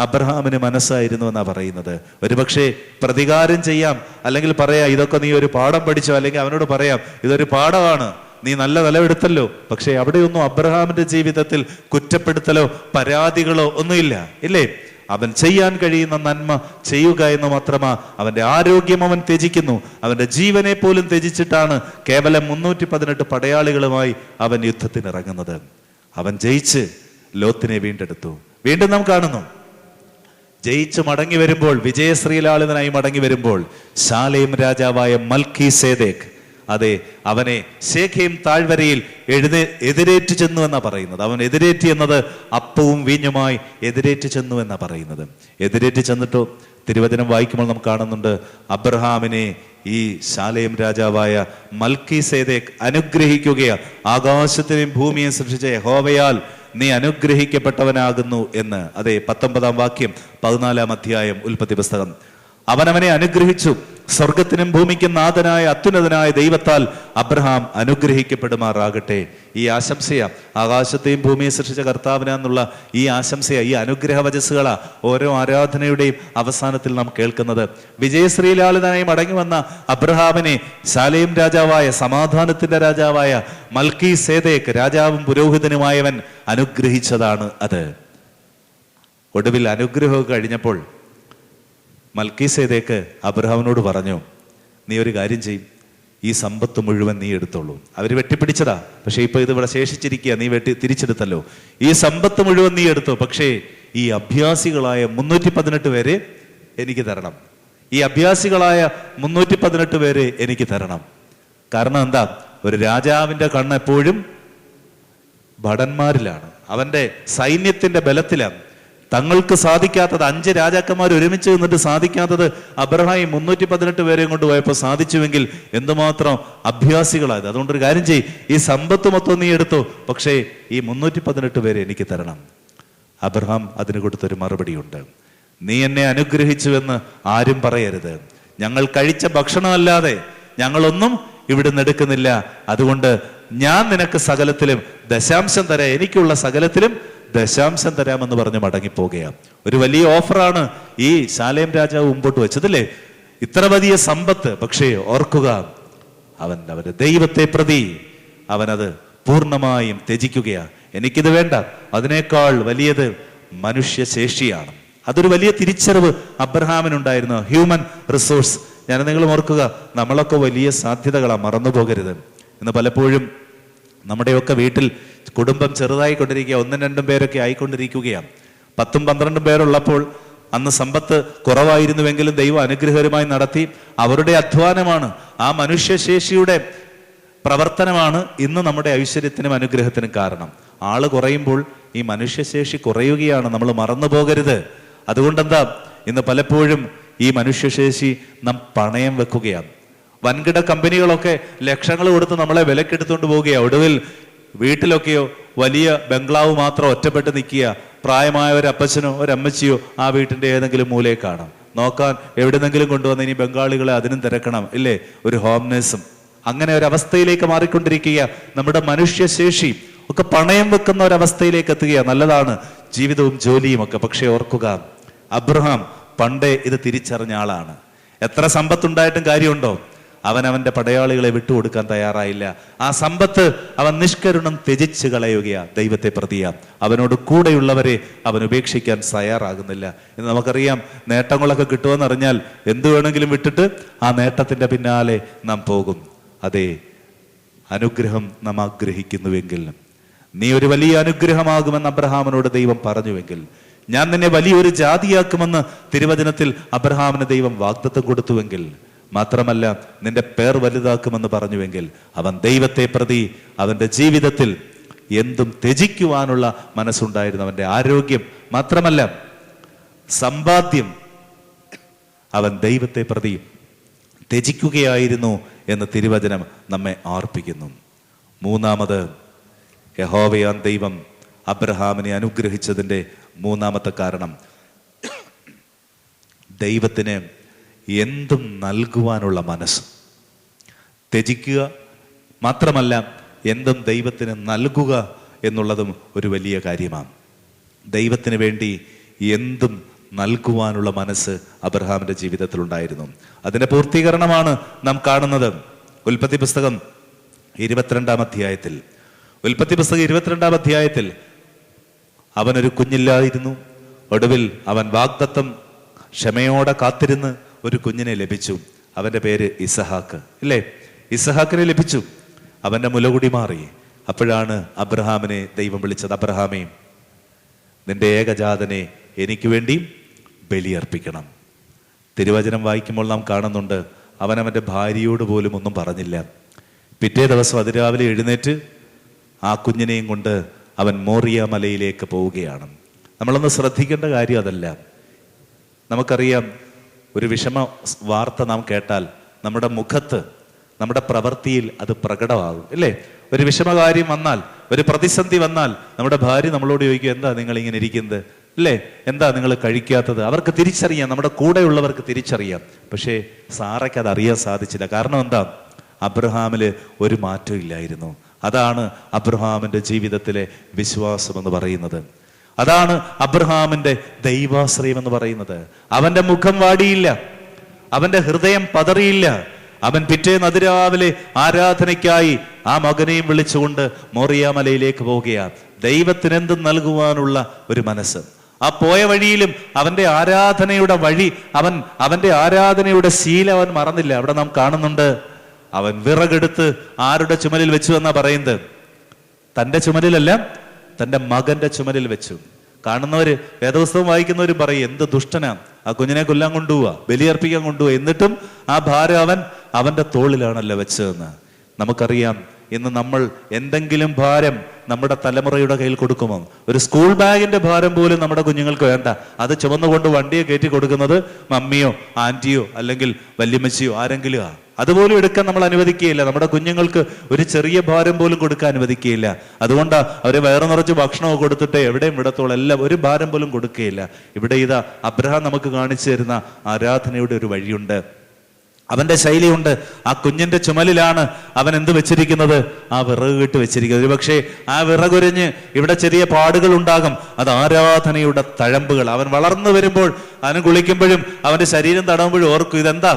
അബ്രഹാമിന് മനസ്സായിരുന്നു എന്നാ പറയുന്നത്. ഒരുപക്ഷെ പ്രതികാരം ചെയ്യാം, അല്ലെങ്കിൽ പറയാം ഇതൊക്കെ നീ ഒരു പാഠം പഠിച്ചോ, അല്ലെങ്കിൽ അവനോട് പറയാം ഇതൊരു പാഠമാണ്, നീ നല്ല നിലവെടുത്തല്ലോ. പക്ഷെ അവിടെയൊന്നും അബ്രഹാമിന്റെ ജീവിതത്തിൽ കുറ്റപ്പെടുത്തലോ പരാതികളോ ഒന്നുമില്ല, ഇല്ലേ? അവൻ ചെയ്യാൻ കഴിയുന്ന നന്മ ചെയ്യുക എന്ന് മാത്രമാ. അവന്റെ ആരോഗ്യം അവൻ ത്യജിക്കുന്നു. അവന്റെ ജീവനെ പോലും ത്യജിച്ചിട്ടാണ് കേവലം 318 പടയാളികളുമായി അവൻ യുദ്ധത്തിനിറങ്ങുന്നത്. അവൻ ജയിച്ച് ലോത്തിനെ വീണ്ടെടുത്തു. വീണ്ടും നാം കാണുന്നു, ജയിച്ച് മടങ്ങി വരുമ്പോൾ, വിജയശ്രീലാളിതനായി മടങ്ങി വരുമ്പോൾ ശാലേം രാജാവായ മൽക്കീസേദെക്ക്, അതെ, അവനെ ശേഖേം താഴ്വരയിൽ എതിരേറ്റു ചെന്നു എന്നാ പറയുന്നത്. അവൻ എതിരേറ്റി എന്നത് അപ്പവും വീഞ്ഞുമായി എതിരേറ്റു ചെന്നു എന്നാ പറയുന്നത്. എതിരേറ്റു ചെന്നിട്ടോ തിരുവചനം വായിക്കുമ്പോൾ നാം കാണുന്നുണ്ട്, അബ്രഹാമിനെ ഈ ശാലേം രാജാവായ മൽക്കീസേദെക്ക് അനുഗ്രഹിക്കുകയാ. ആകാശത്തിനെയും ഭൂമിയെയും സൃഷ്ടിച്ച യഹോവയാൽ നീ അനുഗ്രഹിക്കപ്പെട്ടവനാകുന്നു എന്ന്. അതെ, 19-ാം വാക്യം 14-ാം അധ്യായം ഉൽപ്പത്തി പുസ്തകം. അവനവനെ അനുഗ്രഹിച്ചു. സ്വർഗത്തിനും ഭൂമിക്കും നാഥനായ അത്യുന്നതനായ ദൈവത്താൽ അബ്രഹാം അനുഗ്രഹിക്കപ്പെടുമാറാകട്ടെ. ഈ ആശംസയാ, ആകാശത്തെയും ഭൂമിയെ സൃഷ്ടിച്ച കർത്താവിനാന്നുള്ള ഈ ആശംസയാ, ഈ അനുഗ്രഹ വചസ്സുകളാ ഓരോ ആരാധനയുടെയും അവസാനത്തിൽ നാം കേൾക്കുന്നത്. വിജയശ്രീലാളിതനായി മടങ്ങി വന്ന അബ്രഹാമിനെ ശാലേം രാജാവായ, സമാധാനത്തിന്റെ രാജാവായ മൽക്കീസേദെക്ക്, രാജാവും പുരോഹിതനുമായവൻ അനുഗ്രഹിച്ചതാണ് അത്. ഒടുവിൽ അനുഗ്രഹമൊക്കെ കഴിഞ്ഞപ്പോൾ മൽക്കീസേദെക്ക് അബ്രഹാമിനോട് പറഞ്ഞു, നീ ഒരു കാര്യം ചെയ്യും, ഈ സമ്പത്ത് മുഴുവൻ നീ എടുത്തോളൂ. അവർ വെട്ടിപ്പിടിച്ചതാ, പക്ഷെ ഇപ്പൊ ഇത് ഇവിടെ ശേഷിച്ചിരിക്കുക, നീ തിരിച്ചെടുത്തല്ലോ. ഈ സമ്പത്ത് മുഴുവൻ നീ എടുത്തു, പക്ഷേ ഈ അഭ്യാസികളായ 318 പേരെ എനിക്ക് തരണം. ഈ അഭ്യാസികളായ 318 പേരെ എനിക്ക് തരണം. കാരണം എന്താ? ഒരു രാജാവിന്റെ കണ്ണ് എപ്പോഴും ഭടന്മാരിലാണ്, അവന്റെ സൈന്യത്തിന്റെ ബലത്തിലാണ്. തങ്ങൾക്ക് സാധിക്കാത്തത് 5 രാജാക്കന്മാർ ഒരുമിച്ച് നിന്നിട്ട് സാധിക്കാത്തത് അബ്രഹാം 318 പേരെയും കൊണ്ട് പോയപ്പോൾ സാധിച്ചുവെങ്കിൽ എന്തുമാത്രം അഭ്യാസികളായത്. അതുകൊണ്ടൊരു കാര്യം ചെയ്യ്, ഈ സമ്പത്ത് മൊത്തം നീ എടുത്തു, പക്ഷേ ഈ 318 പേരെ എനിക്ക് തരണം. അബ്രഹാം അതിന് കൊടുത്തൊരു മറുപടിയുണ്ട്, നീ എന്നെ അനുഗ്രഹിച്ചുവെന്ന് ആരും പറയരുത്. ഞങ്ങൾ കഴിച്ച ഭക്ഷണമല്ലാതെ ഞങ്ങളൊന്നും ഇവിടുന്ന് എടുക്കുന്നില്ല. അതുകൊണ്ട് ഞാൻ നിനക്ക് സകലത്തിലും ദശാംശം തരാം, എനിക്കുള്ള സകലത്തിലും ദശാംശം തരാമെന്ന് പറഞ്ഞ് മടങ്ങിപ്പോകുകയാണ്. ഒരു വലിയ ഓഫറാണ് ഈ ശാലേം രാജാവ് മുമ്പോട്ട് വെച്ചതല്ലേ, ഇത്ര വലിയ സമ്പത്ത്. പക്ഷേ ഓർക്കുക, അവന്റെ ദൈവത്തെ പ്രതി അവനത് പൂർണ്ണമായും ത്യജിക്കുകയാണ്. എനിക്കിത് വേണ്ട, അതിനേക്കാൾ വലിയത് മനുഷ്യശേഷിയാണ്. അതൊരു വലിയ തിരിച്ചറിവ് അബ്രഹാമിനുണ്ടായിരുന്നു. Human resource. ഞാൻ നിങ്ങൾ ഓർക്കുക, നമ്മളൊക്കെ വലിയ സാധ്യതകളാണ്, മറന്നുപോകരുത്. ഇന്ന് പലപ്പോഴും നമ്മുടെയൊക്കെ വീട്ടിൽ കുടുംബം ചെറുതായിക്കൊണ്ടിരിക്കുക, 1-2 പേരൊക്കെ ആയിക്കൊണ്ടിരിക്കുകയാണ്. 10-12 പേരുള്ളപ്പോൾ അന്ന് സമ്പത്ത് കുറവായിരുന്നുവെങ്കിലും ദൈവം അനുഗ്രഹകരമായി നടത്തി. അവരുടെ അധ്വാനമാണ്, ആ മനുഷ്യശേഷിയുടെ പ്രവർത്തനമാണ് ഇന്ന് നമ്മുടെ ഐശ്വര്യത്തിനും അനുഗ്രഹത്തിനും കാരണം. ആള് കുറയുമ്പോൾ ഈ മനുഷ്യശേഷി കുറയുകയാണ്, നമ്മൾ മറന്നു പോകരുത്. അതുകൊണ്ടെന്താ, ഇന്ന് പലപ്പോഴും ഈ മനുഷ്യശേഷി നാം പണയം വെക്കുകയാണ്. വൻകിട കമ്പനികളൊക്കെ ലക്ഷങ്ങൾ കൊടുത്ത് നമ്മളെ വിലക്കെടുത്തുകൊണ്ട് പോവുകയാണ്. ഒടുവിൽ വീട്ടിലൊക്കെയോ വലിയ ബംഗ്ലാവ് മാത്രം ഒറ്റപ്പെട്ട് നിൽക്കുക. പ്രായമായ ഒരു അപ്പച്ചനോ ഒരമ്മച്ചിയോ ആ വീട്ടിന്റെ ഏതെങ്കിലും മൂലയെ കാണാം. നോക്കാൻ എവിടെന്നെങ്കിലും കൊണ്ടുവന്ന് ഇനി ബംഗാളികളെ അതിനും തിരക്കണം, ഇല്ലേ? ഒരു ഹോം നേഴ്സും. അങ്ങനെ ഒരവസ്ഥയിലേക്ക് മാറിക്കൊണ്ടിരിക്കുക. നമ്മുടെ മനുഷ്യശേഷി ഒക്കെ പണയം വെക്കുന്ന ഒരവസ്ഥയിലേക്ക് എത്തുകയാണ്. നല്ലതാണ് ജീവിതവും ജോലിയും ഒക്കെ, പക്ഷെ ഓർക്കുക, അബ്രഹാം പണ്ടേ ഇത് തിരിച്ചറിഞ്ഞ ആളാണ്. എത്ര സമ്പത്തുണ്ടായിട്ടും കാര്യമുണ്ടോ? അവന്റെ പടയാളികളെ വിട്ടുകൊടുക്കാൻ തയ്യാറായില്ല. ആ സമ്പത്ത് അവൻ നിഷ്കരുണം ത്യജിച്ച് കളയുകയാ, ദൈവത്തെ പ്രതിയാ. അവനോട് കൂടെയുള്ളവരെ അവൻ ഉപേക്ഷിക്കാൻ തയ്യാറാകുന്നില്ല. എന്ന് നമുക്കറിയാം, നേട്ടങ്ങളൊക്കെ കിട്ടുമെന്നറിഞ്ഞാൽ എന്തു വേണമെങ്കിലും വിട്ടിട്ട് ആ നേട്ടത്തിന്റെ പിന്നാലെ നാം പോകും. അതെ, അനുഗ്രഹം നാം ആഗ്രഹിക്കുന്നുവെങ്കിൽ, നീ ഒരു വലിയ അനുഗ്രഹമാകുമെന്ന് അബ്രഹാമിനോട് ദൈവം പറഞ്ഞുവെങ്കിൽ, ഞാൻ നിന്നെ വലിയൊരു ജാതിയാക്കുമെന്ന് തിരുവചനത്തിൽ അബ്രഹാമിന് ദൈവം വാഗ്ദത്തം കൊടുത്തുവെങ്കിൽ, മാത്രമല്ല നിന്റെ പേർ വലുതാക്കുമെന്ന് പറഞ്ഞുവെങ്കിൽ, അവൻ ദൈവത്തെ പ്രതി അവന്റെ ജീവിതത്തിൽ എന്തും ത്യജിക്കുവാനുള്ള മനസ്സുണ്ടായിരുന്നു. അവന്റെ ആരോഗ്യം മാത്രമല്ല സമ്പാദ്യം അവൻ ദൈവത്തെ പ്രതി ത്യജിക്കുകയായിരുന്നു എന്ന് തിരുവചനം നമ്മെ ഓർപ്പിക്കുന്നു. മൂന്നാമത്, യഹോവയാം ദൈവം അബ്രഹാമിനെ അനുഗ്രഹിച്ചതിൻ്റെ മൂന്നാമത്തെ കാരണം, ദൈവത്തിന് എന്തും നൽകുവാനുള്ള മനസ്സ്. ത്യജിക്കുക മാത്രമല്ല, എന്തും ദൈവത്തിന് നൽകുക എന്നുള്ളതും ഒരു വലിയ കാര്യമാണ്. ദൈവത്തിന് വേണ്ടി എന്തും നൽകുവാനുള്ള മനസ്സ് അബ്രഹാമിന്റെ ജീവിതത്തിൽ ഉണ്ടായിരുന്നു. അതിന്റെ പൂർത്തീകരണമാണ് നാം കാണുന്നത് ഉൽപ്പത്തി പുസ്തകം 22-ാം അധ്യായത്തിൽ. ഉൽപ്പത്തി പുസ്തകം 22-ാം അധ്യായത്തിൽ അവനൊരു കുഞ്ഞില്ലായിരുന്നു. ഒടുവിൽ അവൻ വാഗ്ദത്തം ക്ഷമയോടെ കാത്തിരുന്ന് ഒരു കുഞ്ഞിനെ ലഭിച്ചു. അവന്റെ പേര് ഇസഹാക്ക്, ഇല്ലേ? ഇസഹാക്കിനെ ലഭിച്ചു. അവന്റെ മുലകുടി മാറി. അപ്പോഴാണ് അബ്രഹാമിനെ ദൈവം വിളിച്ചത്, അബ്രഹാമേ, നിന്റെ ഏകജാതനെ എനിക്ക് വേണ്ടി ബലിയർപ്പിക്കണം. തിരുവചനം വായിക്കുമ്പോൾ നാം കാണുന്നുണ്ട്, അവനവന്റെ ഭാര്യയോട് പോലും ഒന്നും പറഞ്ഞില്ല. പിറ്റേ ദിവസം അതിരാവിലെ എഴുന്നേറ്റ് ആ കുഞ്ഞിനെയും കൊണ്ട് അവൻ മോറിയ മലയിലേക്ക് പോവുകയാണ്. നമ്മളൊന്ന് ശ്രദ്ധിക്കേണ്ട കാര്യം അതല്ല. നമുക്കറിയാം, ഒരു വിഷമ വാർത്ത നാം കേട്ടാൽ നമ്മുടെ മുഖത്ത്, നമ്മുടെ പ്രവൃത്തിയിൽ അത് പ്രകടമാകും, ഇല്ലേ? ഒരു വിഷമകാര്യം വന്നാൽ, ഒരു പ്രതിസന്ധി വന്നാൽ നമ്മുടെ ഭാര്യ നമ്മളോട് ചോദിക്കും, എന്താ നിങ്ങൾ ഇങ്ങനെ ഇരിക്കുന്നത്, അല്ലേ? എന്താ നിങ്ങൾ കഴിക്കാത്തത്? അവർക്ക് തിരിച്ചറിയാം, നമ്മുടെ കൂടെയുള്ളവർക്ക് തിരിച്ചറിയാം. പക്ഷേ സാറയ്ക്ക് അത് അറിയാൻ സാധിച്ചില്ല. കാരണം എന്താ? അബ്രഹാമില് ഒരു മാറ്റം ഇല്ലായിരുന്നു. അതാണ് അബ്രഹാമിന്റെ ജീവിതത്തിലെ വിശ്വാസം എന്ന് പറയുന്നത്. അതാണ് അബ്രഹാമിന്റെ ദൈവാശ്രയം എന്ന് പറയുന്നത്. അവന്റെ മുഖം വാടിയില്ല, അവന്റെ ഹൃദയം പതറിയില്ല. അവൻ പിറ്റേന്ന് അതിരാവിലെ ആരാധനയ്ക്കായി ആ മകനെയും വിളിച്ചുകൊണ്ട് മോറിയ മലയിലേക്ക് പോവുകയാണ്. ദൈവത്തിന് എന്തും നൽകുവാനുള്ള ഒരു മനസ്സ്. ആ പോയ വഴിയിലും അവന്റെ ആരാധനയുടെ വഴി, അവന്റെ ആരാധനയുടെ ശീലം അവൻ മറന്നില്ല. അവിടെ നാം കാണുന്നുണ്ട്, അവൻ വിറകെടുത്ത് ആരുടെ ചുമലിൽ വെച്ചു എന്നാ പറയുന്നത്? തന്റെ ചുമലിലല്ല, തന്റെ മകന്റെ ചുമലിൽ വെച്ചു. കാണുന്നവര്, വേദപുസ്തകം വായിക്കുന്നവരും പറയും, എന്ത് ദുഷ്ടനാ, ആ കുഞ്ഞിനെ കൊല്ലാൻ കൊണ്ടുപോവാ, ബലിയർപ്പിക്കാൻ കൊണ്ടുപോവാ, എന്നിട്ടും ആ ഭാരം അവന്റെ തോളിലാണല്ലോ വെച്ചതെന്ന്. നമുക്കറിയാം, ഇന്ന് നമ്മൾ എന്തെങ്കിലും ഭാരം നമ്മുടെ തലമുറയുടെ കയ്യിൽ കൊടുക്കുമോ? ഒരു സ്കൂൾ ബാഗിന്റെ ഭാരം പോലും നമ്മുടെ കുഞ്ഞുങ്ങൾക്ക് വേണ്ട. അത് ചുമന്നുകൊണ്ട് വണ്ടിയെ കയറ്റി കൊടുക്കുന്നത് മമ്മിയോ ആന്റിയോ അല്ലെങ്കിൽ വല്യമ്മച്ചിയോ ആരെങ്കിലും. അതുപോലും എടുക്കാൻ നമ്മൾ അനുവദിക്കുകയില്ല. നമ്മുടെ കുഞ്ഞുങ്ങൾക്ക് ഒരു ചെറിയ ഭാരം പോലും കൊടുക്കാൻ അനുവദിക്കുകയില്ല. അതുകൊണ്ടാ അവരെ വയറു നിറച്ച് ഭക്ഷണമൊക്കെ കൊടുത്തിട്ട് എവിടെയും വിടത്തോളം, എല്ലാം ഒരു ഭാരം പോലും കൊടുക്കുകയില്ല. ഇവിടെ ഇതാ അബ്രഹാം നമുക്ക് കാണിച്ചു തരുന്ന ആരാധനയുടെ ഒരു വഴിയുണ്ട്, അവന്റെ ശൈലിയുണ്ട്. ആ കുഞ്ഞിന്റെ ചുമലിലാണ് അവൻ എന്ത് വെച്ചിരിക്കുന്നത്? ആ വിറക് കെട്ട് വെച്ചിരിക്കുന്നത്. ഒരുപക്ഷെ ആ വിറകുരഞ്ഞ് ഇവിടെ ചെറിയ പാടുകൾ ഉണ്ടാകും. അത് ആരാധനയുടെ തഴമ്പുകൾ. അവൻ വളർന്നു വരുമ്പോൾ, അവന് കുളിക്കുമ്പോഴും അവന്റെ ശരീരം തടവുമ്പോഴും ഓർക്കും, ഇതെന്താ?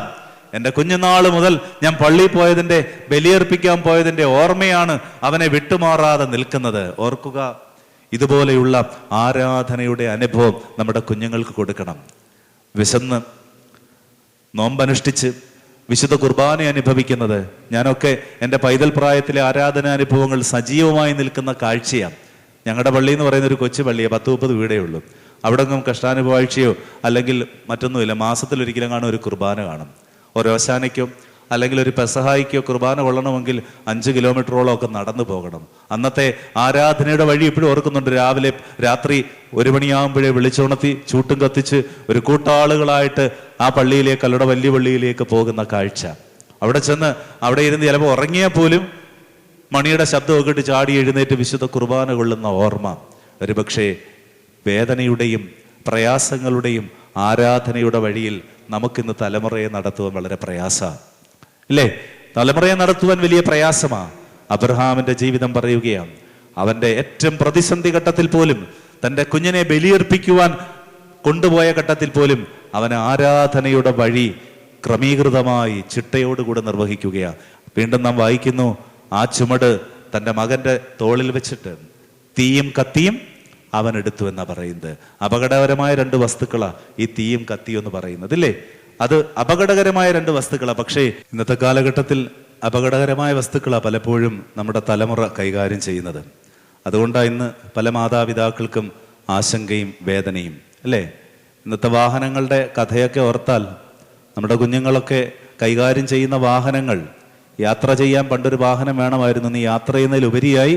എൻ്റെ കുഞ്ഞുനാള് മുതൽ ഞാൻ പള്ളിയിൽ പോയതിൻ്റെ, ബലിയർപ്പിക്കാൻ പോയതിൻ്റെ ഓർമ്മയാണ് അവനെ വിട്ടുമാറാതെ നിൽക്കുന്നത്. ഓർക്കുക, ഇതുപോലെയുള്ള ആരാധനയുടെ അനുഭവം നമ്മുടെ കുഞ്ഞുങ്ങൾക്ക് കൊടുക്കണം. വിശന്ന് നോമ്പനുഷ്ഠിച്ച് വിശുദ്ധ കുർബാന അനുഭവിക്കുന്നത് ഞാനൊക്കെ എൻ്റെ പൈതൽ പ്രായത്തിലെ ആരാധനാനുഭവങ്ങൾ സജീവമായി നിൽക്കുന്ന കാഴ്ചയാണ്. ഞങ്ങളുടെ പള്ളി എന്ന് പറയുന്ന ഒരു കൊച്ചു പള്ളിയാണ്, 10-30 വീടേ ഉള്ളൂ. അവിടെ ഒന്നും കഷ്ടാനുഭവാഴ്ചയോ അല്ലെങ്കിൽ മറ്റൊന്നുമില്ല. മാസത്തിലൊരിക്കലും കാണും ഒരു കുർബാന കാണും. ഒരു ഓശാനയ്ക്കോ അല്ലെങ്കിൽ ഒരു പെസഹായിക്കോ കുർബാന കൊള്ളണമെങ്കിൽ 5 കിലോമീറ്ററോളം ഒക്കെ നടന്നു പോകണം. അന്നത്തെ ആരാധനയുടെ വഴി ഇപ്പോഴും ഓർക്കുന്നുണ്ട്. രാവിലെ രാത്രി 1 മണിയാകുമ്പോഴേ വിളിച്ചുണർത്തി ചൂട്ടും കത്തിച്ച് ഒരു കൂട്ടാളുകളായിട്ട് ആ പള്ളിയിലേക്ക്, അല്ലയുടെ വലിയ പള്ളിയിലേക്ക് പോകുന്ന കാഴ്ച. അവിടെ ചെന്ന് അവിടെ ഇരുന്ന് ചിലപ്പോൾ ഉറങ്ങിയാൽ പോലും മണിയുടെ ശബ്ദമൊക്കെ ഇട്ട് ചാടി എഴുന്നേറ്റ് വിശുദ്ധ കുർബാന കൊള്ളുന്ന ഓർമ്മ. ഒരുപക്ഷെ വേദനയുടെയും പ്രയാസങ്ങളുടെയും ആരാധനയുടെ വഴിയിൽ നമുക്കിന്ന് തലമുറയെ നടത്തുവാൻ വളരെ പ്രയാസമാണ്, ഇല്ലേ? തലമുറയെ നടത്തുവാൻ വലിയ പ്രയാസമാണ്. അബ്രഹാമിന്റെ ജീവിതം പറയുകയാണ്, അവന്റെ ഏറ്റവും പ്രതിസന്ധി ഘട്ടത്തിൽ പോലും, തൻ്റെ കുഞ്ഞിനെ ബലിയർപ്പിക്കുവാൻ കൊണ്ടുപോയ ഘട്ടത്തിൽ പോലും അവൻ ആരാധനയുടെ വഴി ക്രമീകൃതമായി ചിട്ടയോടുകൂടെ നിർവഹിക്കുകയാണ്. വീണ്ടും നാം വായിക്കുന്നു, ആ ചുമട് തൻ്റെ മകന്റെ തോളിൽ വെച്ചിട്ട് തീയും കത്തിയും അവൻ എടുത്തു എന്നാ പറയുന്നത്. അപകടകരമായ 2 വസ്തുക്കളാ ഈ തീയും കത്തിയും എന്ന് പറയുന്നത്, ഇല്ലേ? അത് അപകടകരമായ രണ്ട് വസ്തുക്കളാണ്. പക്ഷേ ഇന്നത്തെ കാലഘട്ടത്തിൽ അപകടകരമായ വസ്തുക്കളാണ് പലപ്പോഴും നമ്മുടെ തലമുറ കൈകാര്യം ചെയ്യുന്നത്. അതുകൊണ്ടാണ് ഇന്ന് പല മാതാപിതാക്കൾക്കും ആശങ്കയും വേദനയും, അല്ലേ? ഇന്നത്തെ വാഹനങ്ങളുടെ കഥയൊക്കെ ഓർത്താൽ നമ്മുടെ കുഞ്ഞുങ്ങളൊക്കെ കൈകാര്യം ചെയ്യുന്ന വാഹനങ്ങൾ, യാത്ര ചെയ്യാൻ പണ്ടൊരു വാഹനം വേണമായിരുന്നു. ഇന്ന് യാത്ര ചെയ്യുന്നതിലുപരിയായി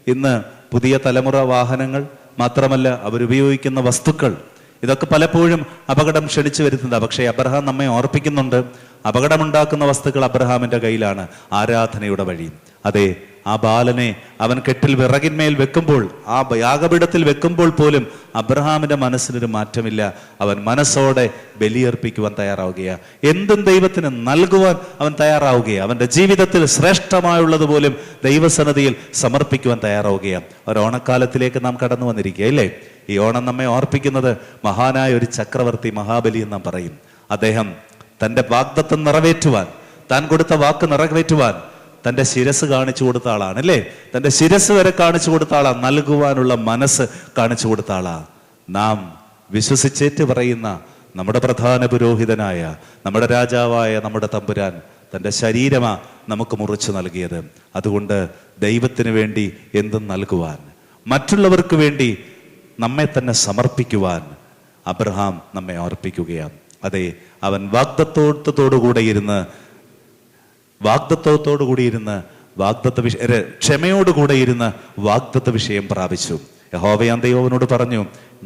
ഇന്ന് പുതിയ തലമുറ വാഹനങ്ങൾ, മാത്രമല്ല അവരുപയോഗിക്കുന്ന വസ്തുക്കൾ, ഇതൊക്കെ പലപ്പോഴും അപകടം ക്ഷണിച്ചു വരുത്തുന്നത്. പക്ഷേ അബ്രഹാം നമ്മെ ഓർപ്പിക്കുന്നുണ്ട്, അപകടമുണ്ടാക്കുന്ന വസ്തുക്കൾ അബ്രഹാമിന്റെ കയ്യിലാണ്, ആരാധനയുടെ വഴി. അതെ, ആ ബാലനെ അവൻ കെട്ടിൽ വിറകിന്മേൽ വെക്കുമ്പോൾ, ആ യാഗപീഠത്തിൽ വെക്കുമ്പോൾ പോലും അബ്രഹാമിന്റെ മനസ്സിനൊരു മാറ്റമില്ല. അവൻ മനസ്സോടെ ബലിയർപ്പിക്കുവാൻ തയ്യാറാവുകയാണ്. എന്തും ദൈവത്തിന് നൽകുവാൻ അവൻ തയ്യാറാവുകയാണ്. അവന്റെ ജീവിതത്തിൽ ശ്രേഷ്ഠമായുള്ളത് പോലും ദൈവസന്നിധിയിൽ സമർപ്പിക്കുവാൻ തയ്യാറാവുകയാണ്. ഒരു ഓണക്കാലത്തിലേക്ക് നാം കടന്നു വന്നിരിക്കുക, അല്ലേ? ഈ ഓണം നമ്മെ ഓർപ്പിക്കുന്നത് മഹാനായ ഒരു ചക്രവർത്തി, മഹാബലി എന്ന് നാം പറയും. അദ്ദേഹം തന്റെ വാഗ്ദത്തം നിറവേറ്റുവാൻ, താൻ കൊടുത്ത വാക്ക് നിറവേറ്റുവാൻ തന്റെ ശിരസ് കാണിച്ചു കൊടുത്ത ആളാണ്, അല്ലേ? തന്റെ ശിരസ് വരെ കാണിച്ചു കൊടുത്ത ആളാ, നൽകുവാനുള്ള മനസ്സ് കാണിച്ചു കൊടുത്ത ആളാ. നാം വിശ്വസിച്ചേറ്റ് പറയുന്ന നമ്മുടെ പ്രധാന പുരോഹിതനായ, നമ്മുടെ രാജാവായ നമ്മുടെ തമ്പുരാൻ തന്റെ ശരീരമാ നമുക്ക് മുറിച്ചു നൽകിയത്. അതുകൊണ്ട് ദൈവത്തിന് വേണ്ടി എന്തും നൽകുവാൻ, മറ്റുള്ളവർക്ക് വേണ്ടി നമ്മെ തന്നെ സമർപ്പിക്കുവാൻ അബ്രഹാം നമ്മെ ഓർപ്പിക്കുകയാണ്. അതെ, അവൻ വാഗ്ദത്തോടുകൂടെ ഇരുന്ന് ക്ഷമയോടുകൂടെ ഇരുന്ന് വാഗ്ദത്ത വിഷയം പ്രാപിച്ചു. യഹോവയാം ദൈവനോട് പറഞ്ഞു,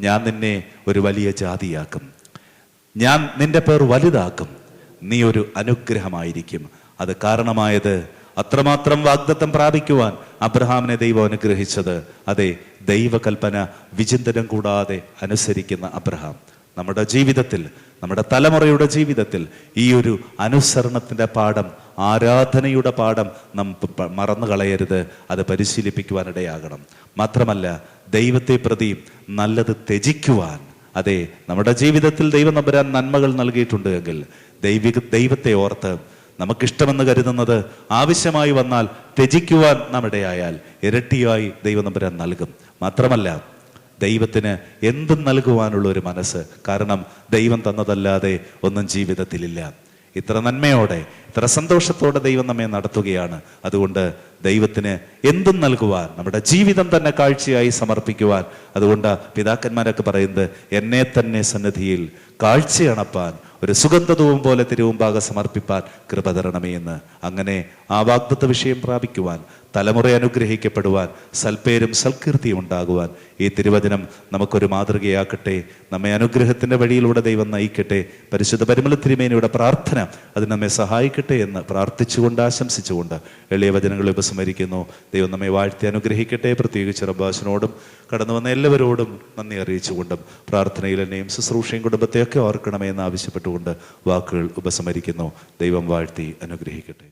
ഞാൻ നിന്നെ ഒരു വലിയ ജാതിയാക്കും, ഞാൻ നിന്റെ പേർ വലുതാക്കും, നീ ഒരു അനുഗ്രഹമായിരിക്കും. അത് കാരണമായത് അത്രമാത്രം വാഗ്ദത്തം പ്രാപിക്കുവാൻ അബ്രഹാമിനെ ദൈവം അനുഗ്രഹിച്ചത്. അതെ, ദൈവകൽപ്പന വിചിന്തനം കൂടാതെ അനുസരിക്കുന്ന അബ്രഹാം. നമ്മുടെ ജീവിതത്തിൽ, നമ്മുടെ തലമുറയുടെ ജീവിതത്തിൽ ഈ ഒരു അനുസരണത്തിന്റെ പാഠം, ആരാധനയുടെ പാഠം നാം മറന്നു കളയരുത്. അത് പരിശീലിപ്പിക്കുവാനിടയാകണം. മാത്രമല്ല, ദൈവത്തെ പ്രതി നല്ലത് ത്യജിക്കുവാൻ, അതെ, നമ്മുടെ ജീവിതത്തിൽ ദൈവം നമ്പരാൻ നന്മകൾ നൽകിയിട്ടുണ്ട് എങ്കിൽ ദൈവത്തെ ഓർത്ത് നമുക്കിഷ്ടമെന്ന് കരുതുന്നത് ആവശ്യമായി വന്നാൽ ത്യജിക്കുവാൻ നാം ഇടയായാൽ ഇരട്ടിയായി ദൈവം നമ്പരാൻ നൽകും. മാത്രമല്ല, ദൈവത്തിന് എന്തും നൽകുവാനുള്ള ഒരു മനസ്സ്. കാരണം ദൈവം തന്നതല്ലാതെ ഒന്നും ജീവിതത്തിലില്ല. ഇത്ര നന്മയോടെ, ഇത്ര സന്തോഷത്തോടെ ദൈവം നമ്മെ നടത്തുകയാണ്. അതുകൊണ്ട് ദൈവത്തിന് എന്തും നൽകുവാൻ, നമ്മുടെ ജീവിതം തന്നെ കാഴ്ചയായി സമർപ്പിക്കുവാൻ. അതുകൊണ്ട് പിതാക്കന്മാരൊക്കെ പറയുന്നത്, എന്നെ തന്നെ സന്നിധിയിൽ കാഴ്ചയണപ്പാൻ, ഒരു സുഗന്ധധൂപം പോലെ തിരുമുമ്പാകെ സമർപ്പിപ്പാൻ കൃപ തരണമേ എന്ന്. അങ്ങനെ ആ വാഗ്ദത്ത വിഷയം പ്രാപിക്കുവാൻ, തലമുറ അനുഗ്രഹിക്കപ്പെടുവാൻ, സൽപ്പേരും സൽകീർത്തിയും ഉണ്ടാകുവാൻ ഈ തിരുവചനം നമുക്കൊരു മാതൃകയാക്കട്ടെ. നമ്മെ അനുഗ്രഹത്തിന്റെ വഴിയിലൂടെ ദൈവം നയിക്കട്ടെ. പരിശുദ്ധ പരിമള തിരുമേനിയുടെ പ്രാർത്ഥന അത് നമ്മെ സഹായിക്കട്ടെ എന്ന് പ്രാർത്ഥിച്ചുകൊണ്ട്, ആശംസിച്ചുകൊണ്ട് എളിയ വചനങ്ങൾ ഉപസംഹരിക്കുന്നു. ദൈവം നമ്മെ വാഴ്ത്തി അനുഗ്രഹിക്കട്ടെ. പ്രത്യേകിച്ച് റബ്ബാസിനോടും കടന്നു വന്ന എല്ലാവരോടും നന്ദി അറിയിച്ചുകൊണ്ടും പ്രാർത്ഥനയിൽ എന്നെയും ശുശ്രൂഷയും കുടുംബത്തെയൊക്കെ ഓർക്കണമേ എന്ന് ആവശ്യപ്പെട്ടുകൊണ്ട് വാക്കുകൾ ഉപസംഹരിക്കുന്നു. ദൈവം വാഴ്ത്തി അനുഗ്രഹിക്കട്ടെ.